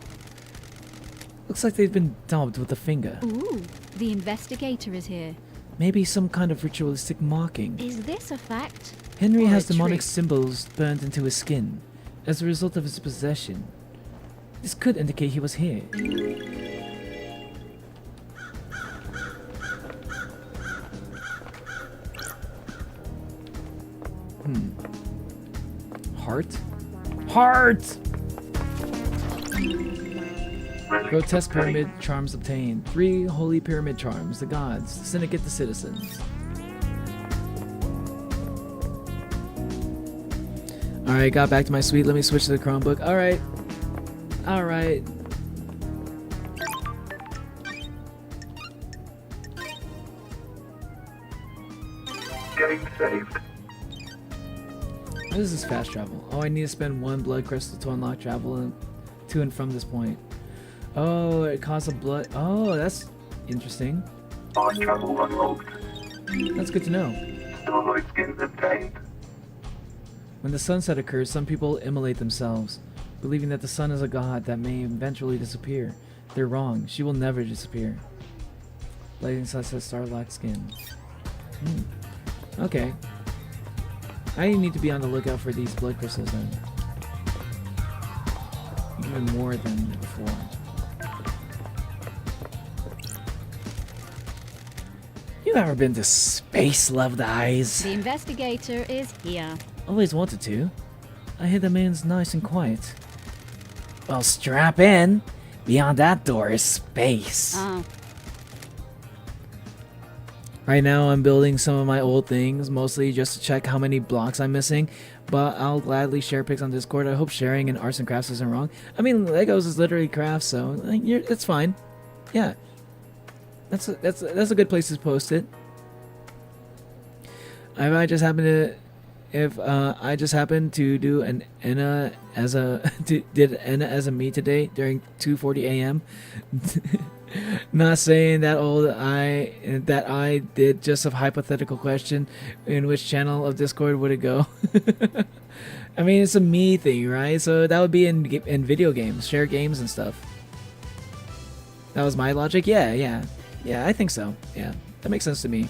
Looks like they've been daubed with a finger. Ooh, the investigator is here. Maybe some kind of ritualistic marking. Is this a fact? Henry Or has a demonic trick? symbols burned into his skin as a result of his possession. This could indicate he was here. Heart? Heart! Grotesque pyramid charms obtained. 3 holy pyramid charms. The gods. The syndicate, the citizens. Alright, got back to my suite. Let me switch to the Chromebook. Alright. Alright. Getting saved. What is this fast travel? Oh, I need to spend 1 blood crystal to unlock travel to and from this point. Oh, it costs a blood. Oh, that's interesting. Fast travel unlocked. That's good to know. Starlight skins obtained. When the sunset occurs, some people immolate themselves, believing that the sun is a god that may eventually disappear. They're wrong. She will never disappear. Blazing sunset, starlight skin. Okay. I need to be on the lookout for these blood crystals then. Even more than before. You ever been to space, loved eyes? The investigator is here. Always wanted to. I hear the man's nice and quiet. Well, strap in. Beyond that door is space. Oh, Right now I'm building some of my old things, mostly just to check how many blocks I'm missing, but I'll gladly share pics on Discord. I hope sharing in arts and crafts isn't wrong. I mean, Legos is literally crafts, so like, it's fine. Yeah. That's a good place to post it. If I just happen to do an Enna as a did Enna as a me today during 2:40 a.m. Not saying that I did, just a hypothetical question. In which channel of Discord would it go? I mean, it's a me thing, right? So that would be in video games, share games and stuff. That was my logic. Yeah, I think so. Yeah, that makes sense to me.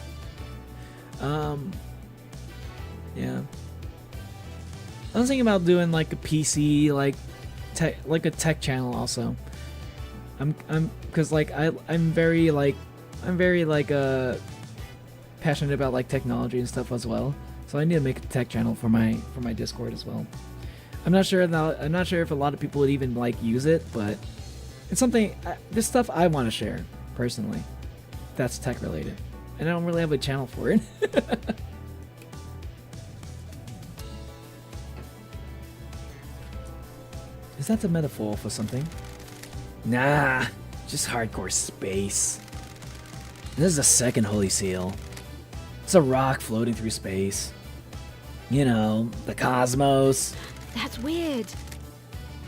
Yeah. I was thinking about doing like a PC, like a tech channel also. Because like I'm very passionate about like technology and stuff as well. So I need to make a tech channel for my Discord as well. I'm not sure if a lot of people would even like use it, but it's something. This stuff I want to share personally. That's tech related, and I don't really have a channel for it. Is that a metaphor for something? Nah, just hardcore space. This is the second holy seal. It's a rock floating through space. You know, the cosmos. That's weird.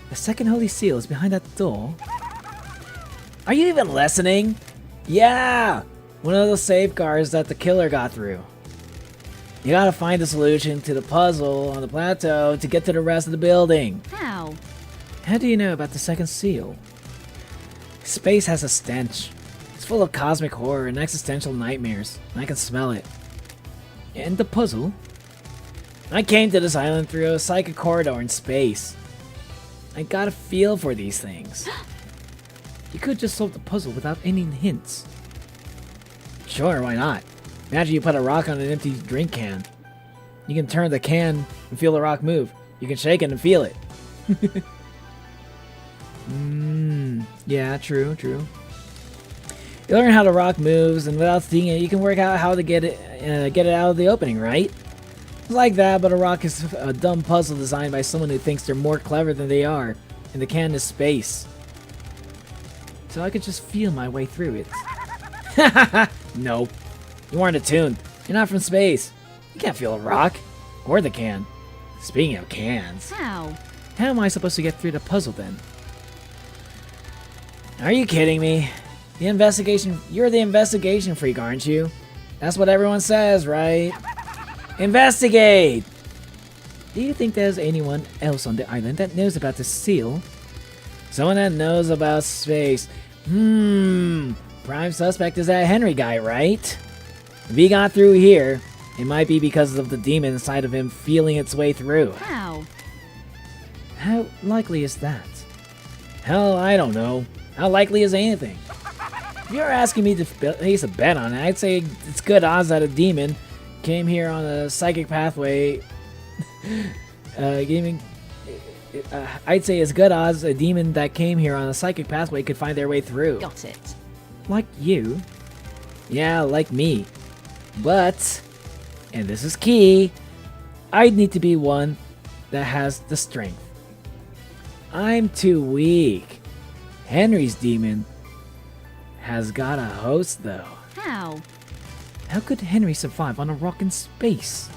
The second holy seal is behind that door. Are you even listening? Yeah! One of those safeguards that the killer got through. You gotta find the solution to the puzzle on the plateau to get to the rest of the building. How? How do you know about the second seal? Space has a stench. It's full of cosmic horror and existential nightmares. I can smell it. And the puzzle? I came to this island through a psychic corridor in space. I got a feel for these things. You could just solve the puzzle without any hints. Sure, why not? Imagine you put a rock on an empty drink can. You can turn the can and feel the rock move. You can shake it and feel it. Yeah, true. You learn how the rock moves, and without seeing it, you can work out how to get it out of the opening, right? It's like that, but a rock is a dumb puzzle designed by someone who thinks they're more clever than they are, and the can is space. So I could just feel my way through it. Nope. You aren't attuned. You're not from space. You can't feel a rock. Or the can. Speaking of cans. How? How am I supposed to get through the puzzle then? Are you kidding me? You're the investigation freak, aren't you? That's what everyone says, right? Investigate! Do you think there's anyone else on the island that knows about the seal? Someone that knows about space. Prime suspect is that Henry guy, right? If he got through here, it might be because of the demon inside of him feeling its way through. How? How likely is that? Hell, I don't know. How likely is anything? If you're asking me to place a bet on it, I'd say it's good odds that a demon came here on a psychic pathway. I'd say it's good odds a demon that came here on a psychic pathway could find their way through. Got it. Like you? Yeah, like me. But, and this is key, I'd need to be one that has the strength. I'm too weak. Henry's demon has got a host, though. How? How could Henry survive on a rock in space?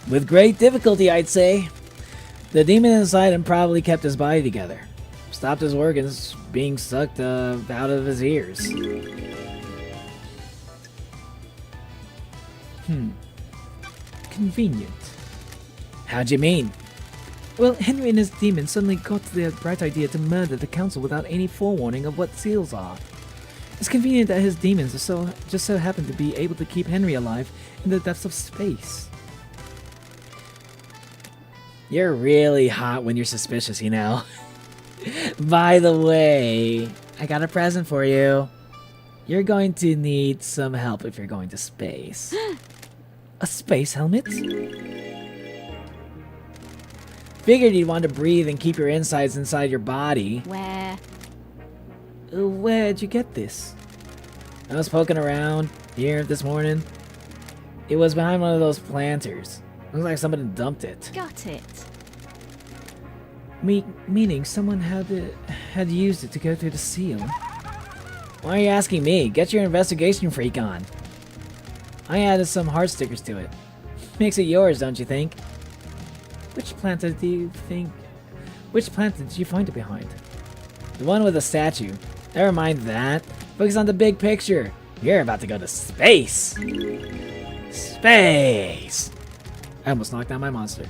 With great difficulty, I'd say. The demon inside him probably kept his body together. Stopped his organs being sucked out of his ears. Convenient. How'd you mean? Well, Henry and his demon suddenly got the bright idea to murder the council without any forewarning of what seals are. It's convenient that his demons just so happen to be able to keep Henry alive in the depths of space. You're really hot when you're suspicious, you know. By the way, I got a present for you. You're going to need some help if you're going to space. A space helmet? Figured you'd want to breathe and keep your insides inside your body. Where? Where'd you get this? I was poking around here this morning. It was behind one of those planters. Looks like somebody dumped it. Got it. Meaning someone had used it to go through the seal. Why are you asking me? Get your investigation freak on. I added some heart stickers to it. Makes it yours, don't you think? Which planet did you find it behind? The one with the statue. Never mind that. Focus on the big picture. You're about to go to space. Space! I almost knocked down my monster.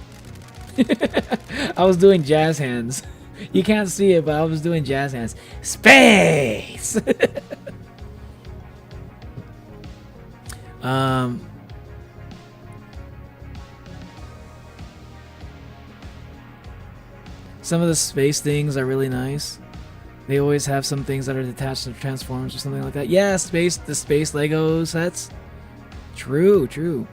I was doing jazz hands. You can't see it, but I was doing jazz hands. Space! Some of the space things are really nice. They always have some things that are detached to Transformers or something like that. Yeah, the space Lego sets. True, true.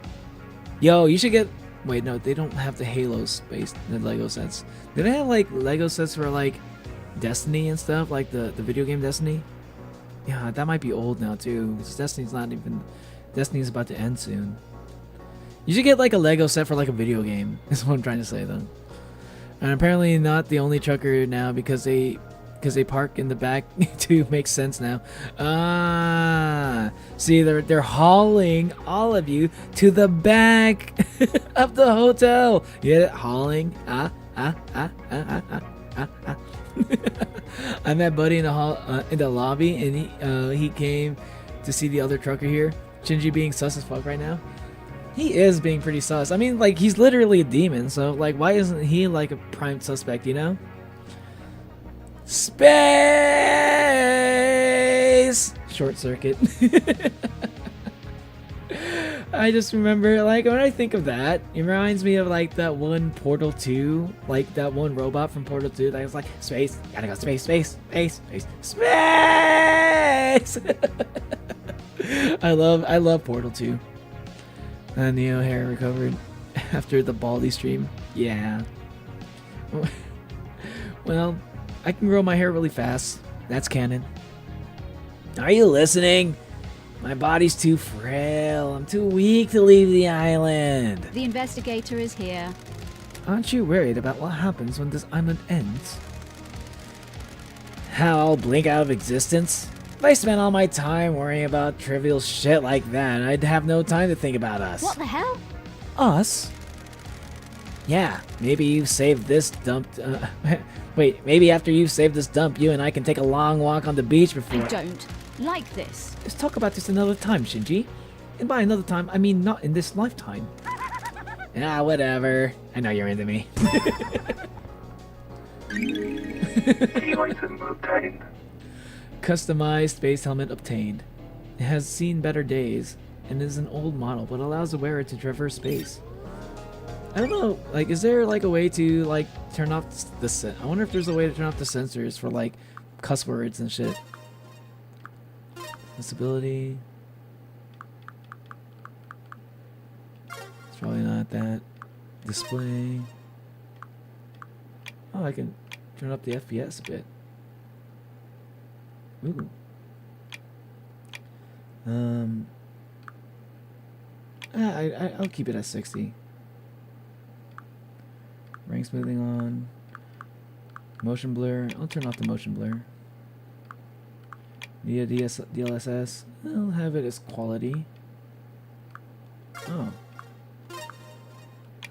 Yo, you should get... Wait, no, they don't have the Halo space, the Lego sets. Do they have, like, Lego sets for, like, Destiny and stuff? Like the video game Destiny? Yeah, that might be old now, too. Because Destiny's not even... Destiny's about to end soon. You should get, like, a Lego set for, like, a video game. Is what I'm trying to say, though. And apparently not the only trucker now because they park in the back to make sense now. Ah, see, they're hauling all of you to the back of the hotel. You get it? Hauling. I met Buddy in the hall, in the lobby, and he came to see the other trucker here. Shinji being sus as fuck right now. He is being pretty sus. I mean, like, he's literally a demon, so, like, why isn't he, like, a prime suspect, you know? Space! Short circuit. I just remember, like, when I think of that, it reminds me of, like, that one Portal 2, like, that one robot from Portal 2 that was like, space, gotta go, space, space, space, space, space! I love Portal 2. Neo hair recovered after the Baldy stream. Yeah. Well, I can grow my hair really fast. That's canon. Are you listening? My body's too frail. I'm too weak to leave the island. The investigator is here. Aren't you worried about what happens when this island ends? How I'll blink out of existence? If I spent all my time worrying about trivial shit like that, I'd have no time to think about us. What the hell? Us? Yeah, maybe you've saved this dump. Wait, maybe after you've saved this dump, you and I can take a long walk on the beach before. I don't like this. Let's talk about this another time, Shinji. And by another time, I mean not in this lifetime. Ah, whatever. I know you're into me. Key item obtained. Customized space helmet obtained. It has seen better days and is an old model, but allows the wearer to traverse space. I don't know, like, is there like a way to like turn off the I wonder if there's a way to turn off the sensors for like cuss words and shit. Disability. It's probably not that. Display. Oh, I can turn up the FPS a bit. Ooh. I'll keep it at 60. Rank smoothing on. Motion blur. I'll turn off the motion blur. Via DLSS. I'll have it as quality. Oh.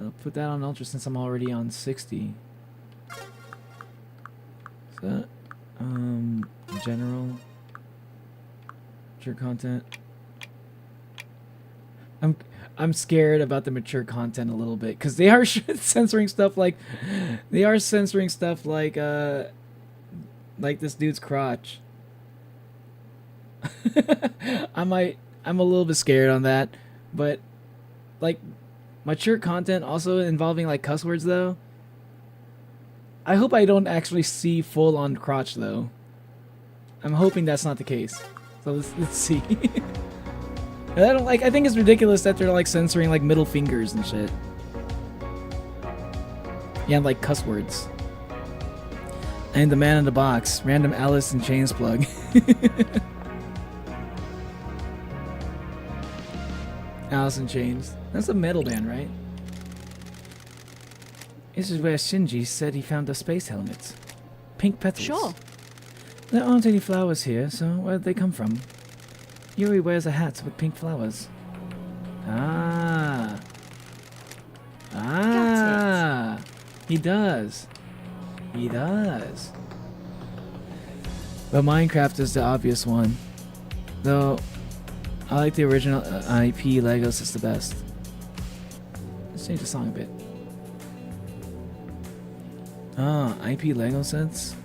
I'll put that on ultra since I'm already on 60. So, general. Mature content. I'm scared about the mature content a little bit because they are censoring stuff like this dude's crotch. I'm a little bit scared on that, but like mature content also involving like cuss words though. I hope I don't actually see full on crotch though. I'm hoping that's not the case. So let's see. I think it's ridiculous that they're like censoring like middle fingers and shit. Yeah, like cuss words. And the man in the box, random Alice in Chains plug. Alice in Chains. That's a metal band, right? This is where Shinji said he found the space helmets. Pink petals. Sure. There aren't any flowers here, so where'd they come from? Yuri wears a hat with pink flowers. Ah. Ah. He does. He does. But Minecraft is the obvious one. Though, I like the original IP Legos, it's the best. Let's change the song a bit. Ah, IP Lego sets?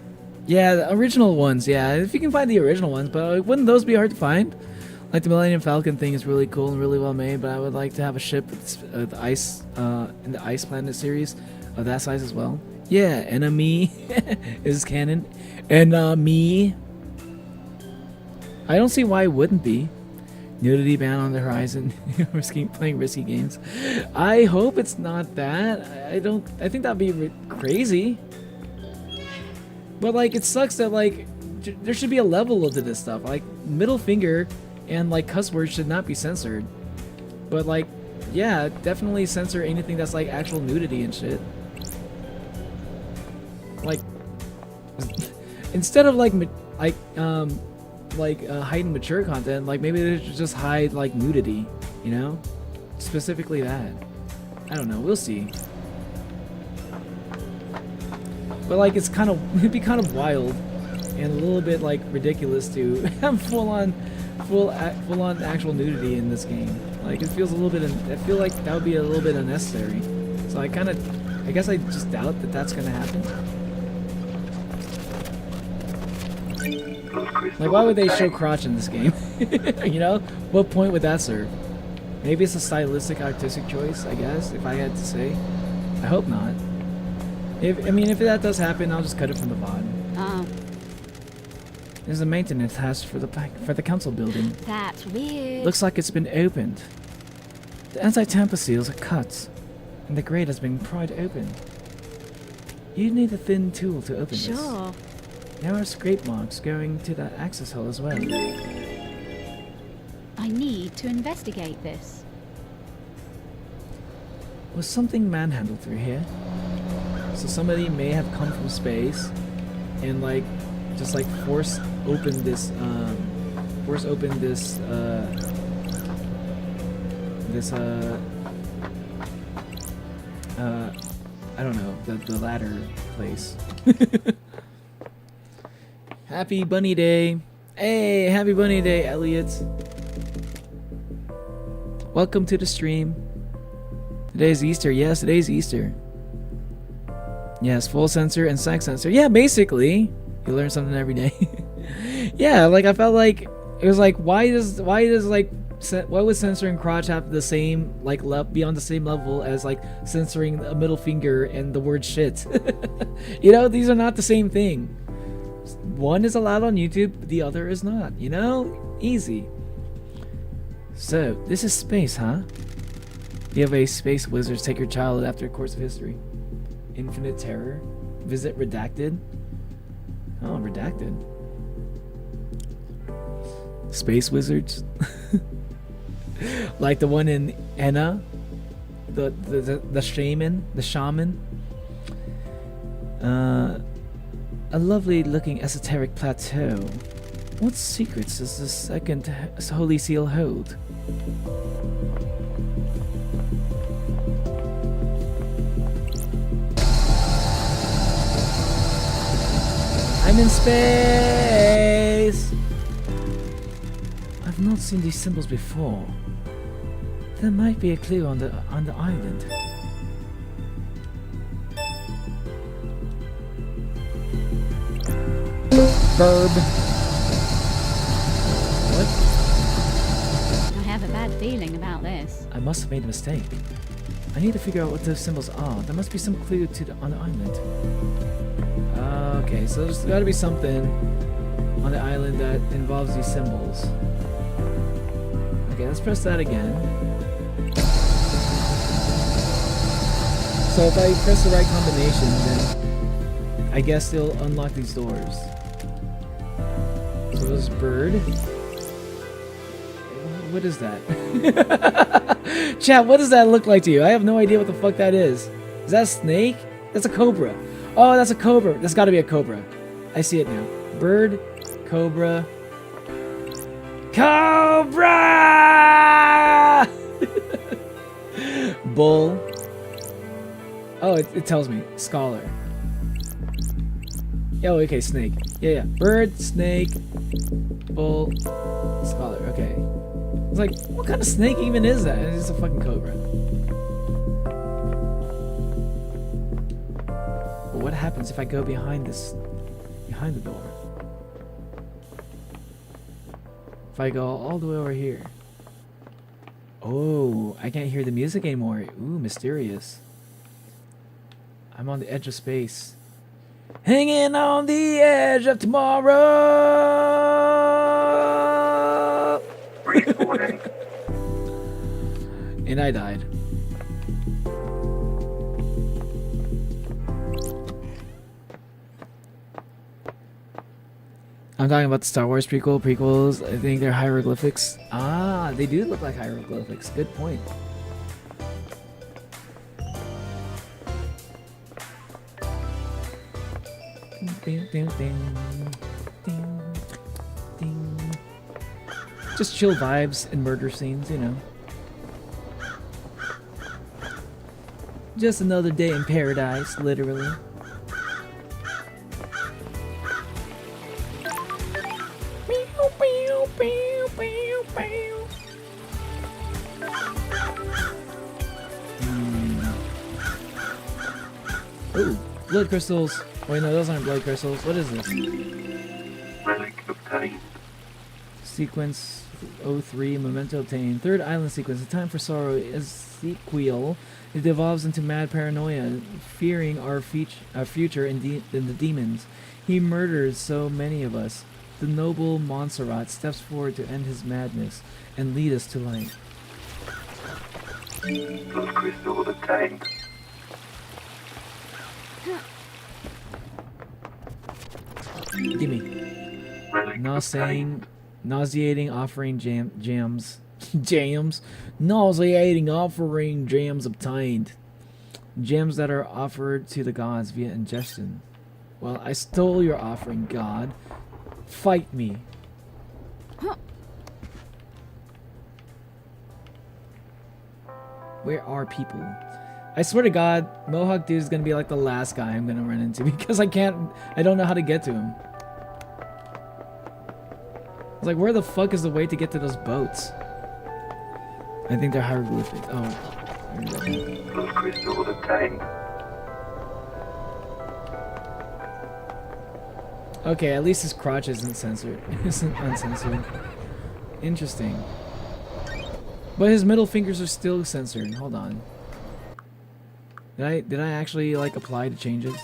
Yeah, the original ones, yeah. If you can find the original ones, but wouldn't those be hard to find? Like the Millennium Falcon thing is really cool and really well made, but I would like to have a ship that's the ice in the Ice Planet series of that size as well. Yeah, enemy is canon. Enemy. I don't see why it wouldn't be. Nudity ban on the horizon. Playing risky games. I hope it's not that. I think that'd be crazy. But like, it sucks that like, there should be a level to this stuff. Like, middle finger and like cuss words should not be censored. But like, yeah, definitely censor anything that's like actual nudity and shit. Like, instead of like hiding mature content, like maybe they should just hide like nudity, you know, specifically that. I don't know, we'll see. But like, it'd be kind of wild and a little bit like ridiculous to have full on actual nudity in this game. Like, it feels a little bit. I feel like that would be a little bit unnecessary. So I guess I just doubt that that's gonna happen. Like, why would they show crotch in this game? You know, what point would that serve? Maybe it's a stylistic, artistic choice, I guess, if I had to say. I hope not. If that does happen, I'll just cut it from the VOD. Oh, There's a maintenance task for the council building. that's weird. Looks like it's been opened. The anti-tamper seals are cut, and the grate has been pried open. You need a thin tool to open this. Sure. There are scrape marks going to that access hole as well. I need to investigate this. Was something manhandled through here? So somebody may have come from space and like just like force open this I don't know, the ladder place. Happy Bunny Day. Hey, happy Bunny Day, Elliot. Welcome to the stream. Today's Easter. Yes, today's Easter. Yes, full sensor and sex sensor. Yeah, basically. You learn something every day. Yeah, like I felt like it was like why would censoring crotch have the same like be on the same level as like censoring a middle finger and the word shit? You know, these are not the same thing. One is allowed on YouTube, the other is not, you know? Easy. So, this is space, huh? You have a space wizard take your child after a course of history. Infinite terror. Visit redacted. Oh, redacted. Space wizards. Like the one in Enna. The shaman. The shaman. A lovely looking esoteric plateau. What secrets does the second holy seal hold? I'm in space! I've not seen these symbols before. There might be a clue on the island. Verb. What? I have a bad feeling about this. I must have made a mistake. I need to figure out what those symbols are. There must be some clue on the island. Okay, so there's got to be something on the island that involves these symbols. Okay, let's press that again. So if I press the right combination, then I guess they'll unlock these doors. So this bird. What is that? Chat, what does that look like to you? I have no idea what the fuck that is. Is that a snake? That's a cobra. Oh, that's a cobra. That's got to be a cobra. I see it now. Bird, cobra. Cobra! Bull. Oh, it tells me. Scholar. Oh, okay, snake. Yeah. Bird, snake, bull, scholar. Okay. I was like, what kind of snake even is that? It's just a fucking cobra. But what happens if I go behind the door? If I go all the way over here. Oh, I can't hear the music anymore. Ooh, mysterious. I'm on the edge of space. Hanging on the edge of tomorrow. Respawning. And I died. I'm talking about the Star Wars prequels. I think they're hieroglyphics. Ah, they do look like hieroglyphics. Good point. Just chill vibes and murder scenes, you know. Just another day in paradise, literally. Ooh, blood crystals. Wait, no, those aren't blood crystals. What is this? Relic obtained. Sequence 03, memento obtained. Third island sequence. The time for sorrow is sequel. It devolves into mad paranoia, fearing our future in the demons. He murders so many of us. The noble Montserrat steps forward to end his madness and lead us to light. Blood crystal obtained. Gimme. Relic obtained. Nauseating offering jams. Jams? Nauseating offering gems obtained. Gems that are offered to the gods via ingestion. Well, I stole your offering, God. Fight me. Where are people? I swear to God, Mohawk Dude is gonna be like the last guy I'm gonna run into because I don't know how to get to him. I was like, where the fuck is the way to get to those boats? I think they're hieroglyphic. Oh. Blood crystal obtained. Okay, at least his crotch isn't censored. Isn't uncensored. Interesting. But his middle fingers are still censored. Hold on. Did I actually like apply the changes?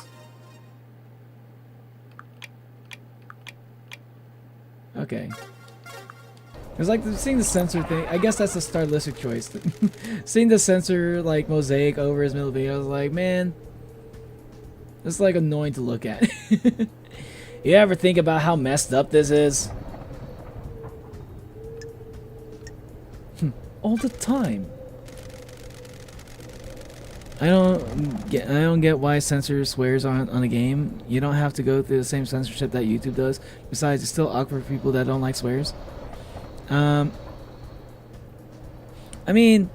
Okay. It's like seeing the censor thing. I guess that's a stylistic choice. Seeing the censor like mosaic over his middle finger, I was like, man, it's like annoying to look at. You ever think about how messed up this is? All the time. I don't get why censor swears on a game. You don't have to go through the same censorship that YouTube does. Besides, it's still awkward for people that don't like swears. I mean,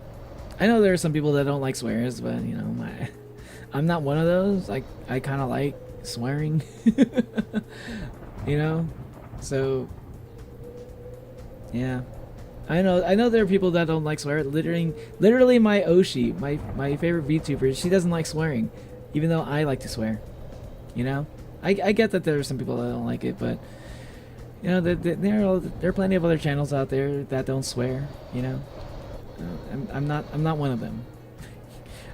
I know there are some people that don't like swears, but you know, I'm not one of those. I kind of like swearing. You know, so yeah. I know there are people that don't like swearing. Literally my Oshi, my favorite VTuber, she doesn't like swearing, even though I like to swear. You know, I get that there are some people that don't like it, but you know, there are plenty of other channels out there that don't swear. You know, I'm not one of them.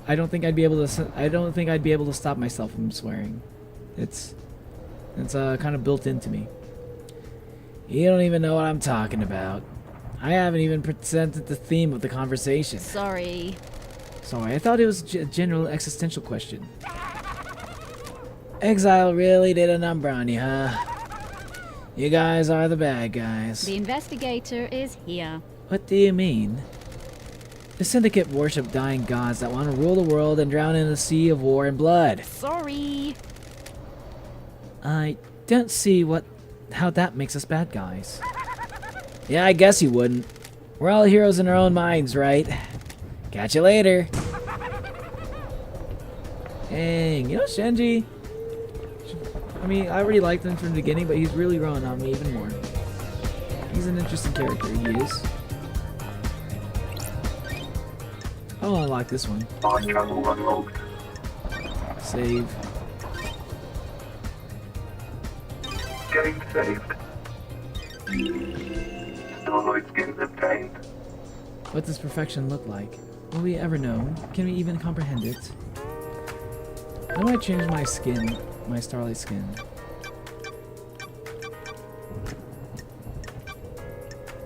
I don't think I'd be able to stop myself from swearing. It's kind of built into me. You don't even know what I'm talking about. I haven't even presented the theme of the conversation. Sorry. Sorry, I thought it was a general existential question. Exile really did a number on you, huh? You guys are the bad guys. The investigator is here. What do you mean? The Syndicate worship dying gods that want to rule the world and drown in a sea of war and blood. Sorry. I don't see how that makes us bad guys. Yeah, I guess you wouldn't. We're all heroes in our own minds, right? Catch you later. Dang, you know Shenji? I mean, I already liked him from the beginning, but he's really growing on me even more. He's an interesting character, he is. I'll unlock this one. Fast travel unlocked. Save. Game saved. Starlight skins obtained. What does perfection look like? Will we ever know? Can we even comprehend it? How do I change my skin? My Starlight skin?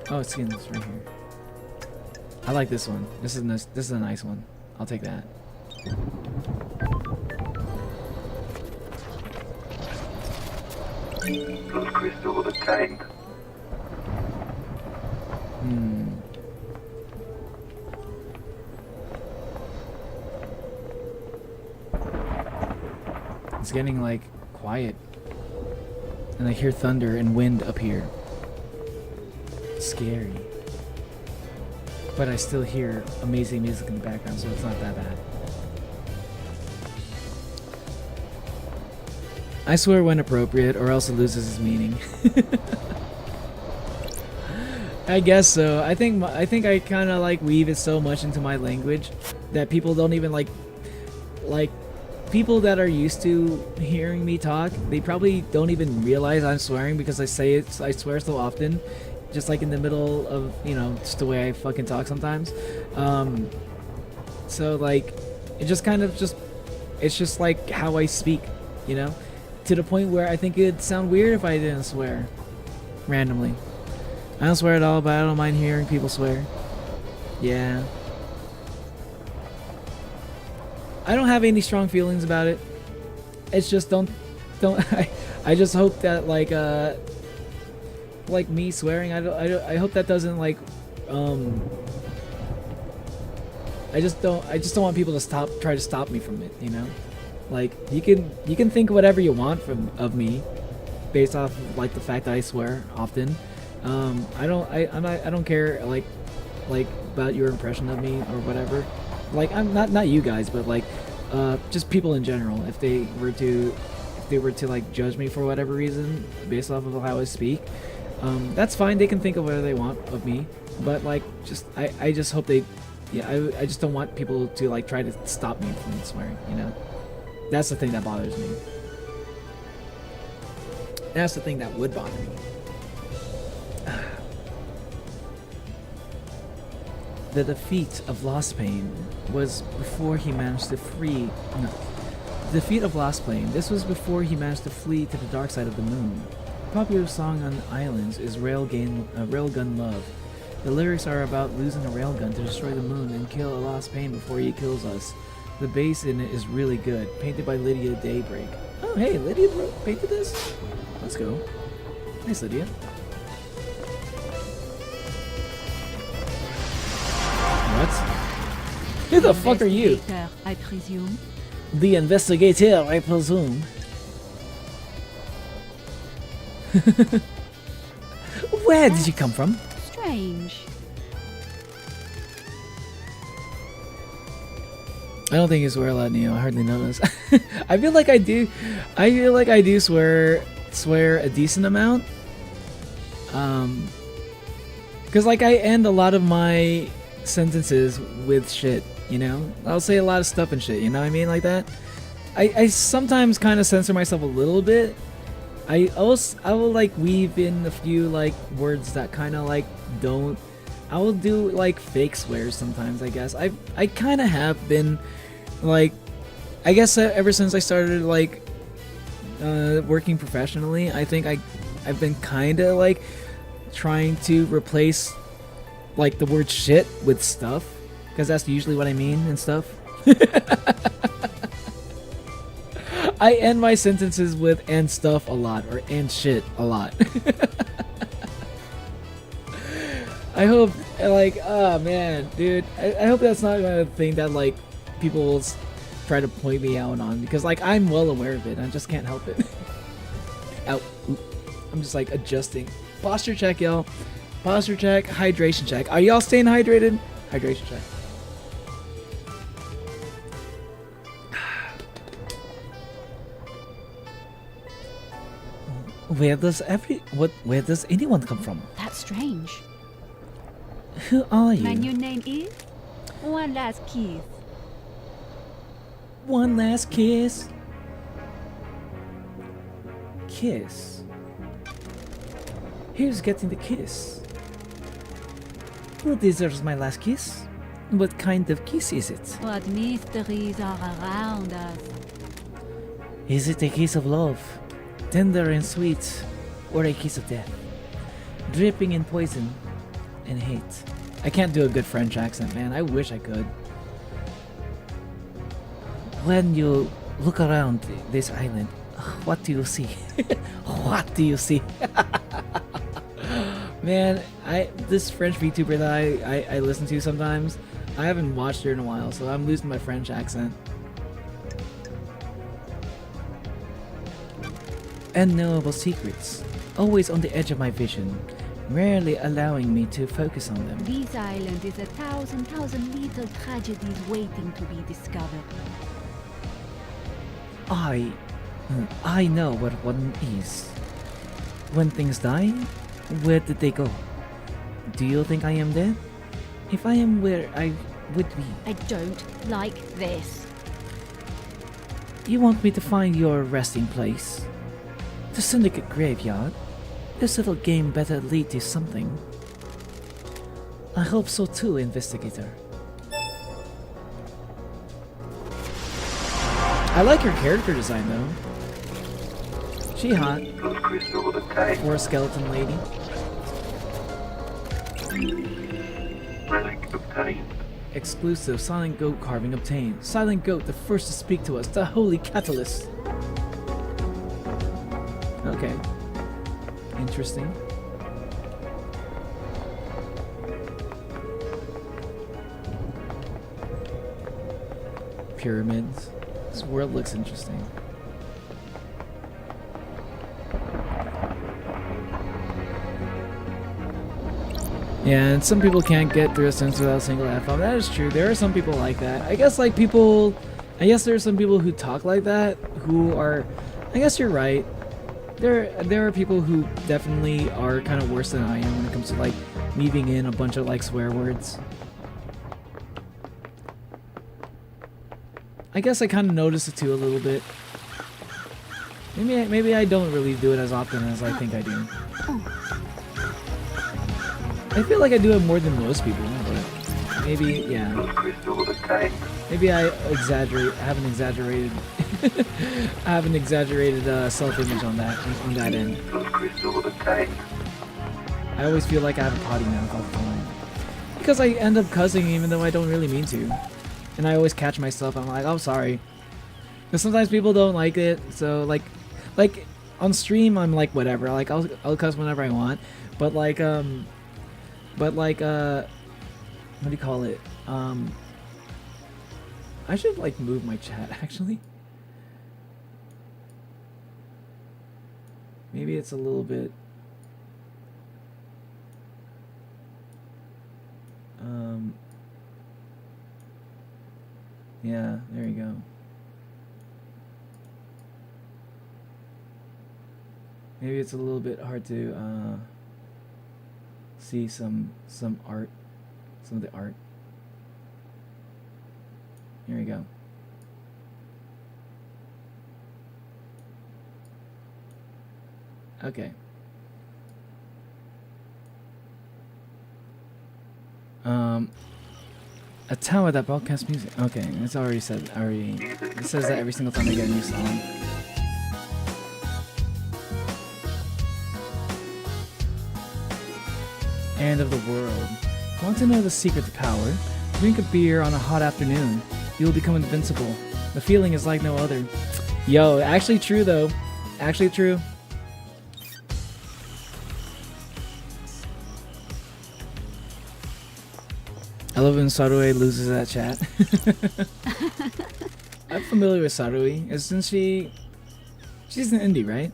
Oh, skin is right here. I like this one. This is a nice one. I'll take that. Those crystals are tamed. It's getting like quiet. And I hear thunder and wind up here. Scary. But I still hear amazing music in the background, so it's not that bad. I swear when appropriate, or else it loses its meaning. I guess so. I think I kind of like weave it so much into my language that people don't even like people that are used to hearing me talk, they probably don't even realize I'm swearing because I swear so often, just like in the middle of, you know, just the way I fucking talk sometimes. So like, it just kind of it's just like how I speak, you know, to the point where I think it'd sound weird if I didn't swear randomly. I don't swear at all, but I don't mind hearing people swear. Yeah. I don't have any strong feelings about it. It's just don't I just hope that like me swearing, I hope that doesn't like I just don't want people to try to stop me from it, you know? Like you can think whatever you want of me based off of, like, the fact that I swear often. I don't care like about your impression of me or whatever. Like, I'm not you guys, but like just people in general, if they were to like judge me for whatever reason based off of how I speak, that's fine. They can think of whatever they want of me, but like I just hope I just don't want people to like try to stop me from swearing, you know? That's the thing that bothers me. That's the thing that would bother me. The defeat of Lostpain was before he managed to flee. No. The defeat of Lostpain. This was before he managed to flee to the dark side of the moon. A popular song on islands is Railgun Love. The lyrics are about losing a railgun to destroy the moon and kill a Lostpain before he kills us. The bass in it is really good. Painted by Lydia Daybreak. Oh, hey, Lydia painted this? Let's go. Nice, Lydia. What? Who the fuck are you? Investigator, I presume. The investigator, I presume. Where did you come from? Strange. I don't think you swear a lot, Neo. I hardly notice. I feel like I do. I feel like I do swear a decent amount. Because like I end a lot of my sentences with shit, you know? I'll say a lot of stuff and shit, you know what I mean? Like that. I sometimes kind of censor myself a little bit. I will like weave in a few like words that kind of like don't. I will do like fake swears sometimes, I guess. I kind of have been like, I guess ever since I started like working professionally, I think I've been kind of like trying to replace like the word shit with stuff, because that's usually what I mean and stuff. I end my sentences with and stuff a lot, or and shit a lot. I hope, like, oh man, dude, I hope that's not a thing that like people will try to point me out on, because like I'm well aware of it. I just can't help it. Ow. I'm just like adjusting. Posture check, y'all. Posture check, hydration check. Are y'all staying hydrated? Hydration check. Where does anyone come from? That's strange. Who are My you? new name is One Last Kiss. One last kiss. Kiss. Who's getting the kiss? Who deserves my last kiss? What kind of kiss is it? What mysteries are around us? Is it a case of love, tender and sweet, or a case of death, dripping in poison and hate? I can't do a good French accent, man. I wish I could. When you look around this island, what do you see? What do you see? Man, this French VTuber that I listen to sometimes, I haven't watched her in a while, so I'm losing my French accent. Unknowable secrets, always on the edge of my vision, rarely allowing me to focus on them. This island is a thousand little tragedies waiting to be discovered. I know what one is. When things die, where did they go? Do you think I am dead? If I am where I would be. I don't like this. You want me to find your resting place? The Syndicate graveyard? This little game better lead to something. I hope so too, investigator. I like her character design though. She hot. Crystal of the tank. For a skeleton lady. Relic obtained. Exclusive Silent Goat carving obtained. Silent Goat, the first to speak to us, the holy catalyst. Okay. Interesting. Pyramids. This world looks interesting. Yeah, and some people can't get through a sense without a single F-bomb. That is true. There are some people like that. I guess there are some people who talk like that who are, I guess you're right. There are people who definitely are kind of worse than I am when it comes to like weaving in a bunch of like swear words. I guess I kind of notice it too a little bit. Maybe I don't really do it as often as I think I do. I feel like I do it more than most people, but maybe, yeah. Maybe I exaggerate. I have an exaggerated. I have an exaggerated self-image on that end. I always feel like I have a potty mouth all the time because I end up cussing even though I don't really mean to, and I always catch myself. I'm like, I'm sorry. Because sometimes people don't like it, so like on stream I'm like whatever. Like I'll cuss whenever I want, but like what do you call it? I should like move my chat actually. Maybe it's a little bit yeah, there you go. Maybe it's a little bit hard to see some art, some of the art. Here we go. Okay. A tower that broadcasts music. Okay, it's already said. It says that every single time I get a new song. End of the world. Want to know the secret to power? Drink a beer on a hot afternoon. You will become invincible. The feeling is like no other. Yo, actually true though. Actually true. I love when Sarui loses that chat. I'm familiar with Sarui. Isn't she's an indie, right?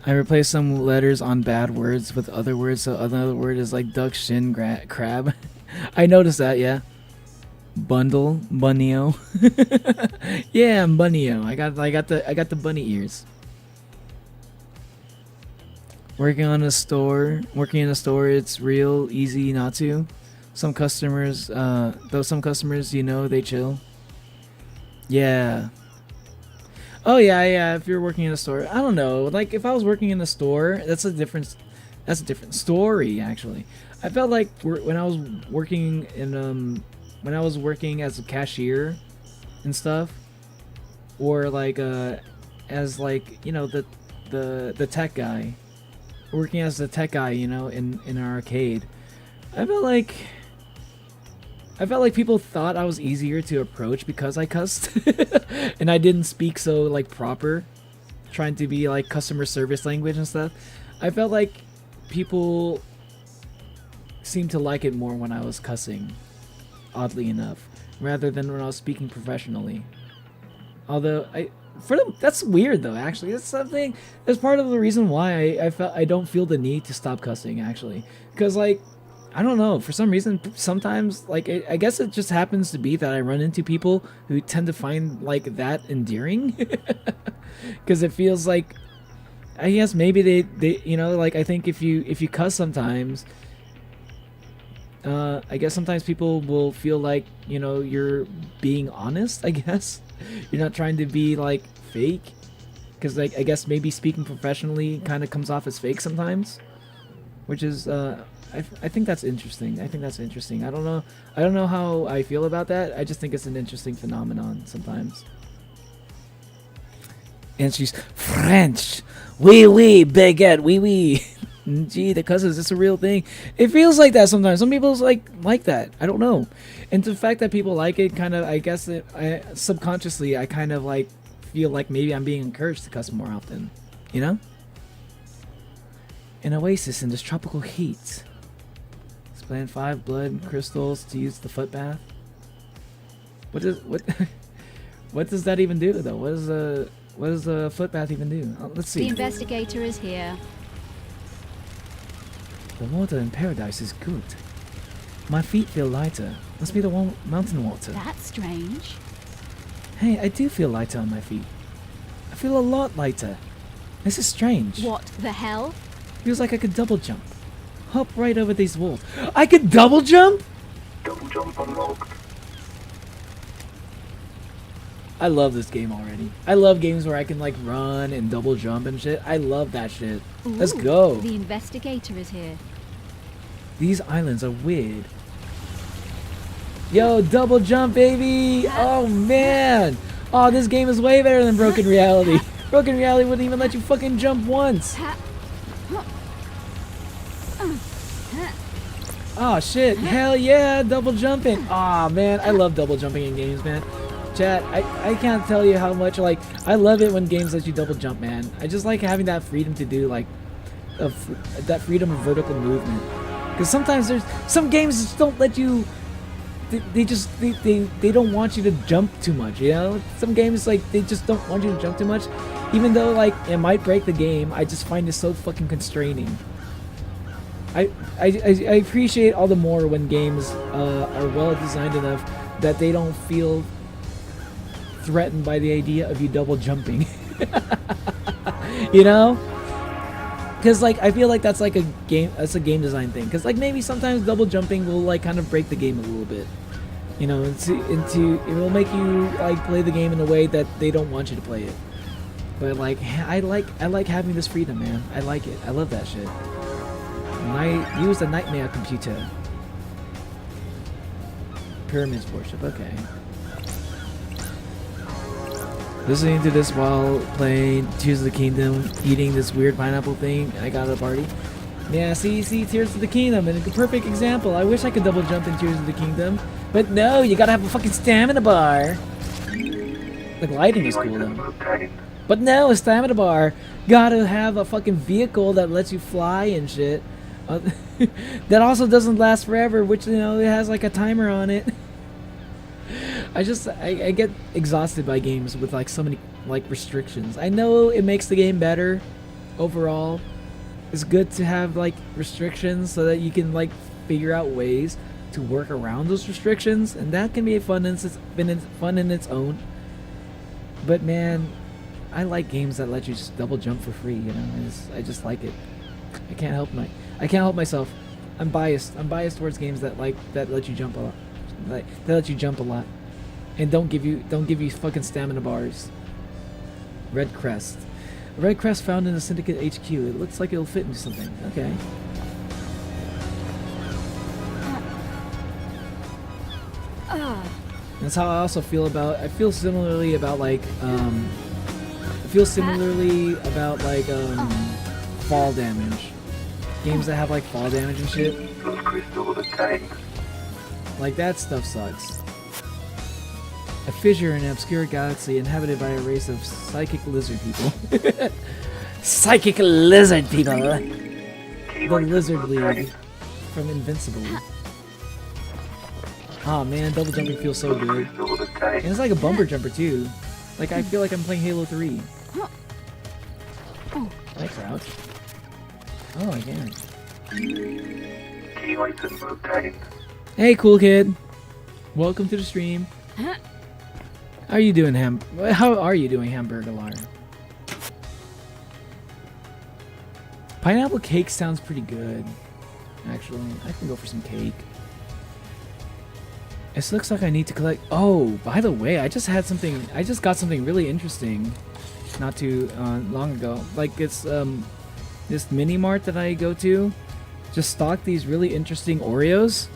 I replaced some letters on bad words with other words, so another word is like duck, shin, crab. I noticed that, yeah. Bundle, bunnio. Yeah, I'm bunnio. I got the bunny ears. Working in a store, it's real easy not to. Some customers, you know, they chill. Yeah. Oh yeah. If you're working in a store, I don't know. Like if I was working in a store, that's a different story actually. I felt like when I was working as a cashier and stuff, or like as like, you know, the tech guy, working as the tech guy, you know, in an arcade. I felt like people thought I was easier to approach because I cussed and I didn't speak so like proper, trying to be like customer service language and stuff. I felt like people seemed to like it more when I was cussing, oddly enough, rather than when I was speaking professionally. Although that's weird though. Actually, that's something. That's part of the reason why I don't feel the need to stop cussing. Actually, because like, I don't know, for some reason sometimes like I guess it just happens to be that I run into people who tend to find like that endearing, because it feels like, I guess maybe they you know, like I think if you cuss sometimes, I guess sometimes people will feel like, you know, you're being honest. I guess you're not trying to be like fake, because like I guess maybe speaking professionally kind of comes off as fake sometimes, which is I think that's interesting. I think that's interesting. I don't know how I feel about that. I just think it's an interesting phenomenon sometimes. And she's French. Oui, baguette, oui. Gee, the cousins, it's a real thing. It feels like that sometimes. Some people's like that. I don't know. And the fact that people like it, kind of, I guess subconsciously, I kind of like feel like maybe I'm being encouraged to cuss more often. You know? An oasis in this tropical heat. Plant 5 blood crystals to use the foot bath. What does that even do though? What does the foot bath even do? Let's see. The investigator is here. The water in paradise is good. My feet feel lighter. Must be the mountain water. That's strange. Hey, I do feel lighter on my feet. I feel a lot lighter. This is strange. What the hell? Feels like I could double jump. Hop right over these walls. I could double jump? Double jump unlocked. I love this game already. I love games where I can like run and double jump and shit. I love that shit. Let's Ooh, go. The investigator is here. These islands are weird. Yo, double jump, baby! Oh man! Oh, this game is way better than Broken Reality. Broken Reality wouldn't even let you fucking jump once. Oh shit! Hell yeah, double jumping! Oh man, I love double jumping in games, man. Chat, I can't tell you how much, like, I love it when games let you double jump, man. I just like having that freedom to do, like, that freedom of vertical movement. Because sometimes there's some games just don't let you. They don't want you to jump too much, you know? Some games, like, they just don't want you to jump too much. Even though, like, it might break the game, I just find it so fucking constraining. I appreciate all the more when games are well designed enough that they don't feel threatened by the idea of you double jumping. You know? Because like I feel like that's like a game design thing. Because like maybe sometimes double jumping will like kind of break the game a little bit. You know, into it will make you like play the game in a way that they don't want you to play it. But like I like having this freedom, man. I like it. I love that shit. And I use the nightmare computer. Pyramids worship, okay. Listening to this while playing Tears of the Kingdom, eating this weird pineapple thing I got at a party. Yeah, see, Tears of the Kingdom, and a perfect example. I wish I could double jump in Tears of the Kingdom, but no, you gotta have a fucking stamina bar. The gliding is cool though. But no, a stamina bar. Gotta have a fucking vehicle that lets you fly and shit. That also doesn't last forever, which, you know, it has like a timer on it. I get exhausted by games with like so many like restrictions. I know it makes the game better overall. It's good to have like restrictions so that you can like figure out ways to work around those restrictions, and that can be fun in its own. But man, I like games that let you just double jump for free. You know, I just like it. I can't help myself. I'm biased. I'm biased towards games that let you jump a lot. That let you jump a lot. And don't give you fucking stamina bars. Red crest. A red crest found in the Syndicate HQ. It looks like it'll fit into something. Okay. That's how I also feel about. I feel similarly about like fall damage. Games that have like fall damage and shit. Like that stuff sucks. A fissure in an obscure galaxy inhabited by a race of psychic lizard people. Psychic lizard people. The Lizard League from Invincible. Oh man, double jumping feels so good. And it's like a bumper jumper too. Like I feel like I'm playing Halo 3. I crouch. Oh, I can. Hey, cool kid. Welcome to the stream. How are you doing, Hamburger? Pineapple cake sounds pretty good. Actually, I can go for some cake. It looks like I need to collect. Oh, by the way, I just got something really interesting, not too long ago. Like it's this mini mart that I go to, just stock these really interesting Oreos.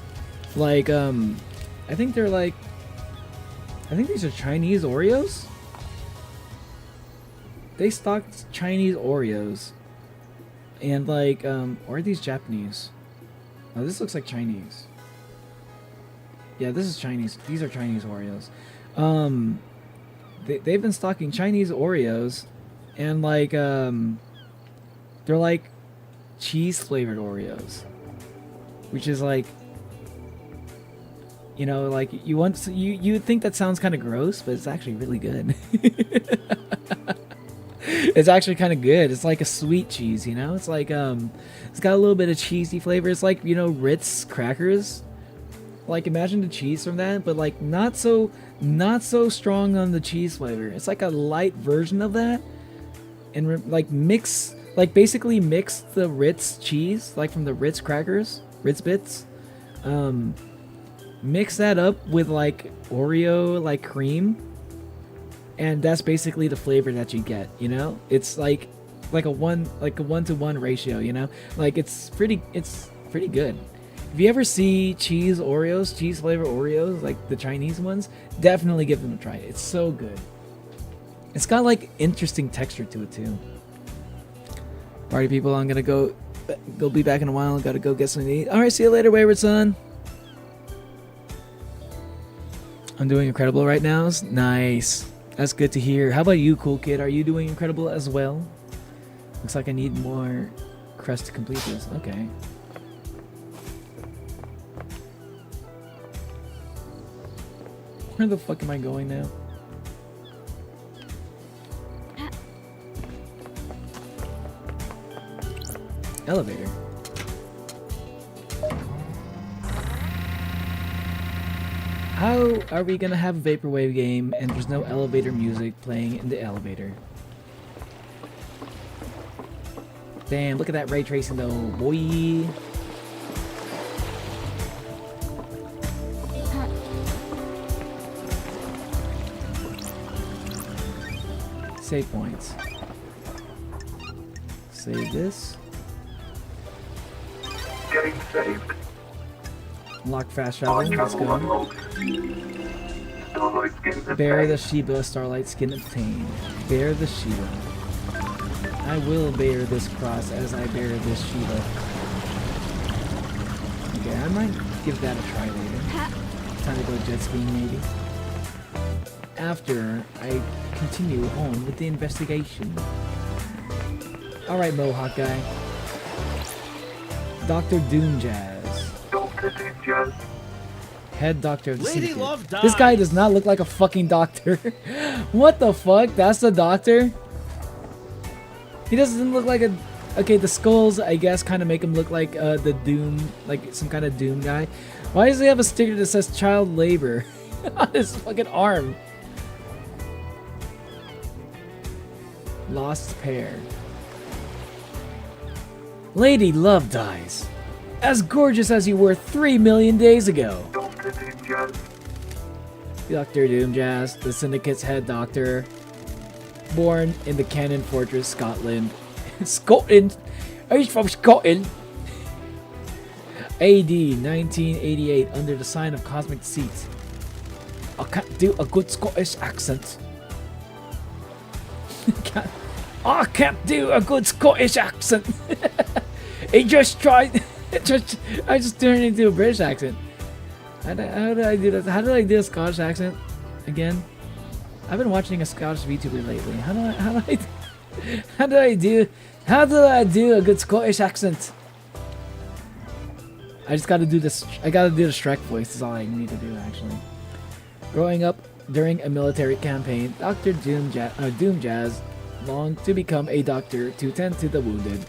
Like I think these are Chinese Oreos. They stocked Chinese Oreos, and like or are these Japanese? Oh, this looks like Chinese. Yeah, this is Chinese. These are Chinese Oreos. They've been stocking Chinese Oreos, and like they're like cheese flavored Oreos, which is like, you know, like you think that sounds kind of gross, but it's actually really good. It's actually kind of good. It's like a sweet cheese, you know. It's like it's got a little bit of cheesy flavor. It's like, you know, Ritz crackers. Like imagine the cheese from that, but like not so strong on the cheese flavor. It's like a light version of that, and basically mix the Ritz cheese, like from the Ritz crackers, Ritz bits. Mix that up with like Oreo like cream, and that's basically the flavor that you get. You know, it's like a 1-to-1 ratio. You know, like it's pretty good. If you ever see cheese flavor Oreos, like the Chinese ones, definitely give them a try. It's so good. It's got like interesting texture to it too. Party people, I'm gonna go be back in a while. Gotta go get something to eat. All right, see you later, Wayward Son. I'm doing incredible right now. Nice. That's good to hear. How about you, cool kid? Are you doing incredible as well? Looks like I need more crest to complete this. Okay. Where the fuck am I going now? Elevator. How are we gonna have a vaporwave game and there's no elevator music playing in the elevator? Damn, look at that ray tracing though, boy. Save points. Save this. Game saved. Lock fast travel. Let's go. Starlight skin Bear the Shiba, Starlight skin obtained. Bear the Shiba. I will bear this cross as I bear this Shiba. Okay, I might give that a try later. Time to go jet skiing maybe. After I continue on with the investigation. Alright, Mohawk guy. Dr. Doom Jazz. Dr. Doom Jazz. Head doctor of the Lady syndicate. Love dies. This guy does not look like a fucking doctor. What the fuck? That's the doctor? He doesn't look like a... Okay, the skulls, I guess, kind of make him look like the Doom, like some kind of Doom guy. Why does he have a sticker that says child labor on his fucking arm? Lost pair. Lady Love dies. As gorgeous as you were 3 million days ago. Dr. Doom Jazz. Dr. Doom Jazz, the Syndicate's head doctor. Born in the Cannon Fortress, Scotland. Scotland? Are you from Scotland? AD 1988, under the sign of Cosmic Deceit. I can't do a good Scottish accent. I can't do a good Scottish accent. He just tried. I just turned into a British accent. How do I do that? How do I do a Scottish accent again? I've been watching a Scottish VTuber lately. How do I do a good Scottish accent? I just gotta do this. I gotta do the Shrek voice. Is all I need to do actually. Growing up during a military campaign, Dr. Doomjazz longed to become a doctor to tend to the wounded.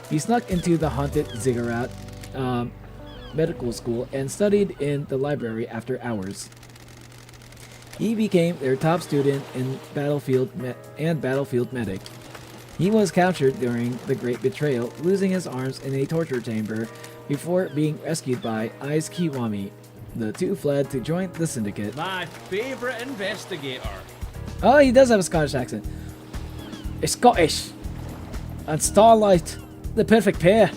He snuck into the haunted ziggurat medical school and studied in the library after hours. He became their top student in battlefield medic. He was captured during the Great Betrayal, losing his arms in a torture chamber before being rescued by Ice Kiwami. The two fled to join the syndicate. My favorite investigator. Oh, he does have a Scottish accent. It's Scottish. And Starlight. The perfect pair.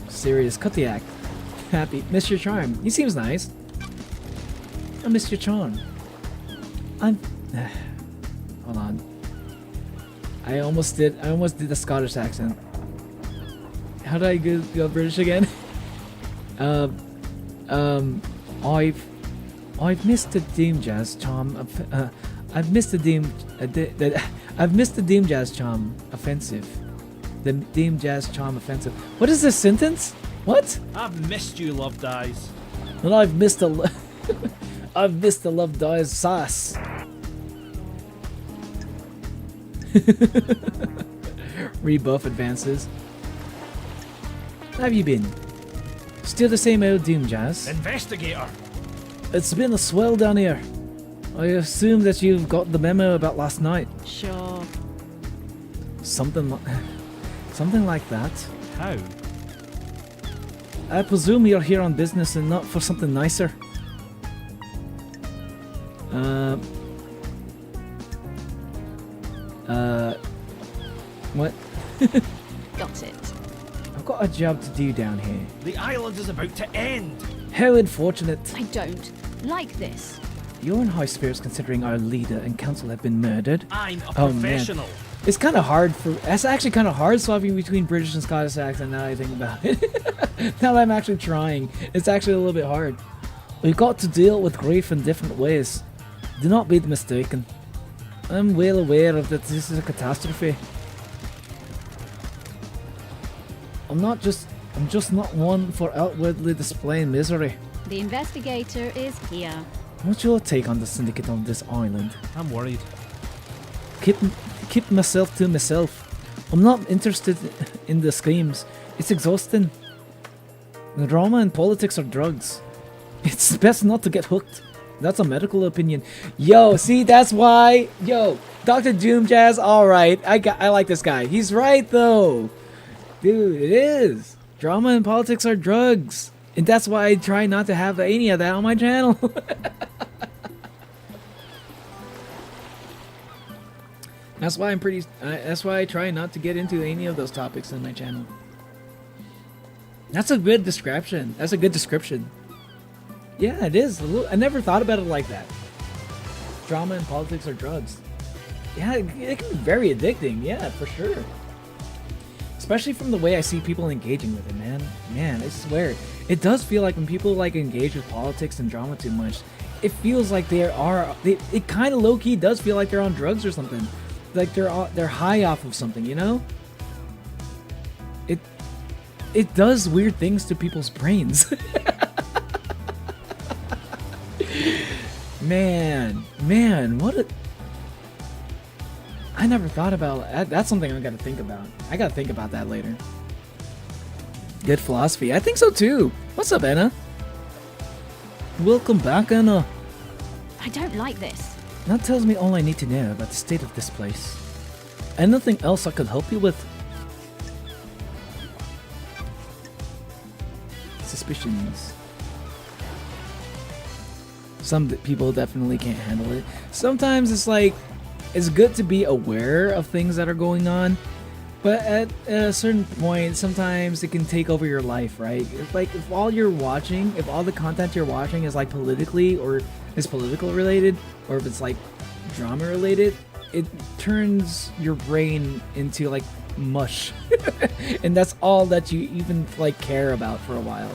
Serious, cut the act. Happy. Mr. Charm. He seems nice. Oh, Mr. Charm. I'm... Hold on. I almost did the Scottish accent. How did I go British again? I've missed the Doomjazz charm. I've missed the Doomjazz charm offensive. The Doomjazz charm offensive. What is this sentence? What? I've missed you, Love Dies. Well, I've missed the I've missed the Love Dies sauce. Rebuff advances. How have you been? Still the same old Doomjazz? Investigator. It's been a swell down here. I assume that you've got the memo about last night. Sure. Something like that. How? I presume you're here on business and not for something nicer. What? Got it. I've got a job to do down here. The island is about to end. How unfortunate. I don't like this. You're in high spirits considering our leader and council have been murdered. I'm a Oh, man. professional. It's kind of hard for... That's actually kind of hard swapping between British and Scottish accent now that I think about it. Now that I'm actually trying. It's actually a little bit hard. We've got to deal with grief in different ways. Do not be mistaken. I'm well aware of that this is a catastrophe. I'm just not one for outwardly displaying misery. The investigator is here. What's your take on the syndicate on this island? I'm worried. Keep myself to myself. I'm not interested in the schemes. It's exhausting. The drama and politics are drugs. It's best not to get hooked. That's a medical opinion. Yo, see, that's why. Yo, Dr. Doomjazz, alright. I like this guy. He's right, though. Dude, it is. Drama and politics are drugs. And that's why I try not to have any of that on my channel. That's why that's why I try not to get into any of those topics in my channel. That's a good description. That's a good description. Yeah, it is. I never thought about it like that. Drama and politics are drugs. Yeah, it can be very addicting. Yeah, for sure. Especially from the way I see people engaging with it, man. Man, I swear. It does feel like when people like engage with politics and drama too much, it feels like it kind of low-key does feel like they're on drugs or something. Like they're high off of something, you know? It does weird things to people's brains. Man, what a... I never thought about that. That's something I gotta think about. I gotta think about that later. Good philosophy. I think so too. What's up, Anna? Welcome back, Anna. I don't like this. That tells me all I need to know about the state of this place. Anything else I could help you with? Suspicions. Some people definitely can't handle it. Sometimes it's like, it's good to be aware of things that are going on, But at a certain point, sometimes it can take over your life, right? If, like, if all you're watching, if all the content you're watching is like politically or is political related, or if it's like drama related, it turns your brain into like mush. And that's all that you even like care about for a while.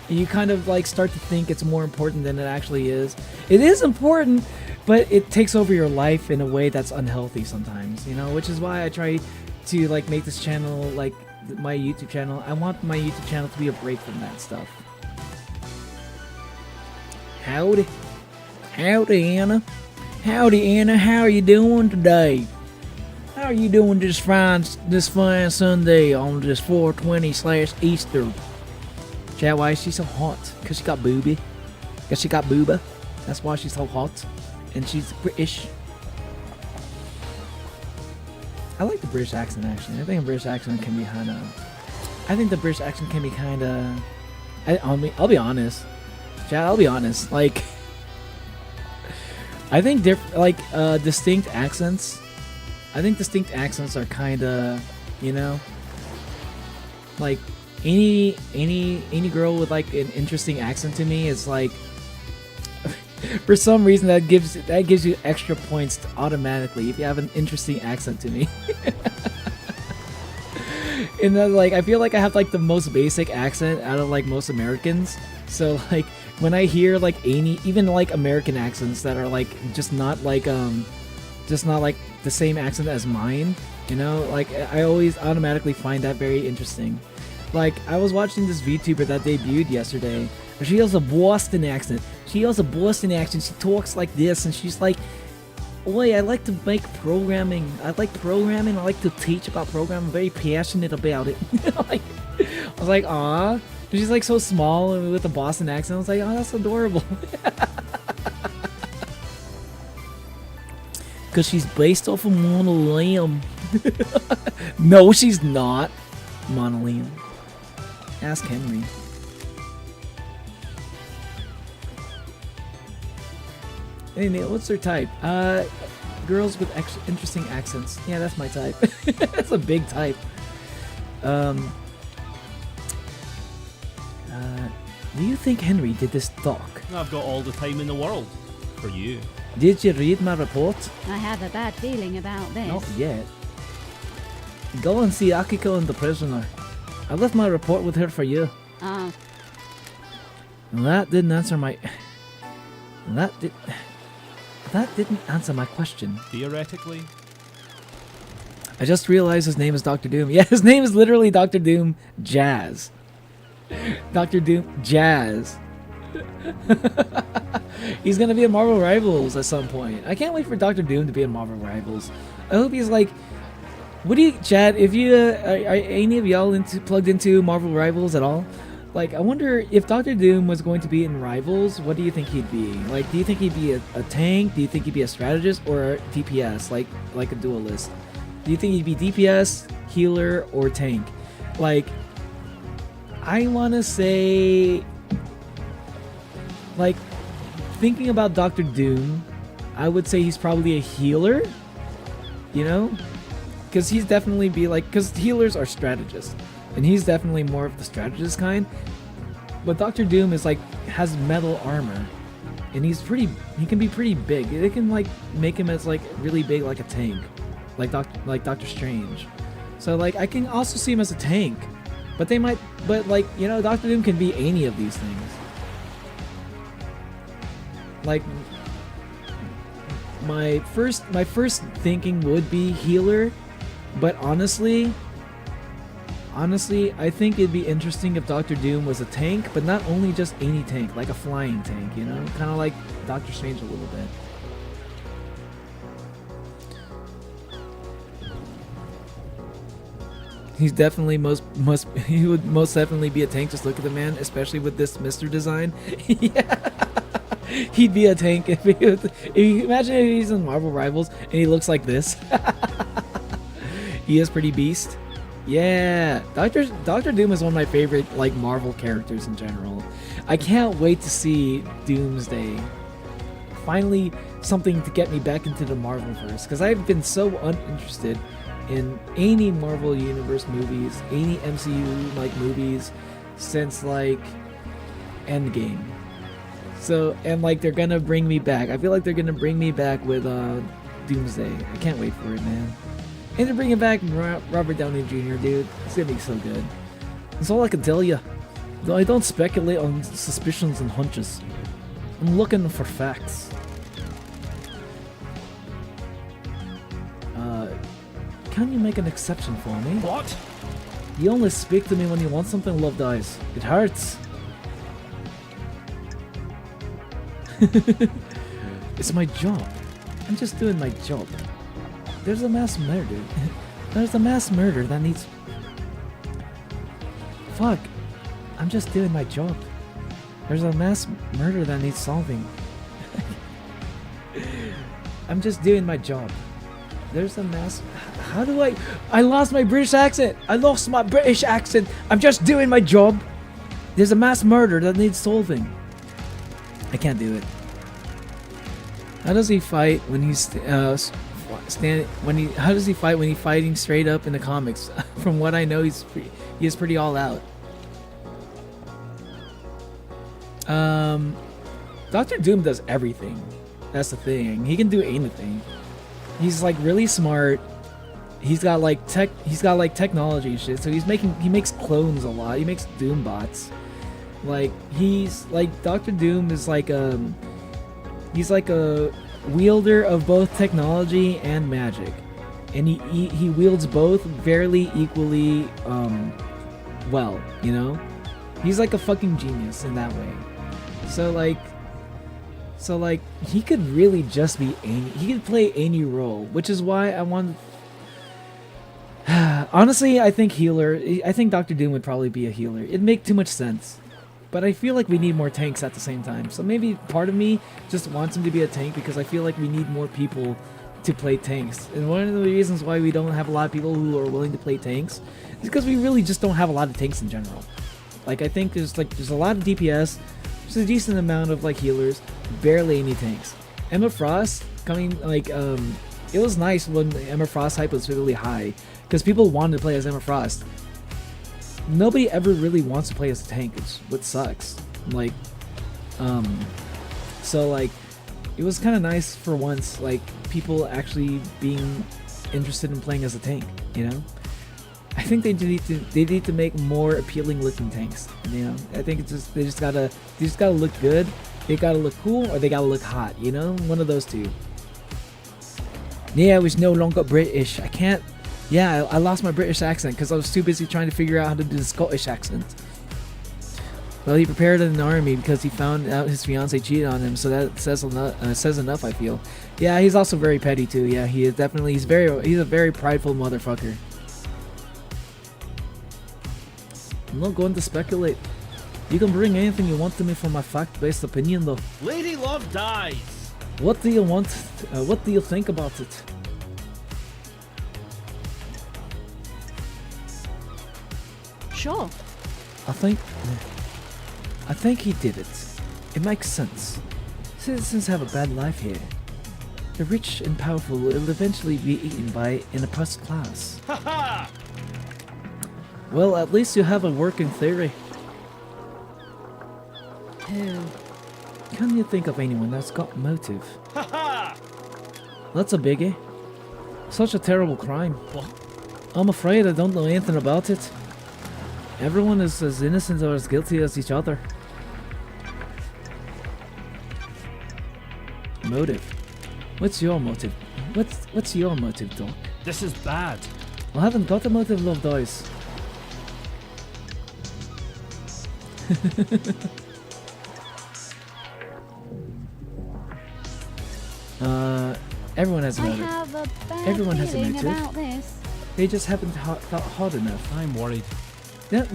And you kind of like start to think it's more important than it actually is. It is important, but it takes over your life in a way that's unhealthy sometimes, you know, which is why I try to like make this channel like my YouTube channel. I want my YouTube channel to be a break from that stuff. Howdy. Howdy, Anna. Howdy, Anna. How are you doing today? How are you doing this fine Sunday on this 420/Easter? Chat, why is she so hot? Because she got booby. Because she got booba. That's why she's so hot. And she's British. I like the British accent, actually. I think a British accent can be kind of... I think the British accent can be kind of... I'll be honest. Chat, I'll be honest. Like... I think distinct accents... I think distinct accents are kind of... You know? Like, any girl with, like, an interesting accent to me is, like... For some reason, that gives you extra points automatically if you have an interesting accent to me. And then, like, I feel like I have like the most basic accent out of like most Americans. So like when I hear like even like American accents that are like just not like the same accent as mine, you know, like I always automatically find that very interesting. Like I was watching this VTuber that debuted yesterday. She has a Boston accent. She talks like this, and she's like, "Oi, I like to make programming. I like programming. I like to teach about programming. I'm very passionate about it." Like, I was like, "Aw." She's like so small and with a Boston accent. I was like, "Oh, that's adorable." Because she's based off of Mausoleum. No, she's not. Mausoleum. Ask Henry. Anyway, what's their type? Girls with interesting accents. Yeah, that's my type. That's a big type. Do you think Henry did this talk? I've got all the time in the world. For you. Did you read my report? I have a bad feeling about this. Not yet. Go and see Akiko and the prisoner. I left my report with her for you. Oh. That didn't answer my... That didn't answer my question. Theoretically? I just realized his name is Dr. Doom. Yeah, his name is literally Dr. Doom Jazz. Dr. Doom Jazz. He's gonna be in Marvel Rivals at some point. I can't wait for Dr. Doom to be in Marvel Rivals. I hope he's like... What do you... Chad, if you... are any of y'all plugged into Marvel Rivals at all? Like, I wonder if Dr. Doom was going to be in Rivals, what do you think he'd be? Like, do you think he'd be a tank? Do you think he'd be a strategist or a DPS, like a duelist? Do you think he'd be DPS, healer, or tank? Like, I want to say... Like, thinking about Dr. Doom, I would say he's probably a healer, you know? Because he's definitely be like... Because healers are strategists. And he's definitely more of the strategist kind. But Dr. Doom is like, has metal armor. And he can be pretty big. They can like make him as like really big like a tank. Like Doctor Strange. So like I can also see him as a tank. But like, you know, Dr. Doom can be any of these things. Like my first thinking would be healer, but honestly, I think it'd be interesting if Dr. Doom was a tank, but not only just any tank, like a flying tank, you know? Kind of like Doctor Strange a little bit. He's definitely he would most definitely be a tank. Just look at the man, especially with this Mr. design. Yeah. He'd be a tank if imagine if he's in Marvel Rivals and he looks like this. He is pretty beast. Yeah, Dr. Doom is one of my favorite like Marvel characters in general. I can't wait to see Doomsday. Finally, something to get me back into the Marvelverse, because I've been so uninterested in any Marvel Universe movies, any MCU like movies since like Endgame. So, and like they're gonna bring me back. I feel like they're gonna bring me back with Doomsday. I can't wait for it, man. And they're bringing back Robert Downey Jr., dude. It's gonna be so good. That's all I can tell you. Though I don't speculate on suspicions and hunches. I'm looking for facts. Can you make an exception for me? What? You only speak to me when you want something, Love Dies. It hurts. It's my job. I'm just doing my job. There's a mass murder. There's a mass murder that needs... Fuck. I'm just doing my job. There's a mass murder that needs solving. I'm just doing my job. There's a mass... How do I lost my British accent! I lost my British accent! I'm just doing my job! There's a mass murder that needs solving. I can't do it. How does he fight when he's how does he fight when he's fighting straight up in the comics? From what I know, he is pretty all out. Doctor Doom does everything. That's the thing. He can do anything. He's like really smart. He's got like technology and shit. So he makes clones a lot. He makes Doom bots. Like he's like Doctor Doom is like he's like a wielder of both technology and magic, and he wields both fairly equally well, you know. He's like a fucking genius in that way. So like he could really just be he could play any role, which is why I want. Honestly, I think Doctor Doom would probably be a healer. It'd make too much sense. But I feel like we need more tanks at the same time. So maybe part of me just wants him to be a tank because I feel like we need more people to play tanks. And one of the reasons why we don't have a lot of people who are willing to play tanks is because we really just don't have a lot of tanks in general. Like I think there's a lot of DPS, there's a decent amount of like healers, barely any tanks. Emma Frost coming it was nice when Emma Frost hype was really high because people wanted to play as Emma Frost. Nobody ever really wants to play as a tank, it's what sucks. Like, so like, it was kind of nice for once, like, people actually being interested in playing as a tank, you know? I think they need to make more appealing looking tanks, you know? I think it's just, they just gotta look good, they gotta look cool, or they gotta look hot, you know? One of those two. Yeah, I was no longer British, I can't. Yeah, I lost my British accent because I was too busy trying to figure out how to do the Scottish accent. Well, he prepared in the army because he found out his fiance cheated on him, so that says enough, I feel. Yeah, he's also very petty too. Yeah, he is definitely, he's a very prideful motherfucker. I'm not going to speculate. You can bring anything you want to me for my fact-based opinion though. Lady Love dies! What do you want? What do you think about it? Sure. I think he did it. It makes sense. Citizens have a bad life here. The rich and powerful will eventually be eaten by an oppressed class. Haha! Well, at least you have a working theory. Who? Can you think of anyone that's got motive? Haha! That's a biggie. Such a terrible crime. What? I'm afraid I don't know anything about it. Everyone is as innocent or as guilty as each other. Motive. What's your motive? What's your motive, Doc? This is bad. I haven't got a motive, Love Dies. Everyone has a I motive. have a bad Everyone has a feeling motive. about this. They just haven't thought hard enough. I'm worried. Yeah,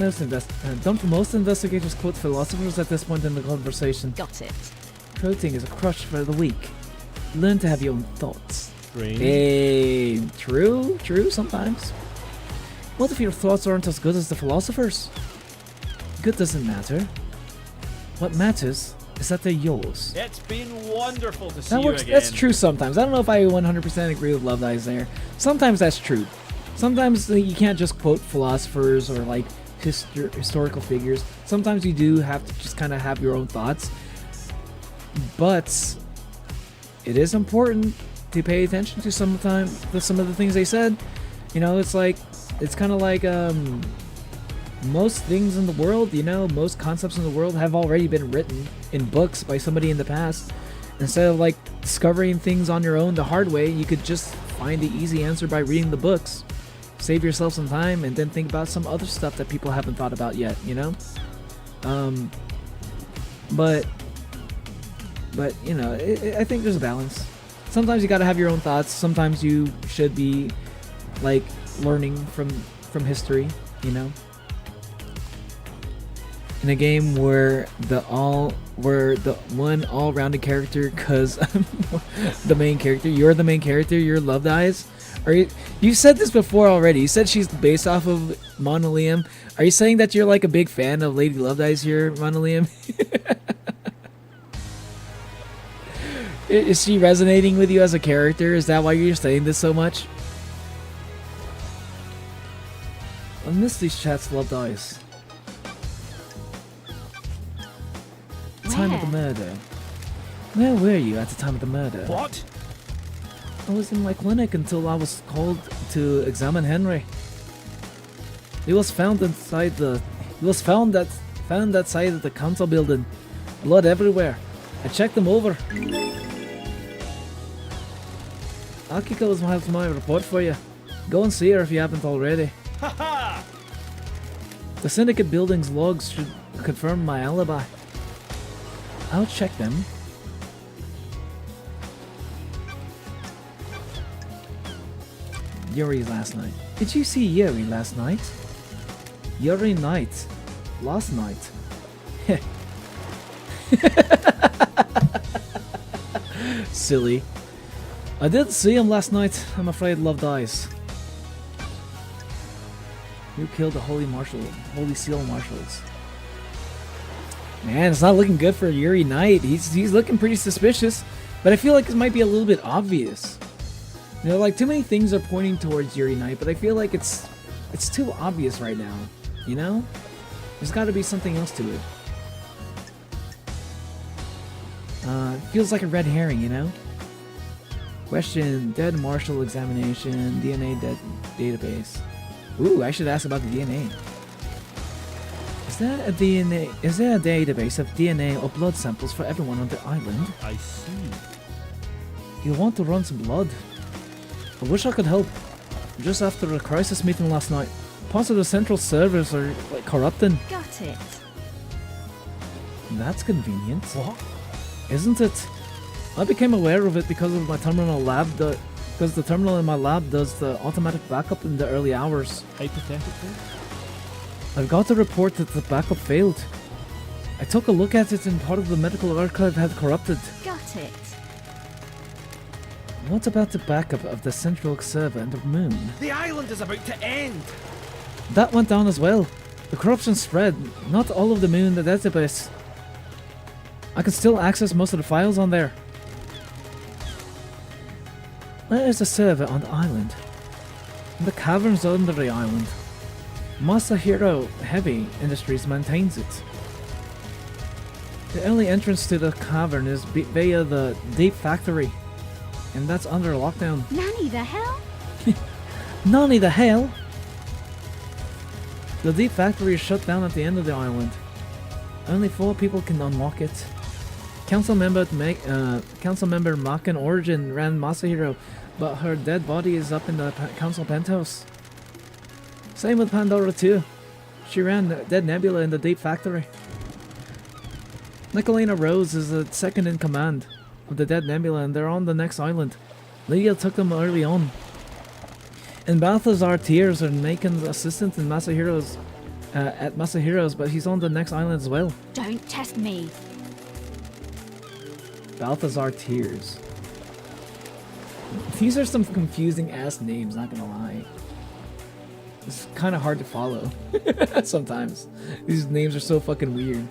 don't most investigators quote philosophers at this point in the conversation. Got it. Quoting is a crush for the weak. Learn to have your own thoughts. Strange. Hey, true, sometimes. What if your thoughts aren't as good as the philosophers? Good doesn't matter. What matters is that they're yours. It's been wonderful to see That you works. again. That's true sometimes. I don't know if I 100% agree with Love Dies there. Sometimes that's true. sometimes you can't just quote philosophers or like historical figures. Sometimes you do have to just kind of have your own thoughts. But it is important to pay attention to some of the things they said. You know, it's kind of like most things in the world, you know, most concepts in the world have already been written in books by somebody in the past. Instead of like discovering things on your own the hard way, you could just find the easy answer by reading the books. Save yourself some time and then think about some other stuff that people haven't thought about yet, you know? But you know, I think there's a balance. Sometimes you gotta have your own thoughts. Sometimes you should be like learning from history, you know? In a game where the one all-rounded character, cause the main character, you're the main character, you're Loved Eyes. You said this before already. You said she's based off of Monolium. Are you saying that you're like a big fan of Lady Loved Eyes here, Monolium? Is she resonating with you as a character? Is that why you're saying this so much? I miss these chats, Loved Eyes. Time of the murder. Where were you at the time of the murder? What? I was in my clinic until I was called to examine Henry. He was found inside the. He was found outside of the council building. Blood everywhere. I checked him over. Akiko has my report for you. Go and see her if you haven't already. Haha! The syndicate building's logs should confirm my alibi. I'll check them. Yuri last night. Did you see Yuri last night? Yuri night. Last night. Silly. I did see him last night. I'm afraid Loved Eyes. Who killed the Holy Seal Marshals? Man, it's not looking good for Yuri Knight. He's looking pretty suspicious, but I feel like it might be a little bit obvious. You know, like too many things are pointing towards Yuri Knight, but I feel like it's too obvious right now. You know, there's got to be something else to it. Feels like a red herring, you know. Question: Dead Marshal examination, DNA database. Ooh, I should ask about the DNA. Is there a database of DNA or blood samples for everyone on the island? I see. You want to run some blood? I wish I could help. Just after a crisis meeting last night, parts of the central servers are like corrupting. Got it. That's convenient. What? Isn't it? I became aware of it because of my terminal lab. Because the terminal in my lab does the automatic backup in the early hours. Hypothetically? I've got to report that the backup failed. I took a look at it and part of the medical archive had corrupted. Got it. What about the backup of the central server and the moon? The island is about to end! That went down as well. The corruption spread. Not all of the moon, the database. I can still access most of the files on there. Where is the server on the island? In the caverns under the island. Masahiro Heavy Industries maintains it. The only entrance to the cavern is via the Deep Factory. And that's under lockdown. Nanny the hell? Nanny the hell? The Deep Factory is shut down at the end of the island. Only 4 people can unlock it. Council member Makan Origin ran Masahiro, but her dead body is up in the council penthouse. Same with Pandora too. She ran Dead Nebula in the Deep Factory. Nicolina Rose is the second in command of the Dead Nebula, and they're on the next island. Lydia took them early on. And Balthazar Tears are Naken's assistant in Masahiro's at Masahiro's, but he's on the next island as well. Don't test me. Balthazar Tears. These are some confusing ass names, not gonna lie. It's kind of hard to follow sometimes. These names are so fucking weird.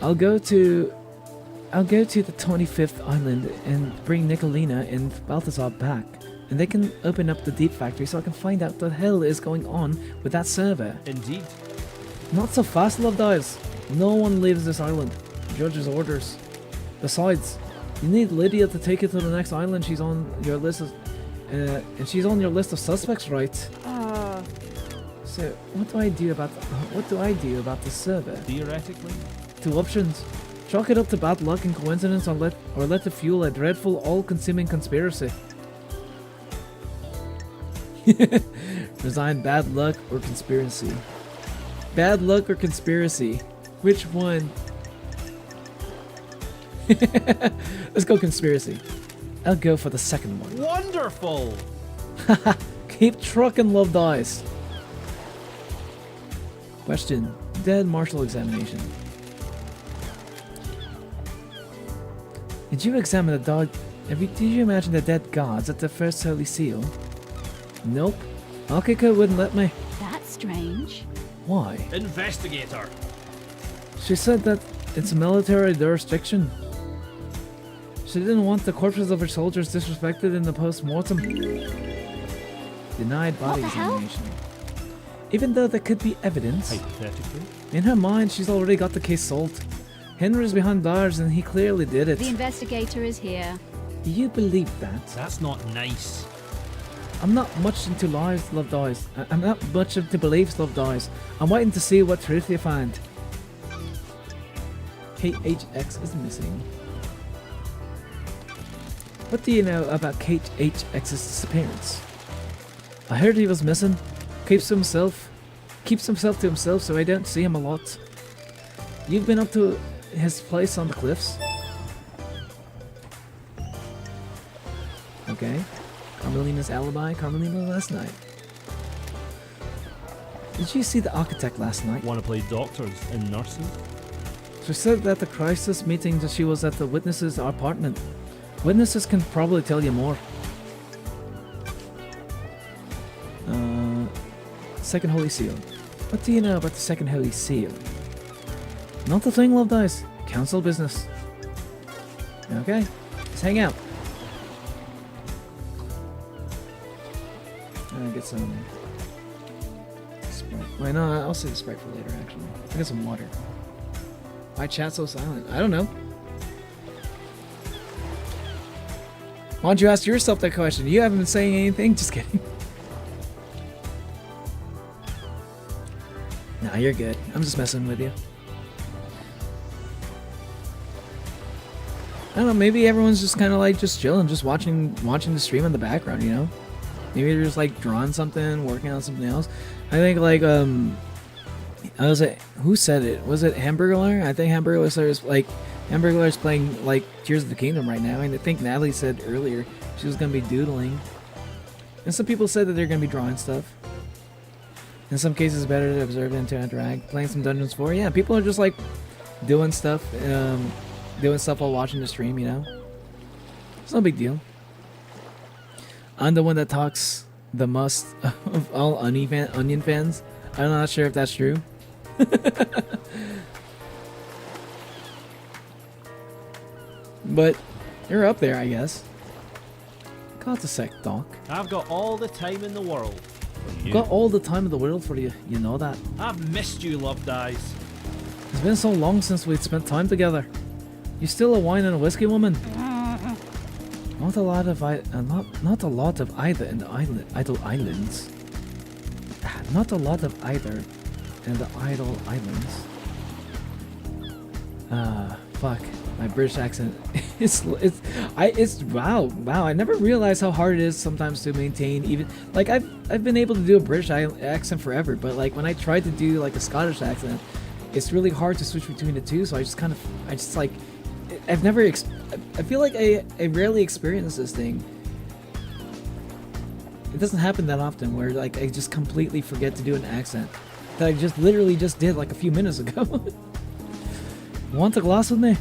I'll go to I'll go to the 25th island and bring Nicolina and Balthazar back. And they can open up the deep factory so I can find out what the hell is going on with that server. Indeed. Not so fast, Love Dies. No one leaves this island. Judge's orders. Besides, you need Lydia to take you to the next island. She's on your list of, and she's on your list of suspects, right? So what do I do about the server? Theoretically. Two options. Chalk it up to bad luck and coincidence, or let it fuel a dreadful, all-consuming conspiracy. Resign bad luck or conspiracy. Bad luck or conspiracy? Which one? Let's go conspiracy. I'll go for the second one. Wonderful! Keep trucking, Love Dies. Question. Dead martial examination. Did you examine the dog? Did you imagine the dead gods at the first holy seal? Nope. Akiko wouldn't let me. That's strange. Why? Investigator. She said that it's a military jurisdiction. She didn't want the corpses of her soldiers disrespected in the post-mortem. Denied body What the hell? examination. Even though there could be evidence, Hypothetically. in her mind she's already got the case solved. Henry's behind bars and he clearly did it. The investigator is here. Do you believe that? That's not nice. I'm not much into lies, Love Dies. I'm not much into beliefs, Love Dies. I'm waiting to see what truth you find. KHX is missing. What do you know about KHX's disappearance? I heard he was missing. Keeps himself to himself, so I don't see him a lot. You've been up to his place on the cliffs? Okay. Carmelina's alibi. Carmelina last night. Did you see the architect last night? Want to play doctors and nurses? She said that the crisis meeting that she was at the witness's apartment. Witnesses can probably tell you more. Second Holy Seal. What do you know about the Second Holy Seal? Not a thing, Love Dice. Council business. Okay, let's hang out. Get some Sprite. Wait, no, I'll save the Sprite for later, actually. I got some water. Why chat so silent? I don't know. Why don't you ask yourself that question? You haven't been saying anything. Just kidding. Nah, you're good. I'm just messing with you. I don't know, maybe everyone's just kind of like just chilling, just watching the stream in the background, you know? Maybe they're just like drawing something, working on something else. I think like who said it? Was it Hamburglar? I think Hamburglar's playing like Tears of the Kingdom right now, and I think Natalie said earlier she was gonna be doodling. And some people said that they're gonna be drawing stuff. In some cases, it's better to observe than to interact. Playing some Dungeons 4, yeah. People are just like doing stuff while watching the stream, you know. It's no big deal. I'm the one that talks the most of all Onion fans. I'm not sure if that's true. But you're up there, I guess. Got a sec, Doc. I've got all the time in the world. Got all the time in the world for you. You know that. I've missed you, Love Dies. It's been so long since we'd spent time together. You still a wine and a whiskey woman? Not a lot of either in the idle islands. Not a lot of either in the idle islands. Fuck. My British accent. It's wow. I never realized how hard it is sometimes to maintain. Even like I've been able to do a British accent forever, but like when I tried to do like a Scottish accent, it's really hard to switch between the two. So I feel like I rarely experience this thing. It doesn't happen that often where like I just completely forget to do an accent that I just literally just did like a few minutes ago. Want a glass with me?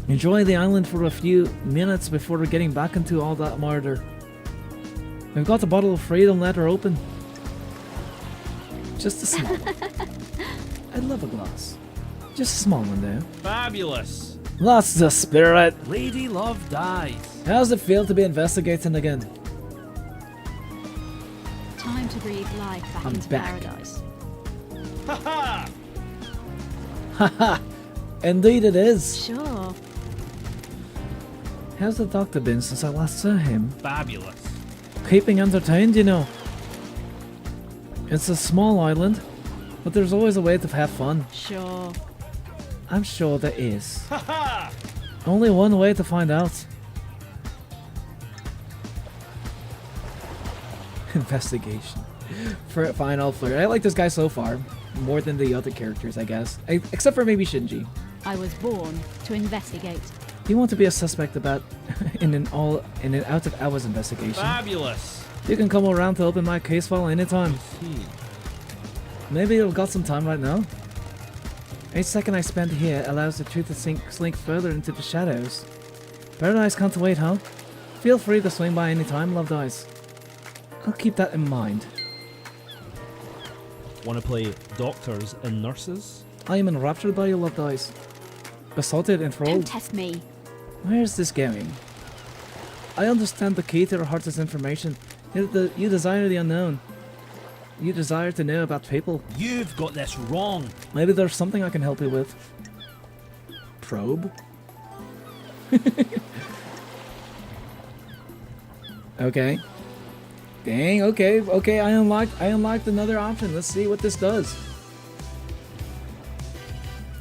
Enjoy the island for a few minutes before we're getting back into all that murder. We've got a bottle of freedom, let her open. Just a small one. I'd love a glass. Just a small one though. Fabulous. That's the spirit. Lady Love dies. How does it feel to be investigating again? Time to breathe life back I'm into back. paradise. Haha! Haha. Indeed it is. Sure. How's the doctor been since I last saw him? Fabulous. Keeping entertained, you know. It's a small island, but there's always a way to have fun. Sure. I'm sure there is. Haha! Only one way to find out. Investigation. For final flirt. I like this guy so far. More than the other characters, I guess. Except for maybe Shinji. I was born to investigate. You want to be a suspect about in an out of hours investigation. Fabulous. You can come around to open my case file anytime. Maybe you've got some time right now. Each second I spend here allows the truth to slink further into the shadows. Paradise can't wait, huh? Feel free to swing by anytime, Loved Eyes. I'll keep that in mind. Want to play doctors and nurses? I am enraptured by your Loved Eyes. Besotted, Don't enthralled. test me. Where's this going? I understand the key to your heart is information. You desire the unknown. You desire to know about people. You've got this wrong. Maybe there's something I can help you with. Probe? Okay. Dang, okay, I unlocked another option. Let's see what this does.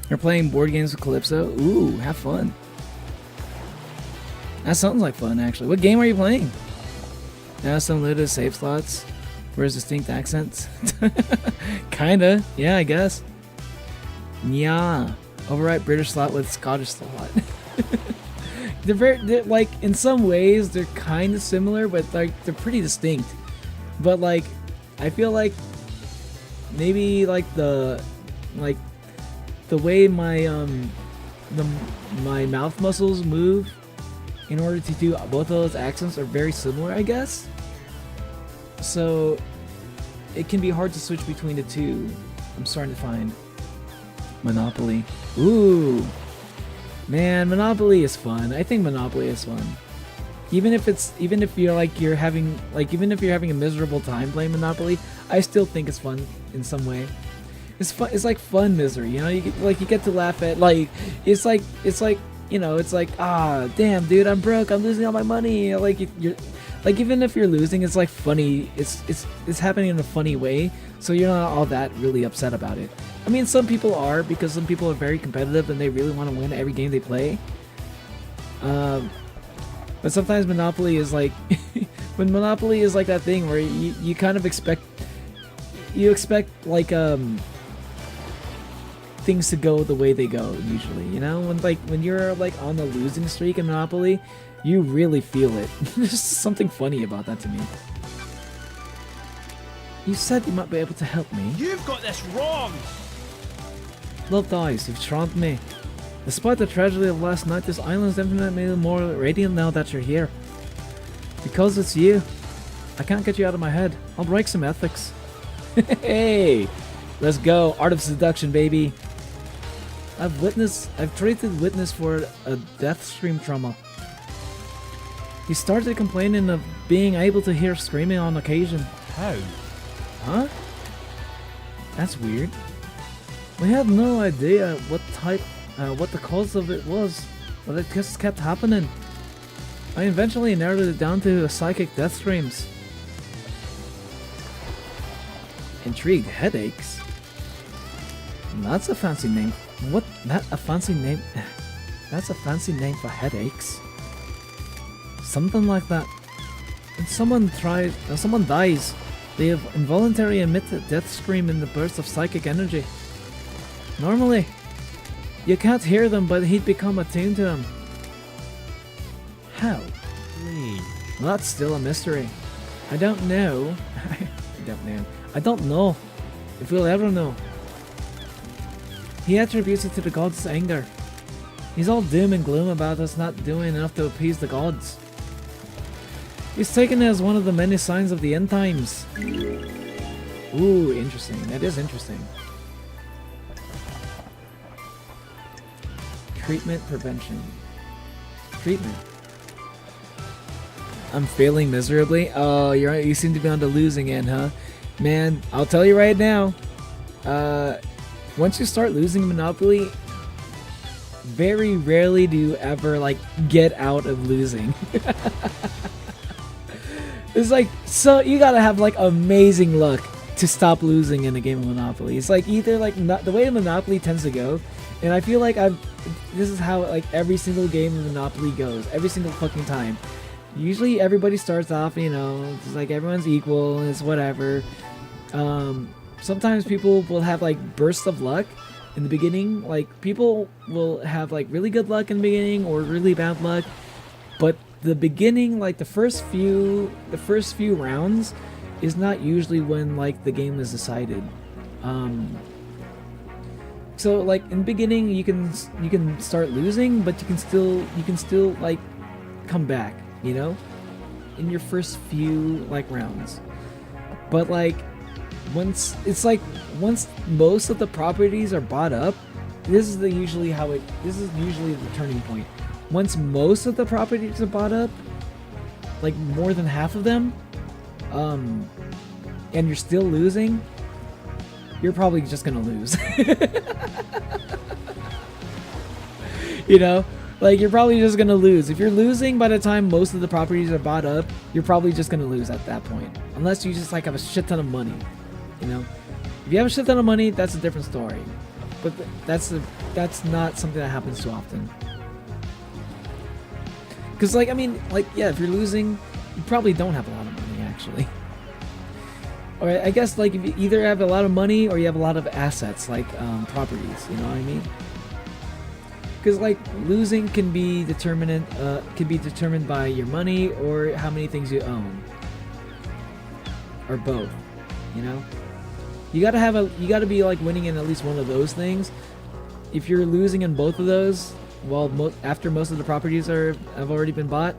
You're playing board games with Calypso? Ooh, have fun. That sounds like fun, actually. What game are you playing? Now some limited save slots. Where's distinct accents? Kinda, yeah, I guess. Yeah. Overwrite British slot with Scottish slot. they're like, in some ways, they're kind of similar, but like, they're pretty distinct. But like, I feel like maybe like the way my my mouth muscles move in order to do both of those accents are very similar, I guess. So it can be hard to switch between the two. I'm starting to find Monopoly. Ooh, man, Monopoly is fun. I think Monopoly is fun. Even if you're having a miserable time playing Monopoly, I still think it's fun in some way. It's fun. It's like fun misery, you know. You get to laugh at it's like ah, damn, dude, I'm broke. I'm losing all my money. Like you're like, even if you're losing, it's like funny. It's happening in a funny way, so you're not all that really upset about it. I mean, some people are, because some people are very competitive and they really want to win every game they play. But sometimes Monopoly is like when Monopoly is like that thing where you kind of expect like things to go the way they go usually, you know? When you're like on a losing streak in Monopoly, you really feel it. There's something funny about that to me. You said you might be able to help me. You've got this wrong. Loved Eyes, you've charmed me. Despite the tragedy of last night, this island's infinitely more radiant now that you're here. Because it's you. I can't get you out of my head. I'll break some ethics. Hey! Let's go. Art of seduction, baby. I've treated witness for a death stream trauma. He started complaining of being able to hear screaming on occasion. How? Huh? That's weird. We had no idea what the cause of it was, but it just kept happening. I eventually narrowed it down to psychic death streams. Intrigued headaches? That's a fancy name. What? That's a fancy name? That's a fancy name for headaches. Something like that. When someone dies, they involuntarily emit a death scream in the burst of psychic energy. Normally, you can't hear them, but he'd become attuned to them. How? Well, that's still a mystery. I don't know. I don't know if we'll ever know. He attributes it to the gods' anger. He's all doom and gloom about us not doing enough to appease the gods. He's taken it as one of the many signs of the end times. Ooh, interesting. That is interesting. Treatment prevention. Treatment. I'm failing miserably. Oh, you seem to be on the losing end, huh? Man, I'll tell you right now. Once you start losing Monopoly, very rarely do you ever like get out of losing. It's like, so you gotta have like amazing luck to stop losing in a game of Monopoly. It's like either like the way Monopoly tends to go, and I feel like this is how like every single game of Monopoly goes, every single fucking time. Usually everybody starts off, you know, it's like everyone's equal, it's whatever. Sometimes people will have like bursts of luck in the beginning. Like people will have like really good luck in the beginning or really bad luck, but the beginning, like the first few rounds, is not usually when like the game is decided. So like in the beginning, you can start losing, but you can still like come back, you know, in your first few like rounds. But like once most of the properties are bought up, this is usually the turning point. Once most of the properties are bought up, like more than half of them, and you're still losing, you're probably just gonna lose. You know, like you're probably just gonna lose. If you're losing by the time most of the properties are bought up, you're probably just gonna lose at that point, unless you just like have a shit ton of money. You know, if you have a shit ton of money, that's a different story. But that's not something that happens too often. Because, like, I mean, like, yeah, if you're losing, you probably don't have a lot of money, actually. Or I guess, like, if you either have a lot of money or you have a lot of assets, like properties, you know what I mean? Because, like, losing can be determined by your money or how many things you own. Or both, you know? You gotta be, like, winning in at least one of those things. If you're losing in both of those, well, after most of the properties have already been bought,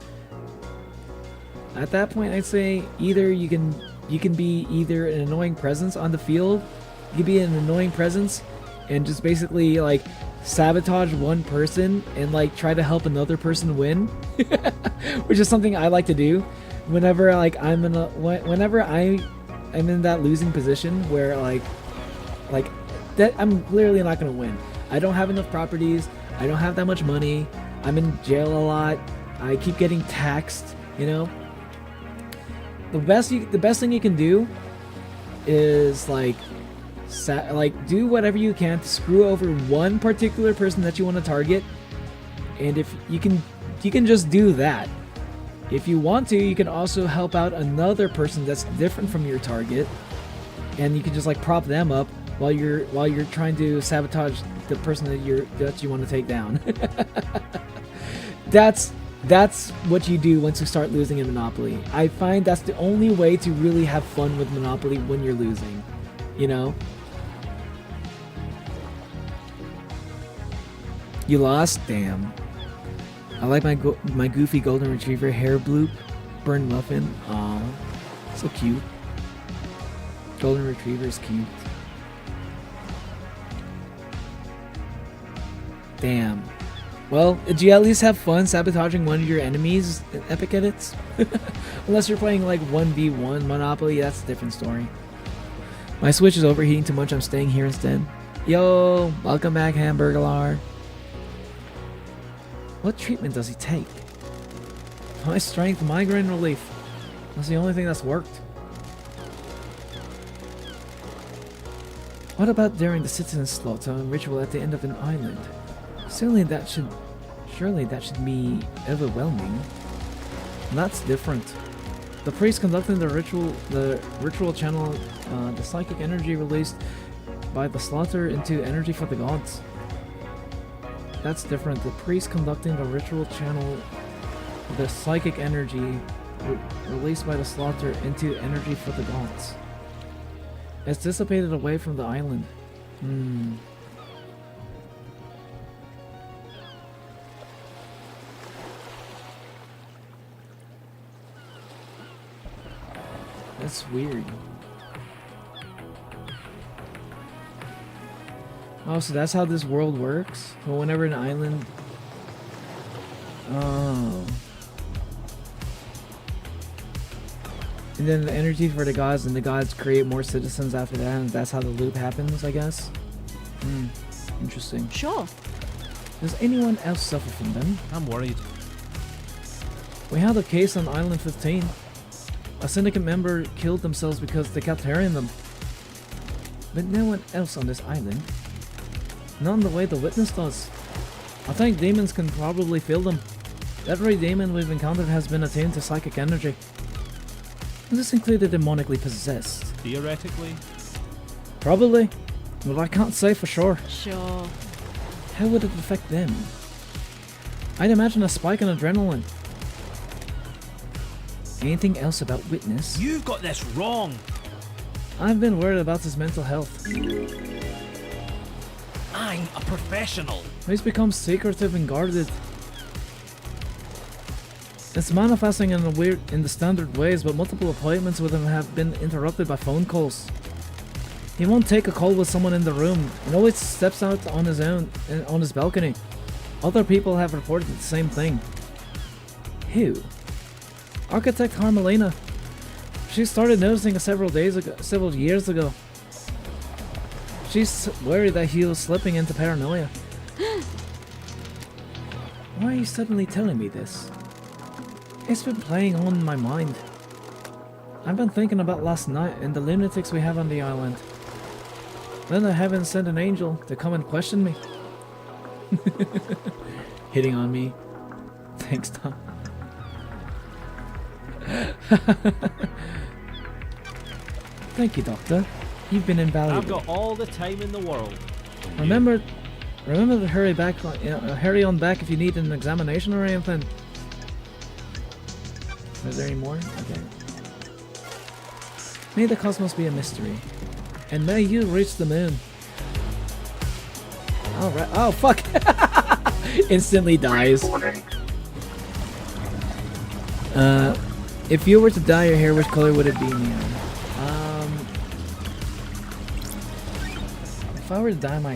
at that point I'd say either you can be either an annoying presence on the field, you can be an annoying presence and just basically like sabotage one person and like try to help another person win, which is something I like to do whenever like I'm in that losing position where like that I'm clearly not gonna win. I don't have enough properties. I don't have that much money. I'm in jail a lot. I keep getting taxed, you know? The best thing you can do is like do whatever you can to screw over one particular person that you want to target. And if you can just do that. If you want to, you can also help out another person that's different from your target, and you can just like prop them up while you're trying to sabotage the person that you want to take down. That's what you do once you start losing in Monopoly. I find that's the only way to really have fun with Monopoly when you're losing, you know? You lost? Damn. I like my goofy golden retriever hair bloop, burn muffin. Aw, so cute. Golden retriever is cute. Damn. Well, did you at least have fun sabotaging one of your enemies in Epic Edits? Unless you're playing like 1v1 Monopoly, that's a different story. My Switch is overheating too much, I'm staying here instead. Yo, welcome back, Hamburglar. What treatment does he take? High strength migraine relief. That's the only thing that's worked. What about during the citizen slaughter ritual at the end of an island? Surely that should be overwhelming. That's different. The priest conducting the ritual channel the psychic energy released by the slaughter into energy for the gods. That's different. The priest conducting the ritual channel the psychic energy released by the slaughter into energy for the gods. It's dissipated away from the island. That's weird. Oh, so that's how this world works? So whenever an island... Oh. And then the energy for the gods, and the gods create more citizens after that, and that's how the loop happens, I guess? Hmm. Interesting. Sure. Does anyone else suffer from them? I'm worried. We had a case on Island 15. A syndicate member killed themselves because they kept hearing them. But no one else on this island. Not in the way the witness does. I think demons can probably feel them. Every demon we've encountered has been attuned to psychic energy. And this included demonically possessed. Theoretically. Probably. But I can't say for sure. Sure. How would it affect them? I'd imagine a spike in adrenaline. Anything else about Witness? You've got this wrong. I've been worried about his mental health. I'm a professional. He's become secretive and guarded. It's manifesting in the standard ways, but multiple appointments with him have been interrupted by phone calls. He won't take a call with someone in the room, and always steps out on his own, on his balcony. Other people have reported the same thing. Who? Architect Harmelina. She started noticing it several years ago. She's worried that he was slipping into paranoia. Why are you suddenly telling me this? It's been playing on in my mind. I've been thinking about last night and the lunatics we have on the island. Then the heavens sent an angel to come and question me. Hitting on me. Thanks, Tom. Thank you, Doctor. You've been invaluable. I've got all the time in the world. Remember to hurry back. Hurry on back if you need an examination or anything. Is there any more? Okay. May the cosmos be a mystery, and may you reach the moon. All right. Oh fuck! Instantly dies. If you were to dye your hair, which color would it be, Neon? If I were to dye my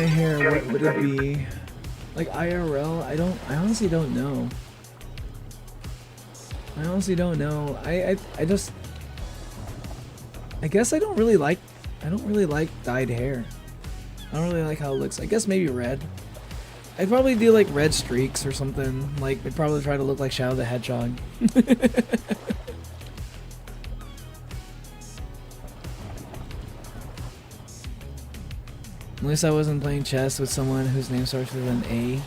hair, what would it be? Like IRL? I honestly don't know. I guess I don't really like dyed hair. I don't really like how it looks. I guess maybe red. I'd probably do like red streaks or something. Like I'd probably try to look like Shadow the Hedgehog. At least I wasn't playing chess with someone whose name starts with an A.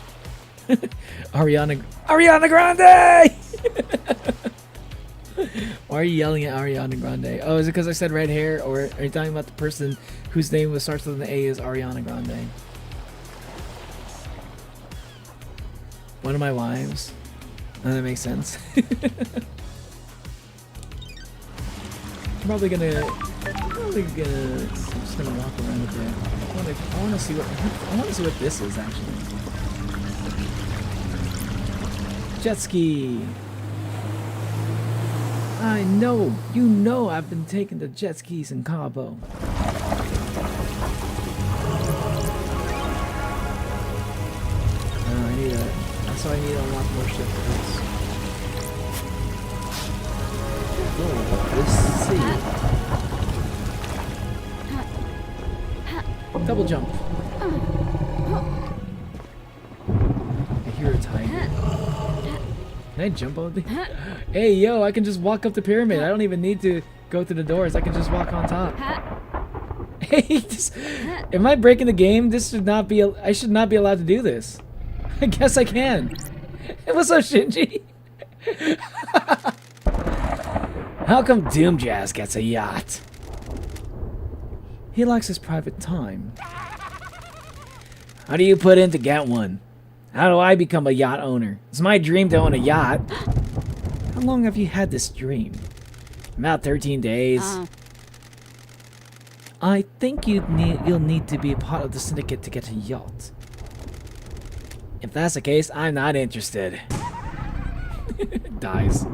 Ariana Grande! Why are you yelling at Ariana Grande? Oh, is it because I said red hair, or are you talking about the person whose name starts with an A is Ariana Grande? One of my wives. Oh, that makes sense. I'm probably gonna. I'm just gonna walk around a bit. I want to see what this is actually. Jet ski. I know, you know, I've been taking the jet skis in Cabo. So I need a lot more shit for this. Oh, let's see. Double jump. I hear a tiger. Can I jump over the... Hey, yo, I can just walk up the pyramid. I don't even need to go through the doors. I can just walk on top. Hey, am I breaking the game? This should not be... I should not be allowed to do this. I guess I can. What's up, Shinji? How come Doom Jazz gets a yacht? He likes his private time. How do you put in to get one? How do I become a yacht owner? It's my dream to own a yacht. How long have you had this dream? About 13 days. I think you'll need to be a part of the syndicate to get a yacht. If that's the case, I'm not interested. Dies.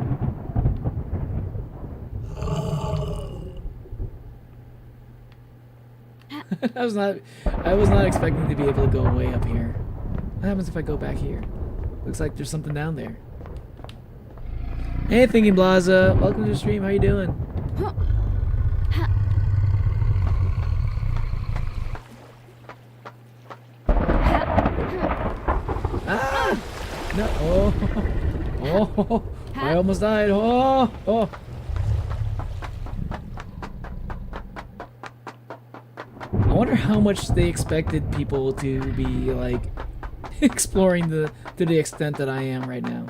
I was not expecting to be able to go way up here. What happens if I go back here? Looks like there's something down there. Hey, Thinking Blaza, welcome to the stream. How you doing? Ah! No! Oh! Oh! I almost died. Oh! Oh! I wonder how much they expected people to be like exploring to the extent that I am right now.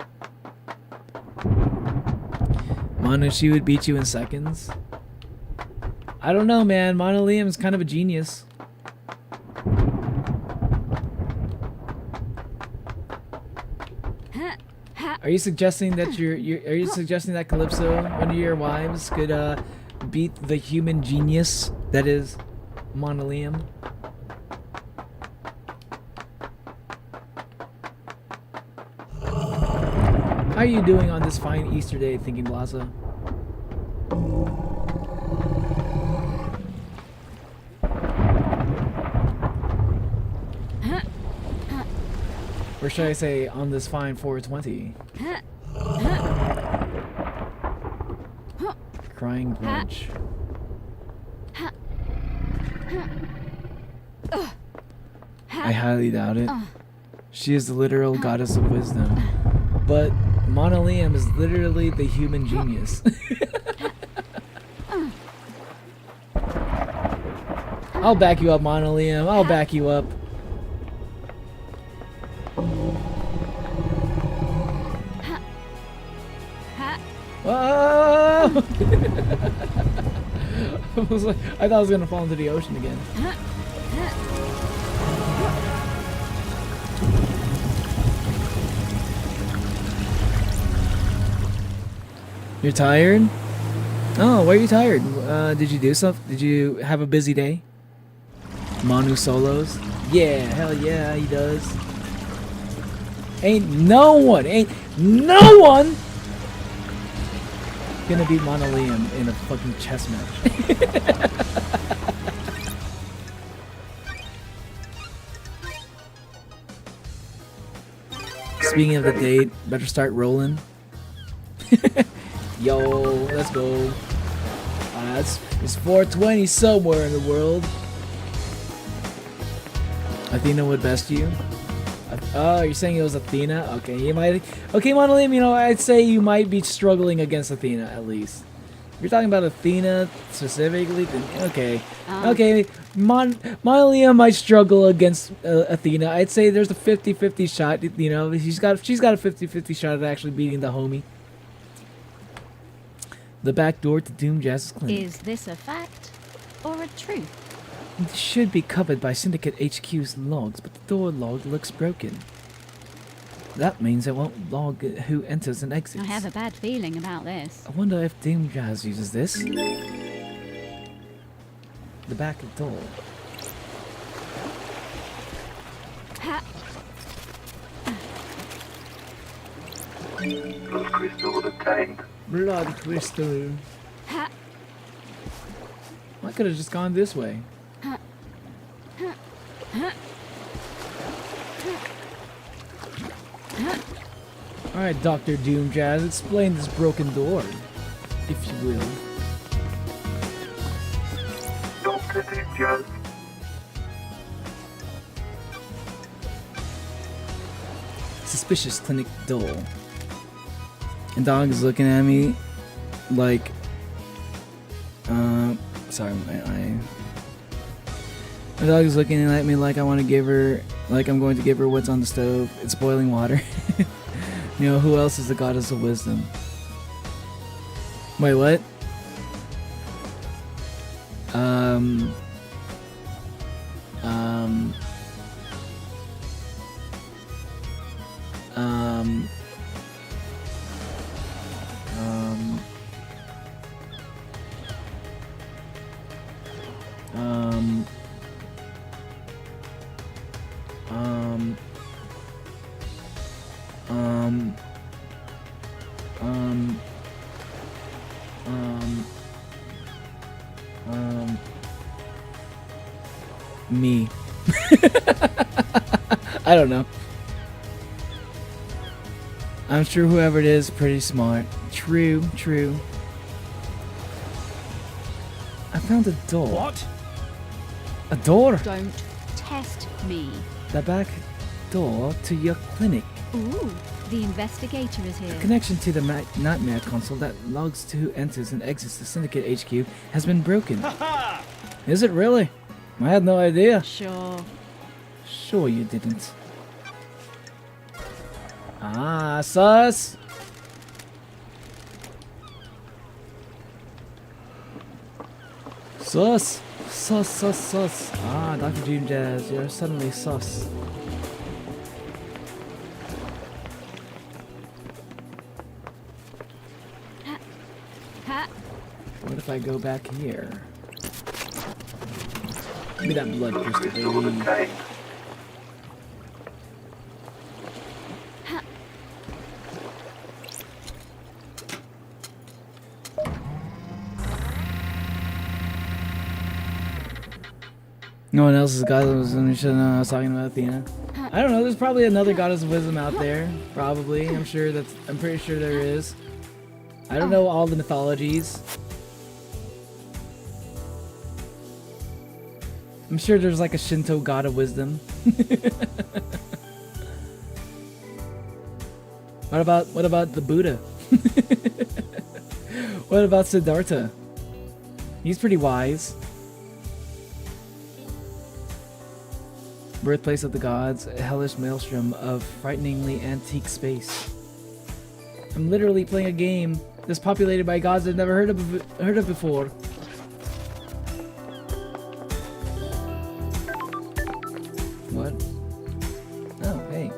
Manu, she would beat you in seconds. I don't know, man. Mona Liam is kind of a genius. Are you suggesting that are you suggesting that Calypso, one of your wives, could beat the human genius that is Mona Liam? How are you doing on this fine Easter day, Thinking Blaza? Or should I say, on this fine 420? Crying Bridge. I highly doubt it. She is the literal goddess of wisdom. But Mona Liam is literally the human genius. I'll back you up, Mona Liam. I'll back you up. Whoa! I thought I was gonna fall into the ocean again. You're tired? Oh, why are you tired? Did you do something? Did you have a busy day? Manu solos? Yeah, hell yeah, he does. Ain't no one gonna beat Mona Liam in a fucking chess match. Speaking of the date, better start rolling. Yo, let's go. It's 420 somewhere in the world. Athena would best you. Oh, you're saying it was Athena? Okay, you might. Okay, Mona Liam, you know, I'd say you might be struggling against Athena at least. If you're talking about Athena specifically, then okay. Okay, Mona Liam might struggle against Athena. I'd say there's a 50-50 shot. You know, she's got a 50-50 shot at actually beating the homie. The back door to Doom Jazz's clinic. Is this a fact or a truth? It should be covered by Syndicate HQ's logs, but the door log looks broken. That means it won't log who enters and exits. I have a bad feeling about this. I wonder if Doom Jazz uses this. The back door. Ha. Blood crystal obtained. Blood crystal. Ha. I could have just gone this way. Alright, Dr. Doom Jazz, explain this broken door, if you will. Dr. Doom Jazz. Suspicious clinic door. And dog is looking at me like, sorry, my dog is looking at me like I want to give her, like I'm going to give her what's on the stove. It's boiling water. You know, who else is the goddess of wisdom? Wait, what? Me. I don't know. I'm sure whoever it is, pretty smart. True, true. I found a door. What? A door? Don't test me. The back door to your clinic. Ooh, the investigator is here. The connection to the nightmare console that logs to who enters and exits the Syndicate HQ has been broken. Is it really? I had no idea. Sure. Sure you didn't. Ah, sus! Sus! Sus, sus, sus. Ah, Dr. Dream Jazz, you're suddenly sus. Ha. What if I go back here? Give me that blood crystal, baby. No one else is goddess of wisdom. You should know I was talking about Athena. I don't know. There's probably another goddess of wisdom out there. Probably. I'm pretty sure there is. I don't know all the mythologies. I'm sure there's like a Shinto god of wisdom. What about the Buddha? What about Siddhartha? He's pretty wise. Birthplace of the gods, a hellish maelstrom of frighteningly antique space. I'm literally playing a game that's populated by gods I've never heard of before. What? Oh, hey.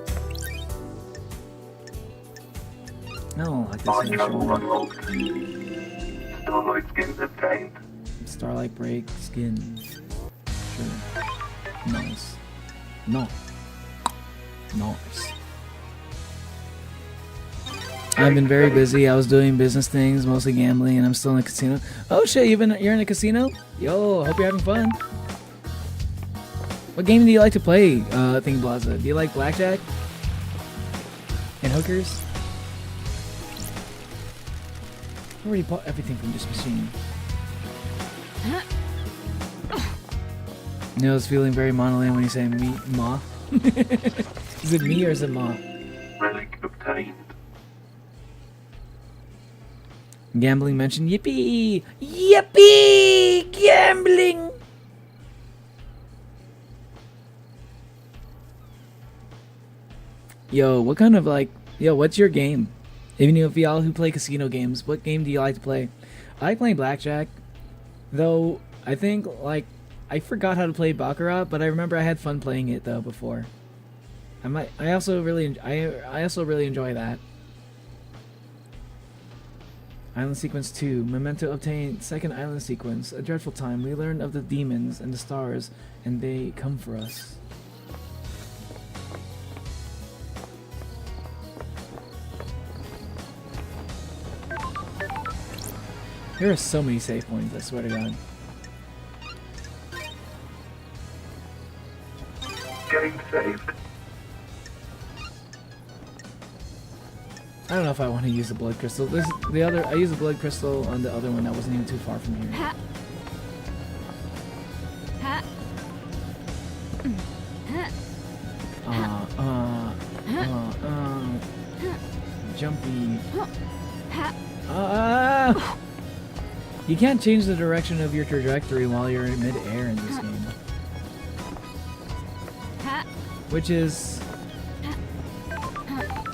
No, like this Unknown unlocked. Starlight skins obtained. Starlight break skin. Sure. Nice. No. Nice. I've been very busy. I was doing business things, mostly gambling, and I'm still in a casino. Oh shit, you're in a casino? Yo, hope you're having fun. What game do you like to play, Thingy Blaza? Do you like blackjack? And hookers? I already bought everything from this machine. You know, it's feeling very monoline when you say me, ma. Is it me or is it ma? Relic obtained. Gambling mentioned. Yippee! Yippee! Gambling! Yo, what kind of what's your game? Even if y'all who play casino games, what game do you like to play? I like playing blackjack. Though, I think, I forgot how to play Baccarat, but I remember I had fun playing it though before. I also really enjoy that. Island sequence 2. Memento obtained. Second island sequence. A dreadful time. We learn of the demons and the stars, and they come for us. There are so many save points, I swear to God. Game saved. I don't know if I want to use the blood crystal. I used the blood crystal on the other one that wasn't even too far from here. Ha. Ha. Jumpy. You can't change the direction of your trajectory while you're in mid-air in this game. Which is...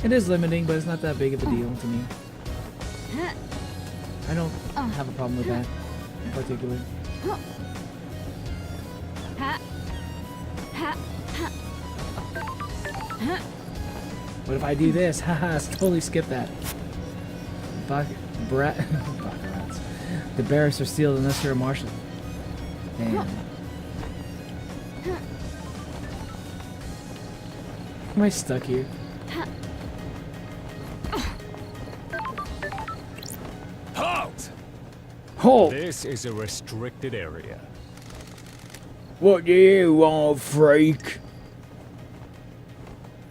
It is limiting, but it's not that big of a deal to me. I don't have a problem with that in particular. What if I do this? Haha, totally skip that. Baccarats. The barracks are sealed unless you're a marshal. Damn. Am I stuck here? Halt! Hold! This is a restricted area. What do you want, freak?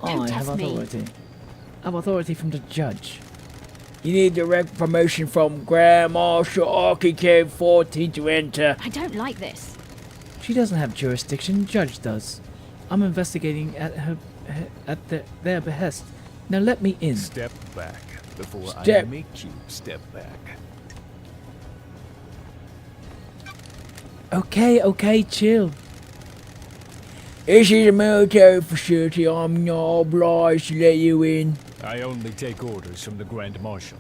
Don't I have test me. authority. I have authority from the judge. You need direct permission from Grand Marshal Archicave 14 to enter. I don't like this. She doesn't have jurisdiction, judge does. I'm investigating at their behest. Now let me in. Step back before I Step. make you step back. Okay, chill. This is a military facility. I'm not obliged to let you in. I only take orders from the Grand Marshal.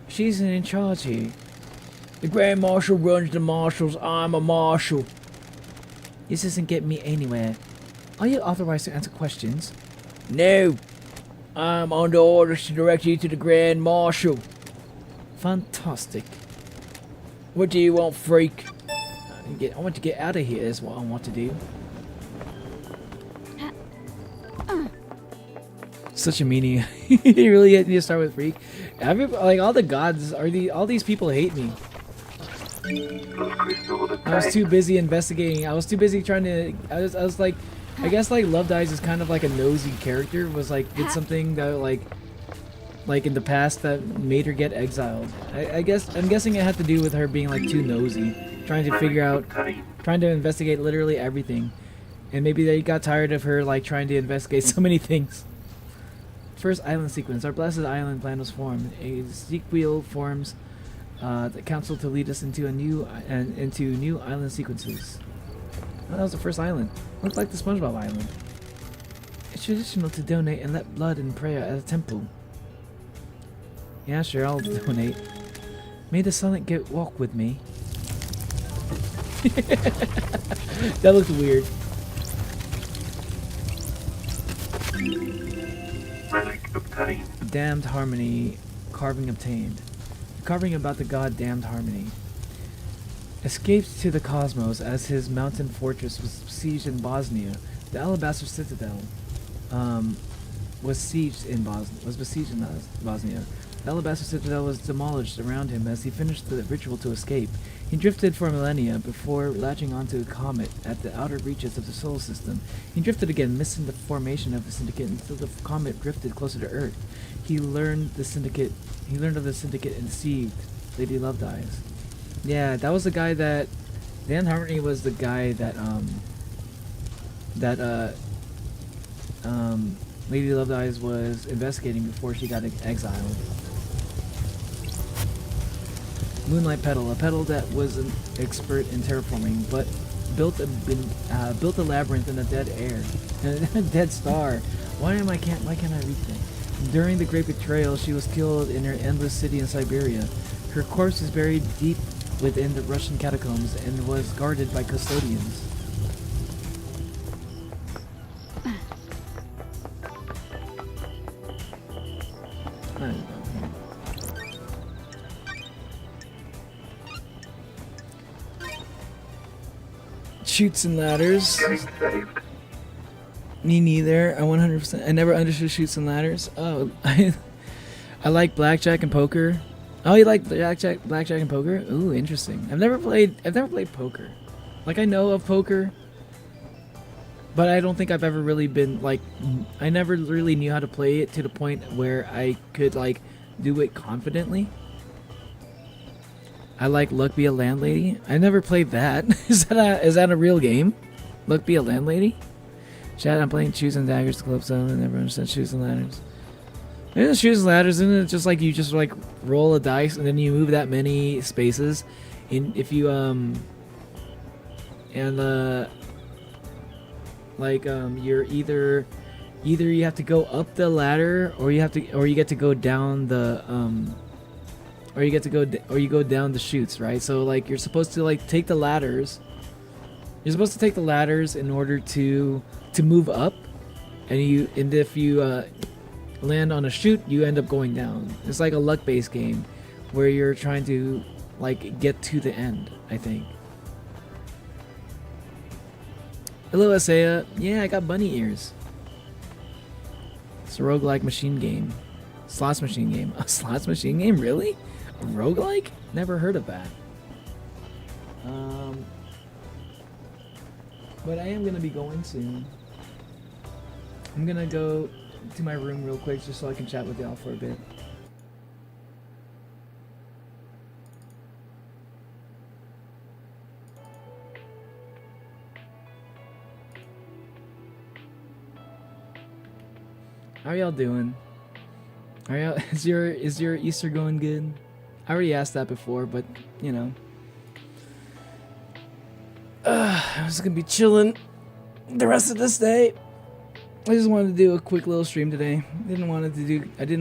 She's in charge here. The Grand Marshal runs the marshals. I'm a marshal. This doesn't get me anywhere. Are you authorized to answer questions? No. I'm under orders to direct you to the Grand Marshal. Fantastic. What do you want, freak? I want to get out of here is what I want to do. Such a meanie. You really need to start with freak. Like all the gods all these people hate me. I was too busy investigating. I was too busy trying to. I was like, I guess like Love Dies is kind of like a nosy character. Was like did something that like in the past that made her get exiled. I'm guessing it had to do with her being like too nosy, trying to figure out, trying to investigate literally everything, and maybe they got tired of her like trying to investigate so many things. First island sequence. Our blessed island plan was formed. A sequel forms the council to lead us into new island sequences. Oh, that was the first island. Looked like the SpongeBob island. It's traditional to donate and let blood and prayer at a temple. Yeah, sure, I'll donate. May the silent get walk with me. That looked weird. Relic obtained. Damned harmony. Carving obtained. Carving about the god Damned Harmony. Escaped to the cosmos as his mountain fortress was besieged in Bosnia. The Alabaster Citadel was besieged in Bosnia. The Alabaster Citadel was demolished around him as he finished the ritual to escape. He drifted for millennia before latching onto a comet at the outer reaches of the solar system. He drifted again, missing the formation of the Syndicate until the comet drifted closer to Earth. He learned of the Syndicate and deceived Lady Love Dies. Yeah, that was the guy that Dan Harmony was the guy that Lady Love Dies was investigating before she got exiled. Moonlight Petal, a petal that was an expert in terraforming, but built a labyrinth in a dead air, a dead star. Why can't I read things? During the Great Betrayal, she was killed in her endless city in Siberia. Her corpse is buried deep within the Russian catacombs and was guarded by custodians. Chutes and ladders. Getting saved. Me neither. I 100%. I never understood chutes and ladders. Oh, I like blackjack and poker. Oh, you like blackjack and poker? Ooh, interesting. I've never played poker. Like I know of poker, but I don't think I've ever really been like. I never really knew how to play it to the point where I could like do it confidently. I like Luck Be a Landlady. I never played that. Is that a real game? Luck Be a Landlady? Chat, I'm playing Shoes and Daggers Club Zone. I never understood Shoes and Ladders. Maybe the Shoes and Ladders, isn't it just like you just like roll a dice and then you move that many spaces? If you you're either you have to go up the ladder or you get to go down the or you go down the chutes, right? So like you're supposed to like take the ladders. You're supposed to take the ladders in order to move up, and if you land on a chute, you end up going down. It's like a luck-based game where you're trying to like get to the end, I think. Hello, Asaya. Yeah, I got bunny ears. It's a roguelike machine game. Slots machine game. A slots machine game? Really? A roguelike? Never heard of that. But I am gonna be going soon. I'm gonna go to my room real quick just so I can chat with y'all for a bit. How are y'all doing? Are y'all is your Easter going good? I already asked that before, but you know. I was gonna be chilling the rest of this day. I just wanted to do a quick little stream today. I didn't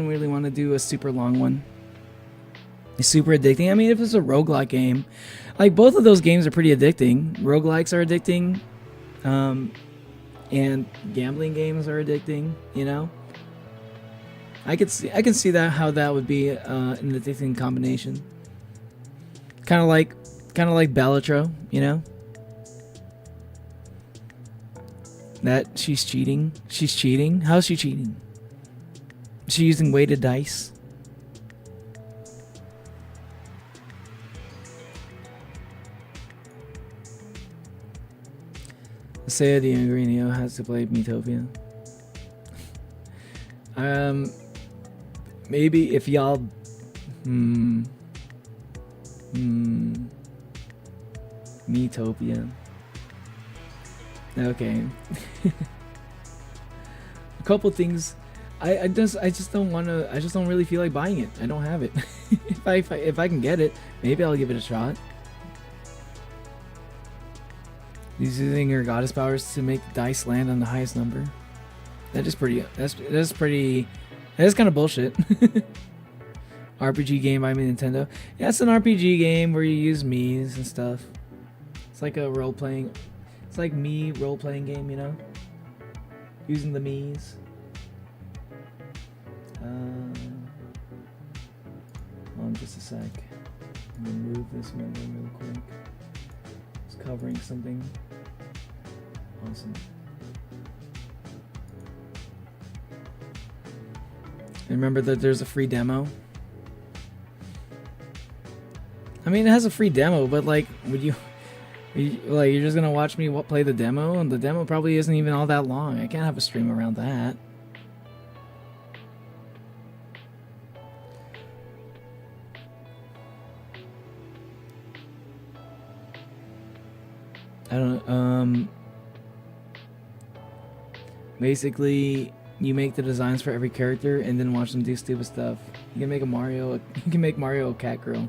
really want to do a super long one. It's super addicting. I mean, if it's a roguelike game, like both of those games are pretty addicting. Roguelikes are addicting, and gambling games are addicting. You know, I can see that how that would be an addicting combination. Kind of like Bellatro, you know. That she's cheating. She's cheating. How's she cheating? Is she using weighted dice? Say the Ingrino has to play Metopia. Maybe if y'all Metopia. Okay. A couple things. I just don't really feel like buying it. I don't have it. if I can get it, maybe I'll give it a shot. He's using her goddess powers to make the dice land on the highest number. That is pretty. That's kind of bullshit. RPG game by Nintendo. Yeah, it's an RPG game where you use Mii's and stuff. It's like a role playing. It's like Mii role playing game, you know, using the Mii's. Hold on just a sec. I'm gonna move this one real quick. It's covering something. Awesome. Remember that there's a free demo. I mean, it has a free demo, but like, you're just gonna watch me play the demo, and the demo probably isn't even all that long. I can't have a stream around that. I don't know. Basically, you make the designs for every character and then watch them do stupid stuff. You can make Mario a cat girl.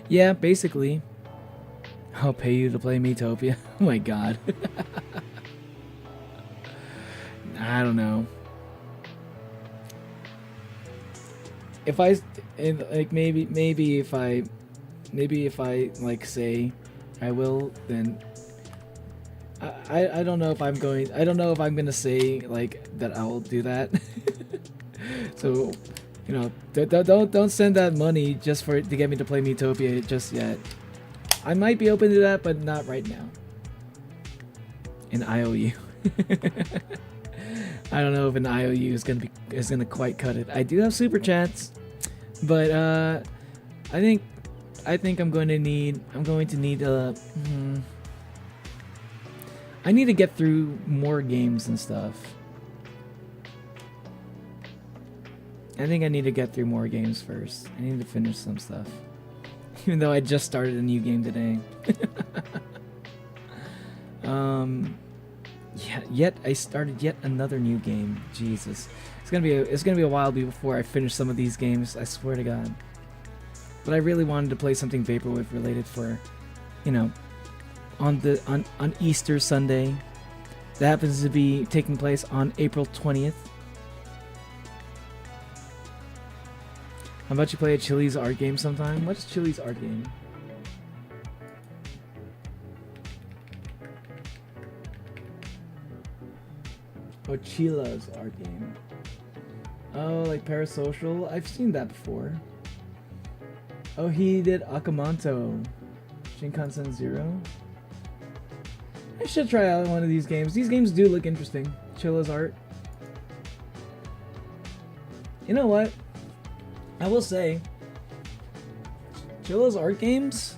Yeah, basically. I'll pay you to play Metopia. Oh my god. I don't know. If I like maybe if I like say I will, then I don't know if I'm gonna say like that I will do that. So, you know, don't send that money just to get me to play Metopia just yet. I might be open to that, but not right now. An IOU. I don't know if an IOU is gonna quite cut it. I do have super chats, but I think I'm going to need I need to get through more games and stuff. I think I need to get through more games first. I need to finish some stuff. Even though I just started a new game today. Yet I started yet another new game. Jesus. It's gonna be a while before I finish some of these games, I swear to God. But I really wanted to play something vaporwave related for, you know, on Easter Sunday. That happens to be taking place on April 20th. How about you play a Chili's art game sometime? What's Chili's art game? Oh, Chila's art game. Oh, like Parasocial? I've seen that before. Oh, he did Akamanto. Shinkansen Zero. I should try out one of these games. These games do look interesting. Chilla's art. You know what? I will say, Chilla's art games.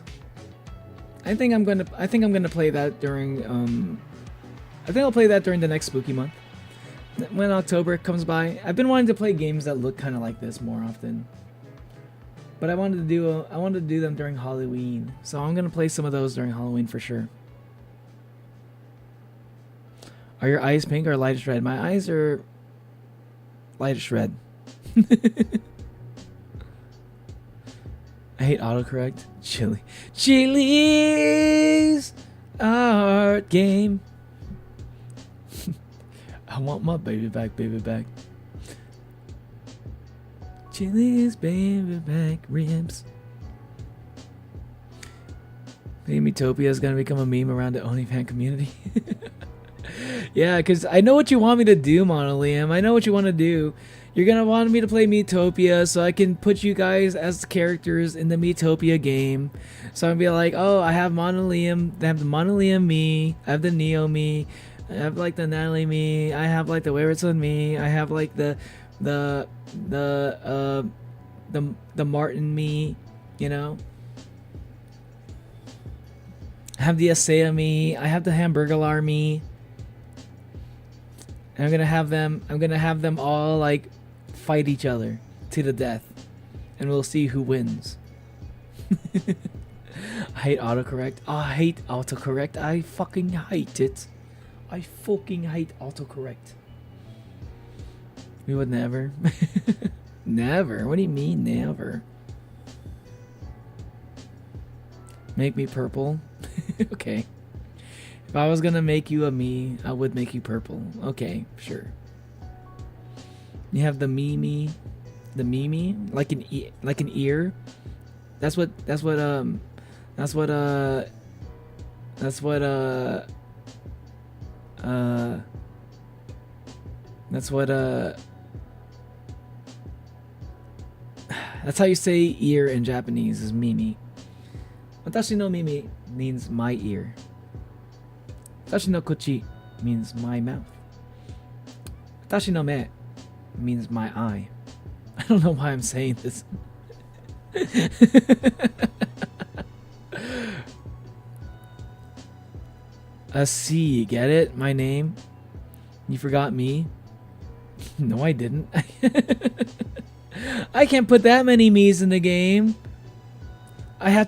I think I'm gonna play that during I think I'll play that during the next spooky month. When October comes by. I've been wanting to play games that look kind of like this more often. But I wanted to do them during Halloween. So I'm going to play some of those during Halloween for sure. Are your eyes pink or lightish red? My eyes are lightish red. I hate autocorrect. Chili's art game. I want my baby back, baby back. Chili's baby back ribs. Metopia is gonna become a meme around the OnlyFans community. Yeah, because I know what you want me to do, Monolium. I know what you want to do. You're gonna want me to play Metopia so I can put you guys as characters in the Metopia game. So I'm gonna be like, oh, I have Monolium, I have the Monolium me, I have the Neo me, I have like the Natalie me, I have like the Waywardson me, I have like the Martin me, you know. I have the Asea me, I have the Hamburglar me. And I'm gonna have them all like fight each other to the death. And we'll see who wins. I hate autocorrect. Oh, I hate autocorrect. I fucking hate it. I fucking hate autocorrect. We would never. Never? What do you mean never? Make me purple? Okay. If I was gonna make you a me, I would make you purple. Okay, sure. You have the Mimi, like an ear. That's what that's how you say ear in Japanese, is Mimi. Watashi no Mimi means my ear. Watashi no kochi means my mouth. Watashi no me means my eye. I don't know why I'm saying this. A C, get it? My name? You forgot me? No, I didn't. I can't put that many me's in the game. I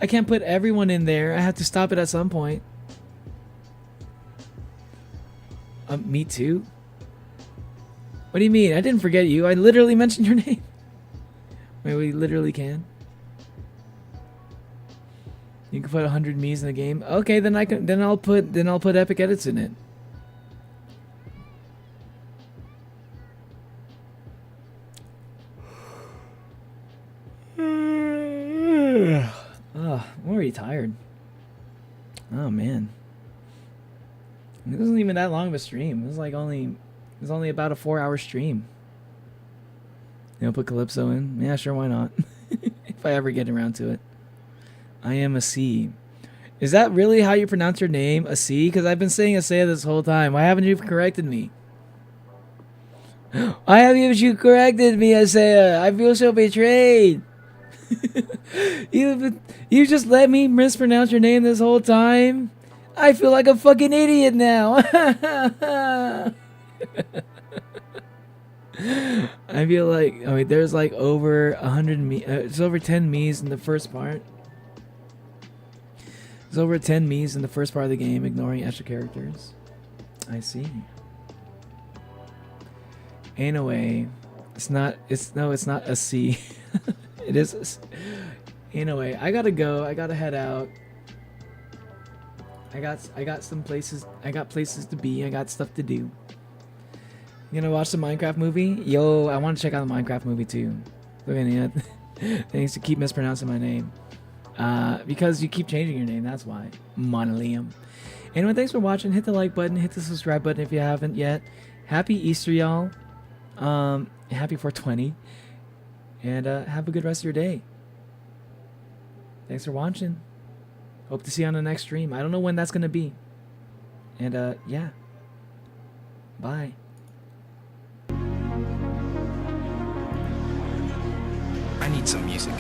can't put everyone in there. I have to stop it at some point. Me too? What do you mean? I didn't forget you. I literally mentioned your name. Wait, we literally can. You can put 100 me's in the game. Okay, then I'll put epic edits in it. Oh, I'm already tired. Oh man. It wasn't even that long of a stream. It was only about a 4-hour stream. You know, put Calypso in? Yeah, sure, why not? If I ever get around to it. I am a C. Is that really how you pronounce your name? A C? Because I've been saying Asea this whole time. Why haven't you corrected me? Why haven't you corrected me, Asea? I feel so betrayed. You just let me mispronounce your name this whole time? I feel like a fucking idiot now. I feel like, oh wait, there's like over 100 me. It's over 10 me's in the first part. There's over 10 me's in the first part of the game, ignoring extra characters. I see. Anyway, it's not a C. It is. Anyway, I gotta go. I gotta head out. I got some places. I got places to be. I got stuff to do. You gonna watch the Minecraft movie? Yo, I want to check out the Minecraft movie too. Look at that. Thanks to keep mispronouncing my name. Because you keep changing your name. That's why. Monolium. Anyway, thanks for watching. Hit the like button. Hit the subscribe button if you haven't yet. Happy Easter, y'all. Happy 420. And have a good rest of your day. Thanks for watching. Hope to see you on the next stream. I don't know when that's going to be. And yeah. Bye. I need some music.